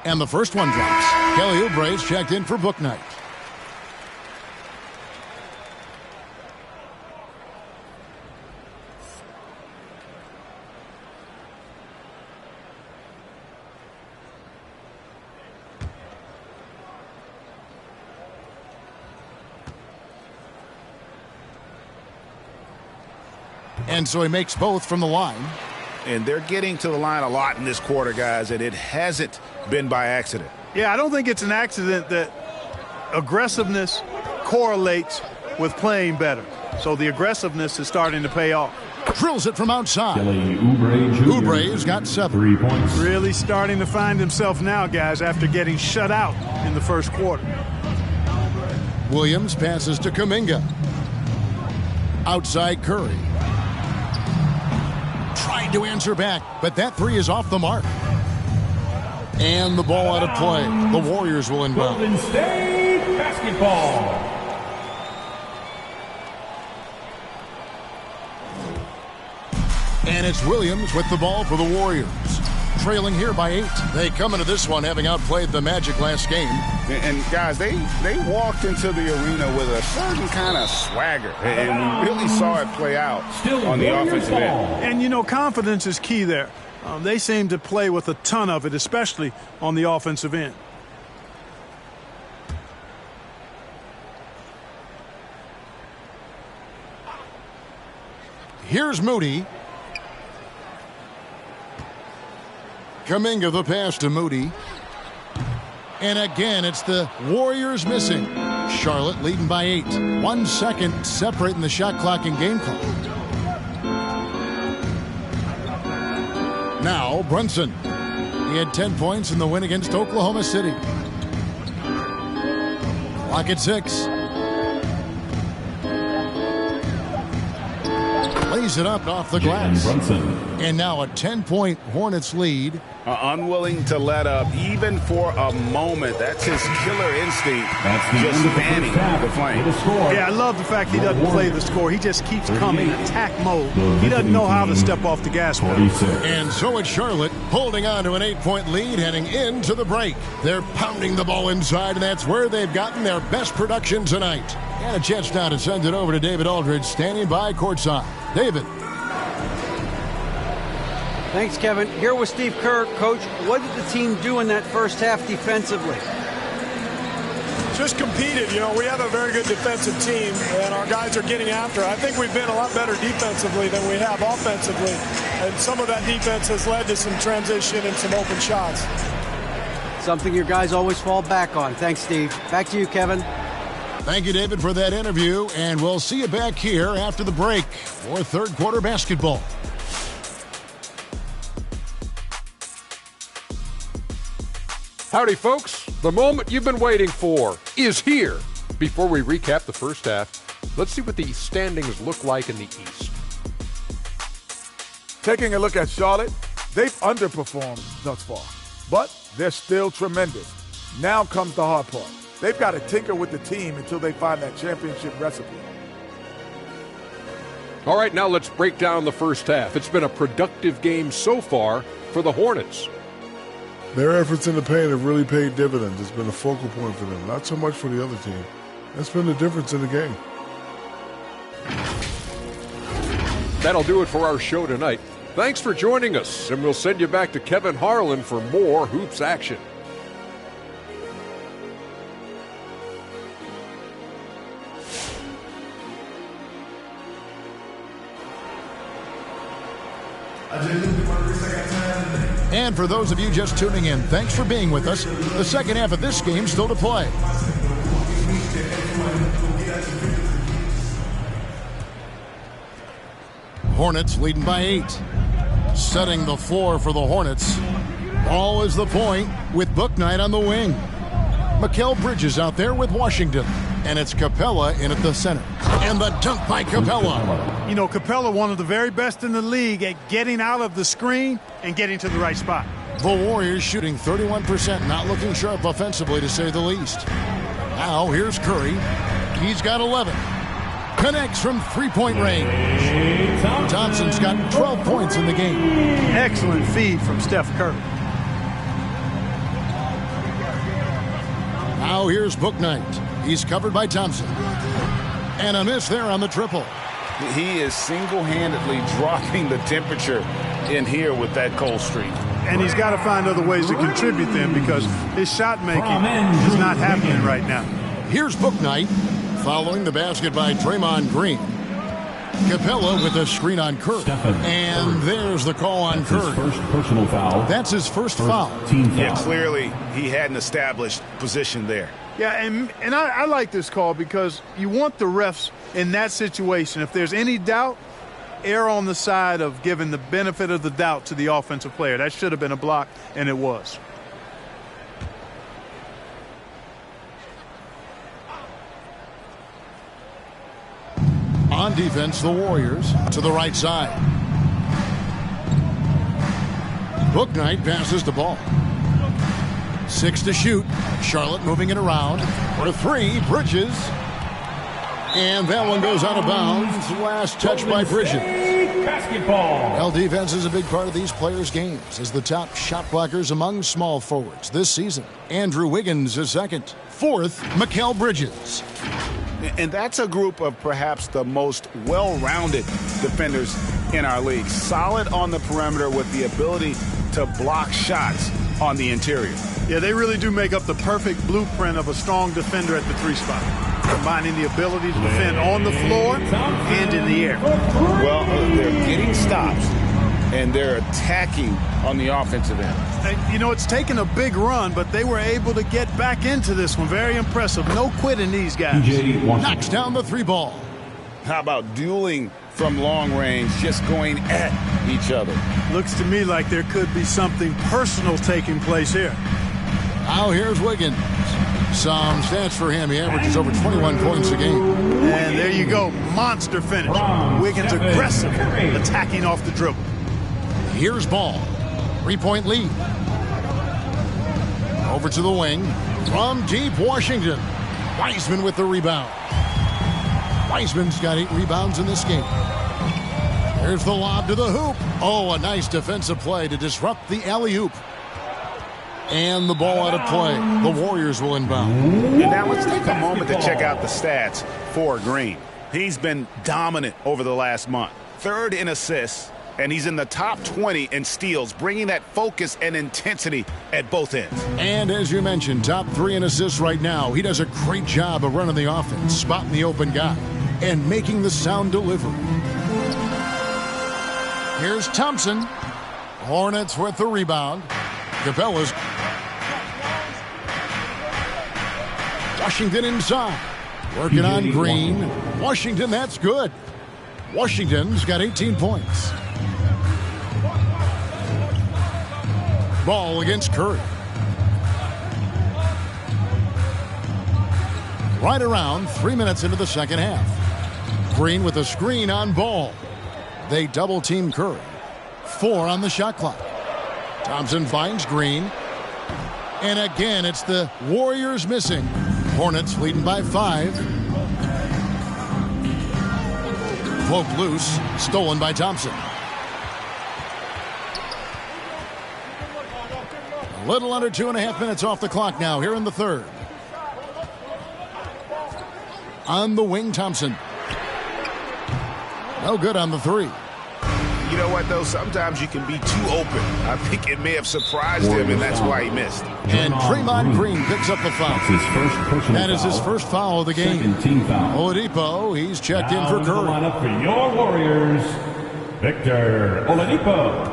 And the first one drops. Kelly Oubre's checked in for Bouknight. And so he makes both from the line. And they're getting to the line a lot in this quarter, guys, and it hasn't been by accident. Yeah, I don't think it's an accident that aggressiveness correlates with playing better. So the aggressiveness is starting to pay off. Drills it from outside. Kelly Oubre Jr. Oubre's got 7. 3 points. Really starting to find himself now, guys, after getting shut out in the first quarter. Williams passes to Kuminga. Outside Curry. Tried to answer back, but that 3 is off the mark. And the ball out of play. The Warriors will inbound. Golden State basketball. And it's Williams with the ball for the Warriors. Trailing here by 8. They come into this one having outplayed the Magic last game. And guys, they walked into the arena with a certain kind of swagger. And we really saw it play out on the offensive end. And, you know, confidence is key there. They seem to play with a ton of it, especially on the offensive end. Here's Moody. Kuminga the pass to Moody. And again, it's the Warriors missing. Charlotte leading by 8. 1 second separating the shot clock and game clock. Now, Brunson. He had 10 points in the win against Oklahoma City. Clock at 6. Lays it up off the glass. And now a 10-point Hornets lead. Unwilling to let up even for a moment. That's his killer instinct. Just fanning the flame. Yeah, I love the fact he doesn't play the score. He just keeps coming, attack mode. He doesn't know how to step off the gas pedal. And so it's Charlotte holding on to an 8-point lead heading into the break. They're pounding the ball inside, and that's where they've gotten their best production tonight. And a chance now to send it over to David Aldridge, standing by courtside. David. Thanks, Kevin. Here with Steve Kerr. Coach, what did the team do in that first half defensively? Just competed. You know, we have a very good defensive team, and our guys are getting after it. I think we've been a lot better defensively than we have offensively, and some of that defense has led to some transition and some open shots. Something your guys always fall back on. Thanks, Steve. Back to you, Kevin. Thank you, David, for that interview, and we'll see you back here after the break for third quarter basketball. Howdy, folks. The moment you've been waiting for is here. Before we recap the first half, let's see what the standings look like in the East. Taking a look at Charlotte, they've underperformed thus far, but they're still tremendous. Now comes the hard part. They've got to tinker with the team until they find that championship recipe. All right, now let's break down the first half. It's been a productive game so far for the Hornets. Their efforts in the paint have really paid dividends. It's been a focal point for them, not so much for the other team. That's been the difference in the game. That'll do it for our show tonight. Thanks for joining us, and we'll send you back to Kevin Harlan for more hoops action. And for those of you just tuning in, thanks for being with us. The second half of this game still to play. Hornets leading by 8. Setting the floor for the Hornets. Ball is the point with Bouknight on the wing. Mikal Bridges out there with Washington. And it's Capella in at the center. And the dunk by Capella. You know, Capella, one of the very best in the league at getting out of the screen and getting to the right spot. The Warriors shooting 31%, not looking sharp offensively to say the least. Now here's Curry. He's got 11. Connects from three-point range. Thompson's got 12 points in the game. Excellent feed from Steph Curry. Now here's Bouknight. He's covered by Thompson. And a miss there on the triple. He is single-handedly dropping the temperature in here with that cold streak. And he's got to find other ways to contribute then, because his shot making is not happening right now. Here's Bouknight following the basket by Draymond Green. Capella with a screen on Curry. And there's the call on Curry. First personal foul. That's his first foul. Yeah, clearly he had an established position there. Yeah, and I like this call because you want the refs in that situation. If there's any doubt, err on the side of giving the benefit of the doubt to the offensive player. That should have been a block, and it was. On defense, the Warriors to the right side. Bouknight passes the ball. 6 to shoot. Charlotte moving it around. For 3, Bridges. And that one goes out of bounds. Last touch by Bridges. Basketball. Well, defense is a big part of these players' games as the top shot blockers among small forwards this season. Andrew Wiggins is second. Fourth, Mikal Bridges. And that's a group of perhaps the most well-rounded defenders in our league. Solid on the perimeter with the ability to block shots on the interior. Yeah, they really do make up the perfect blueprint of a strong defender at the 3 spot. Combining the ability to defend on the floor and in the air. Well, they're getting stops, and they're attacking on the offensive end. And, you know, it's taken a big run, but they were able to get back into this one. Very impressive. No quitting these guys. Knocks down the 3 ball. How about dueling from long range, just going at each other? Looks to me like there could be something personal taking place here. Now here's Wiggins. Some stats for him. He averages over 21 points a game. And there you go. Monster finish. Wiggins aggressive, attacking off the dribble. Here's Ball. 3-point lead. Over to the wing. From deep, Washington. Wiseman with the rebound. Wiseman's got 8 rebounds in this game. Here's the lob to the hoop. Oh, a nice defensive play to disrupt the alley-oop. And the ball out of play. The Warriors will inbound. And now let's take a moment to check out the stats for Green. He's been dominant over the last month. 3rd in assists, and he's in the top 20 in steals, bringing that focus and intensity at both ends. And as you mentioned, top 3 in assists right now. He does a great job of running the offense, spotting the open guy, and making the sound delivery. Here's Thompson. Hornets with the rebound. Capella's. Washington inside. Working on Green. Washington, that's good. Washington's got 18 points. Ball against Curry. Right around 3 minutes into the second half. Green with a screen on Ball. They double team Curry. 4 on the shot clock. Thompson finds Green. And again, it's the Warriors missing. Hornets leading by 5. Cloak loose, stolen by Thompson. A little under 2.5 minutes off the clock now here in the third. On the wing, Thompson. No good on the 3. You know what, though? Sometimes you can be too open. I think it may have surprised him, and that's why he missed. And Draymond Green picks up the foul. That is his first foul of the game. Oladipo, he's checked in for Curry. Line up for your Warriors, Victor Oladipo.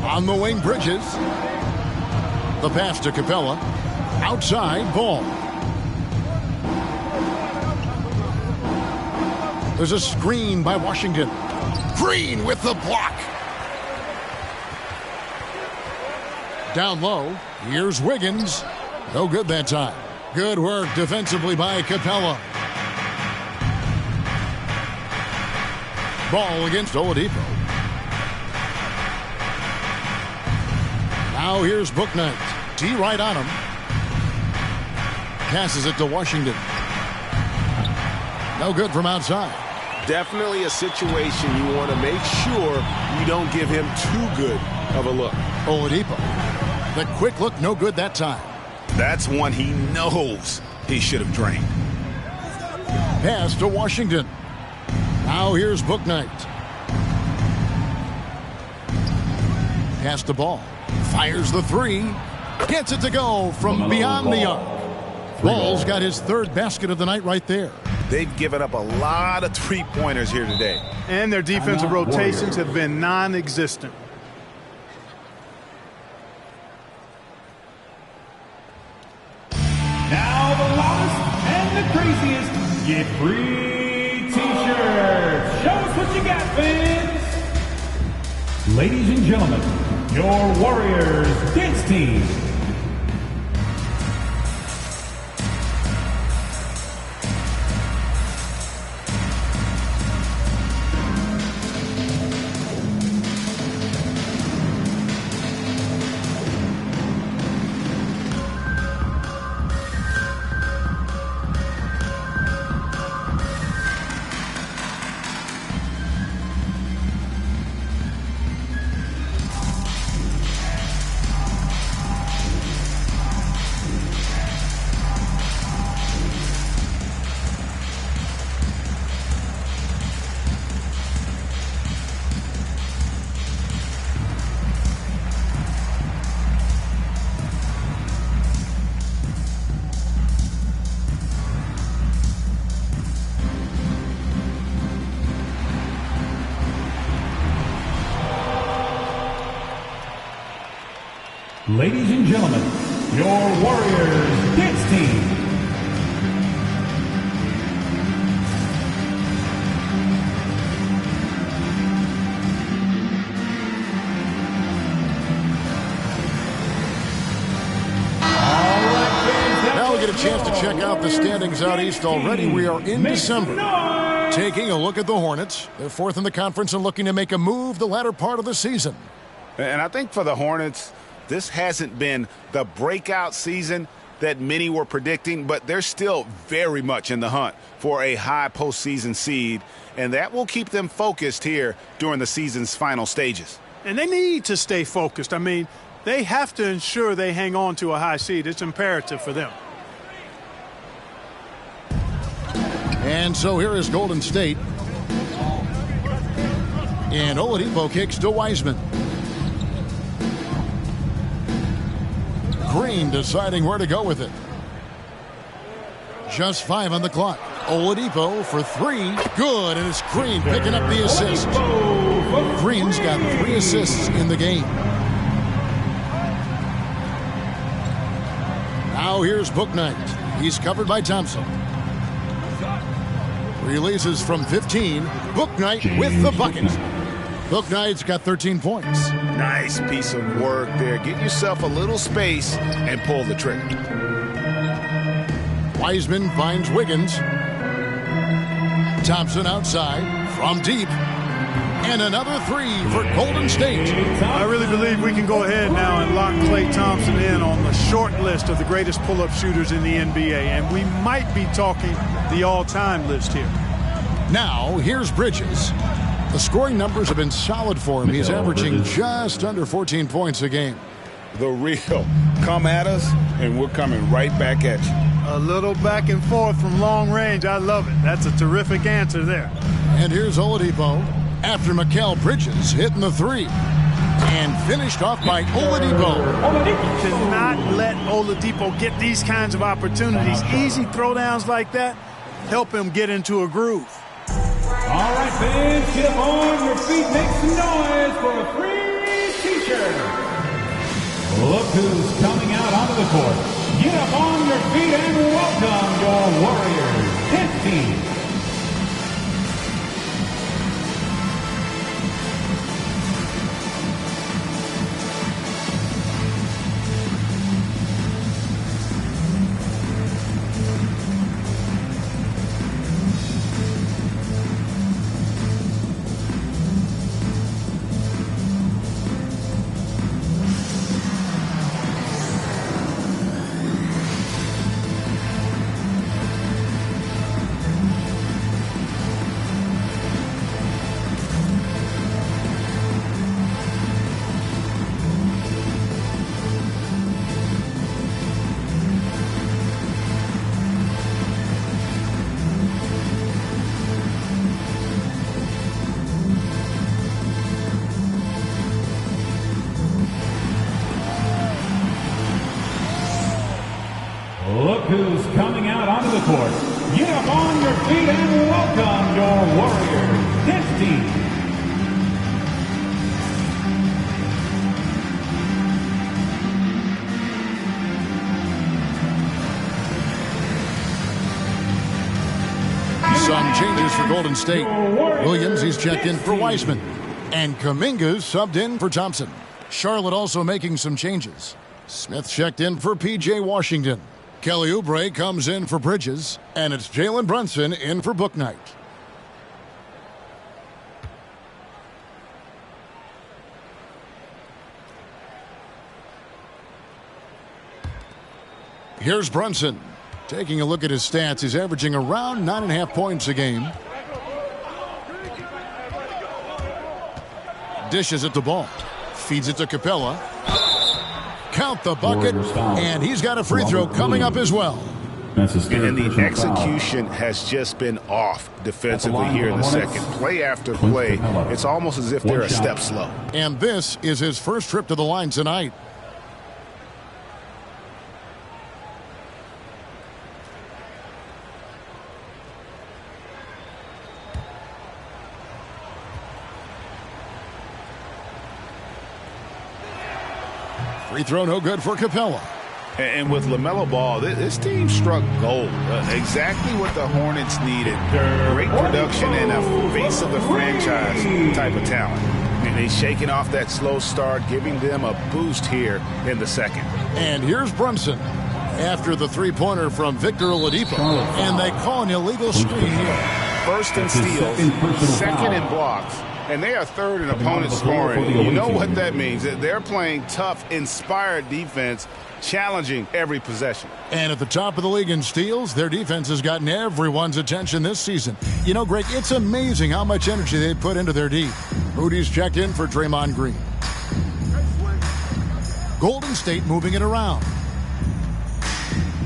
On the wing, Bridges. The pass to Capella. Outside, Ball. There's a screen by Washington. Green with the block. Down low. Here's Wiggins. No good that time. Good work defensively by Capella. Ball against Oladipo. Now here's Bouknight. D right on him. Passes it to Washington. No good from outside. Definitely a situation you want to make sure you don't give him too good of a look. Oladipo. The quick look, no good that time. That's one he knows he should have drained. Pass to Washington. Now here's Bouknight. Pass the ball. Fires the 3. Gets it to go from beyond the arc. Ball's got his 3rd basket of the night right there. They've given up a lot of three-pointers here today. And their defensive rotations have been non-existent. Now the loudest and the craziest get free t-shirts. Show us what you got, fans. Ladies and gentlemen, your Warriors dance team. Ladies and gentlemen, your Warriors dance team. Now we get a chance to check out the standings out east already. We are in December. Taking a look at the Hornets. They're 4th in the conference and looking to make a move the latter part of the season. And I think for the Hornets, this hasn't been the breakout season that many were predicting, but they're still very much in the hunt for a high postseason seed, and that will keep them focused here during the season's final stages. And they need to stay focused. I mean, they have to ensure they hang on to a high seed. It's imperative for them. And so here is Golden State. And Oladipo kicks to Wiseman. Green deciding where to go with it. Just 5 on the clock. Oladipo for 3. Good, and it's Green picking up the assist. Green's got 3 assists in the game. Now here's Bouknight. He's covered by Thompson. Releases from 15. Bouknight with the bucket. Bouknight's got 13 points. Nice piece of work there. Get yourself a little space and pull the trigger. Wiseman finds Wiggins. Thompson outside from deep. And another three for Golden State. I really believe we can go ahead now and lock Klay Thompson in on the short list of the greatest pull-up shooters in the NBA. And we might be talking the all-time list here. Now, here's Bridges. The scoring numbers have been solid for him. He's averaging just under 14 points a game. The real. Come at us, and we're coming right back at you. A little back and forth from long range. I love it. That's a terrific answer there. And here's Oladipo after Mikal Bridges hitting the three. And finished off by Oladipo. To not let Oladipo get these kinds of opportunities, easy throwdowns like that, help him get into a groove. All right, fans, get up on your feet, make some noise for a free t-shirt. Look who's coming out onto the court. Get up on your feet and welcome your Warriors 10th team. Look who's coming out onto the court. Get up on your feet and welcome your Warriors 10th team. Some changes for Golden State. Williams, he's checked in for Wiseman. And Kuminga's subbed in for Thompson. Charlotte also making some changes. Smith checked in for P.J. Washington. Kelly Oubre comes in for Bridges. And it's Jalen Brunson in for Bouknight. Here's Brunson. Taking a look at his stats, he's averaging around 9.5 points a game. Dishes it to Ball. Feeds it to Capella. Count the bucket. And he's got a free throw coming up as well. And the execution has just been off defensively here in the second. Play after play, it's almost as if they're a step slow. And this is his first trip to the line tonight. Free throw no good for Capella. And with LaMelo Ball, this team struck gold. Exactly what the Hornets needed. Great production and a face of the franchise type of talent. And he's shaking off that slow start, giving them a boost here in the second. And here's Brunson after the three-pointer from Victor Oladipo. And they call an illegal screen here. First in steals, second in blocks. And they are third in opponent scoring. You know what that means. They're playing tough, inspired defense, challenging every possession. And at the top of the league in steals, their defense has gotten everyone's attention this season. You know, Greg, it's amazing how much energy they put into their D. Rudy's checked in for Draymond Green. Golden State moving it around.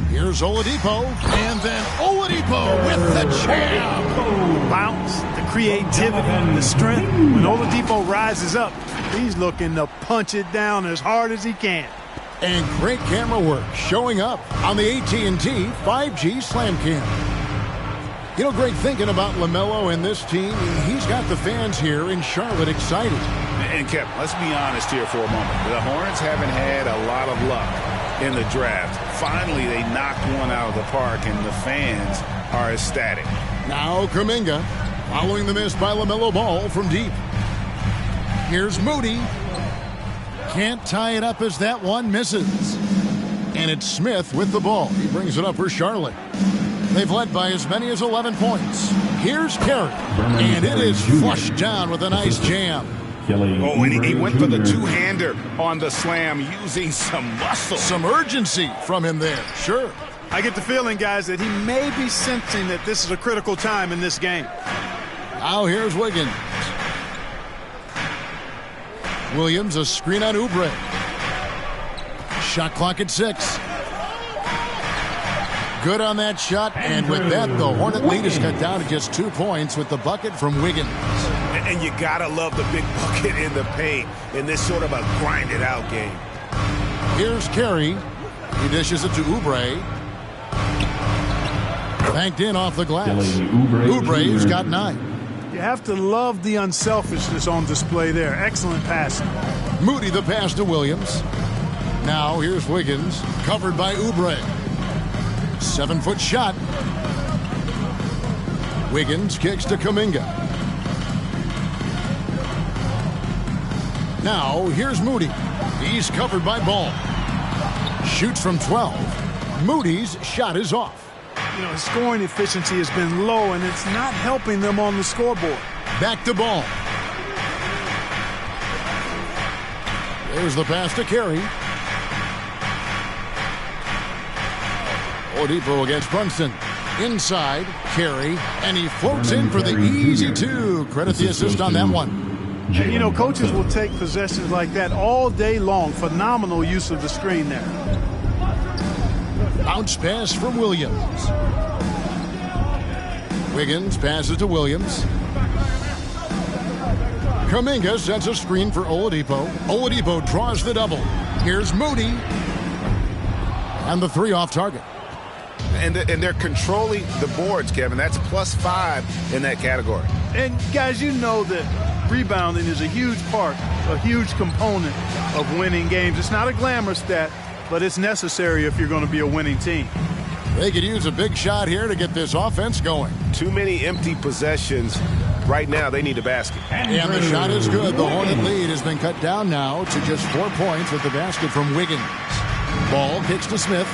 Here's Oladipo, and then Oladipo with the jam. Bounce, the creativity, the strength. When Oladipo rises up, he's looking to punch it down as hard as he can. And great camera work showing up on the AT&T 5G Slam Cam. You know, Greg, thinking about LaMelo and this team, he's got the fans here in Charlotte excited. And Kevin, let's be honest here for a moment. The Hornets haven't had a lot of luck in the draft. Finally, they knocked one out of the park, and the fans are ecstatic. Now Kuminga following the miss by LaMelo Ball from deep. Here's Moody. Can't tie it up as that one misses. And it's Smith with the ball. He brings it up for Charlotte. They've led by as many as 11 points. Here's Carey, and it is flushed down with a nice jam. Oh, and he went for the two-hander on the slam using some muscle. Some urgency from him there, sure. I get the feeling, guys, that he may be sensing that this is a critical time in this game. Now here's Wiggins. Williams, a screen on Oubre. Shot clock at 6. Good on that shot, and with that, the Hornet lead is cut down to just 2 points with the bucket from Wiggins. And you gotta love the big bucket in the paint in this sort of a grinded-out game. Here's Carey. He dishes it to Oubre. Banked in off the glass. Oubre's got 9. You have to love the unselfishness on display there. Excellent passing. Moody the pass to Williams. Now here's Wiggins, covered by Oubre. 7-foot shot. Wiggins kicks to Kuminga. Now here's Moody. He's covered by Ball. Shoots from 12. Moody's shot is off. You know, his scoring efficiency has been low, and it's not helping them on the scoreboard. Back to Ball. There's the pass to Carey. Oladipo against Brunson. Inside, Carey, and he floats in for the easy 2. Credit the assist on that one. And, you know, coaches will take possessions like that all day long. Phenomenal use of the screen there. Bounce pass from Williams. Wiggins passes to Williams. Kuminga sets a screen for Oladipo. Oladipo draws the double. Here's Moody. And the 3 off target. And they're controlling the boards, Kevin. That's +5 in that category. And, guys, you know that rebounding is a huge part, a huge component of winning games. It's not a glamour stat, but it's necessary if you're going to be a winning team. They could use a big shot here to get this offense going. Too many empty possessions. Right now, they need a basket. And the shot is good. The Hornet lead has been cut down now to just 4 points with the basket from Wiggins. Ball kicks to Smith.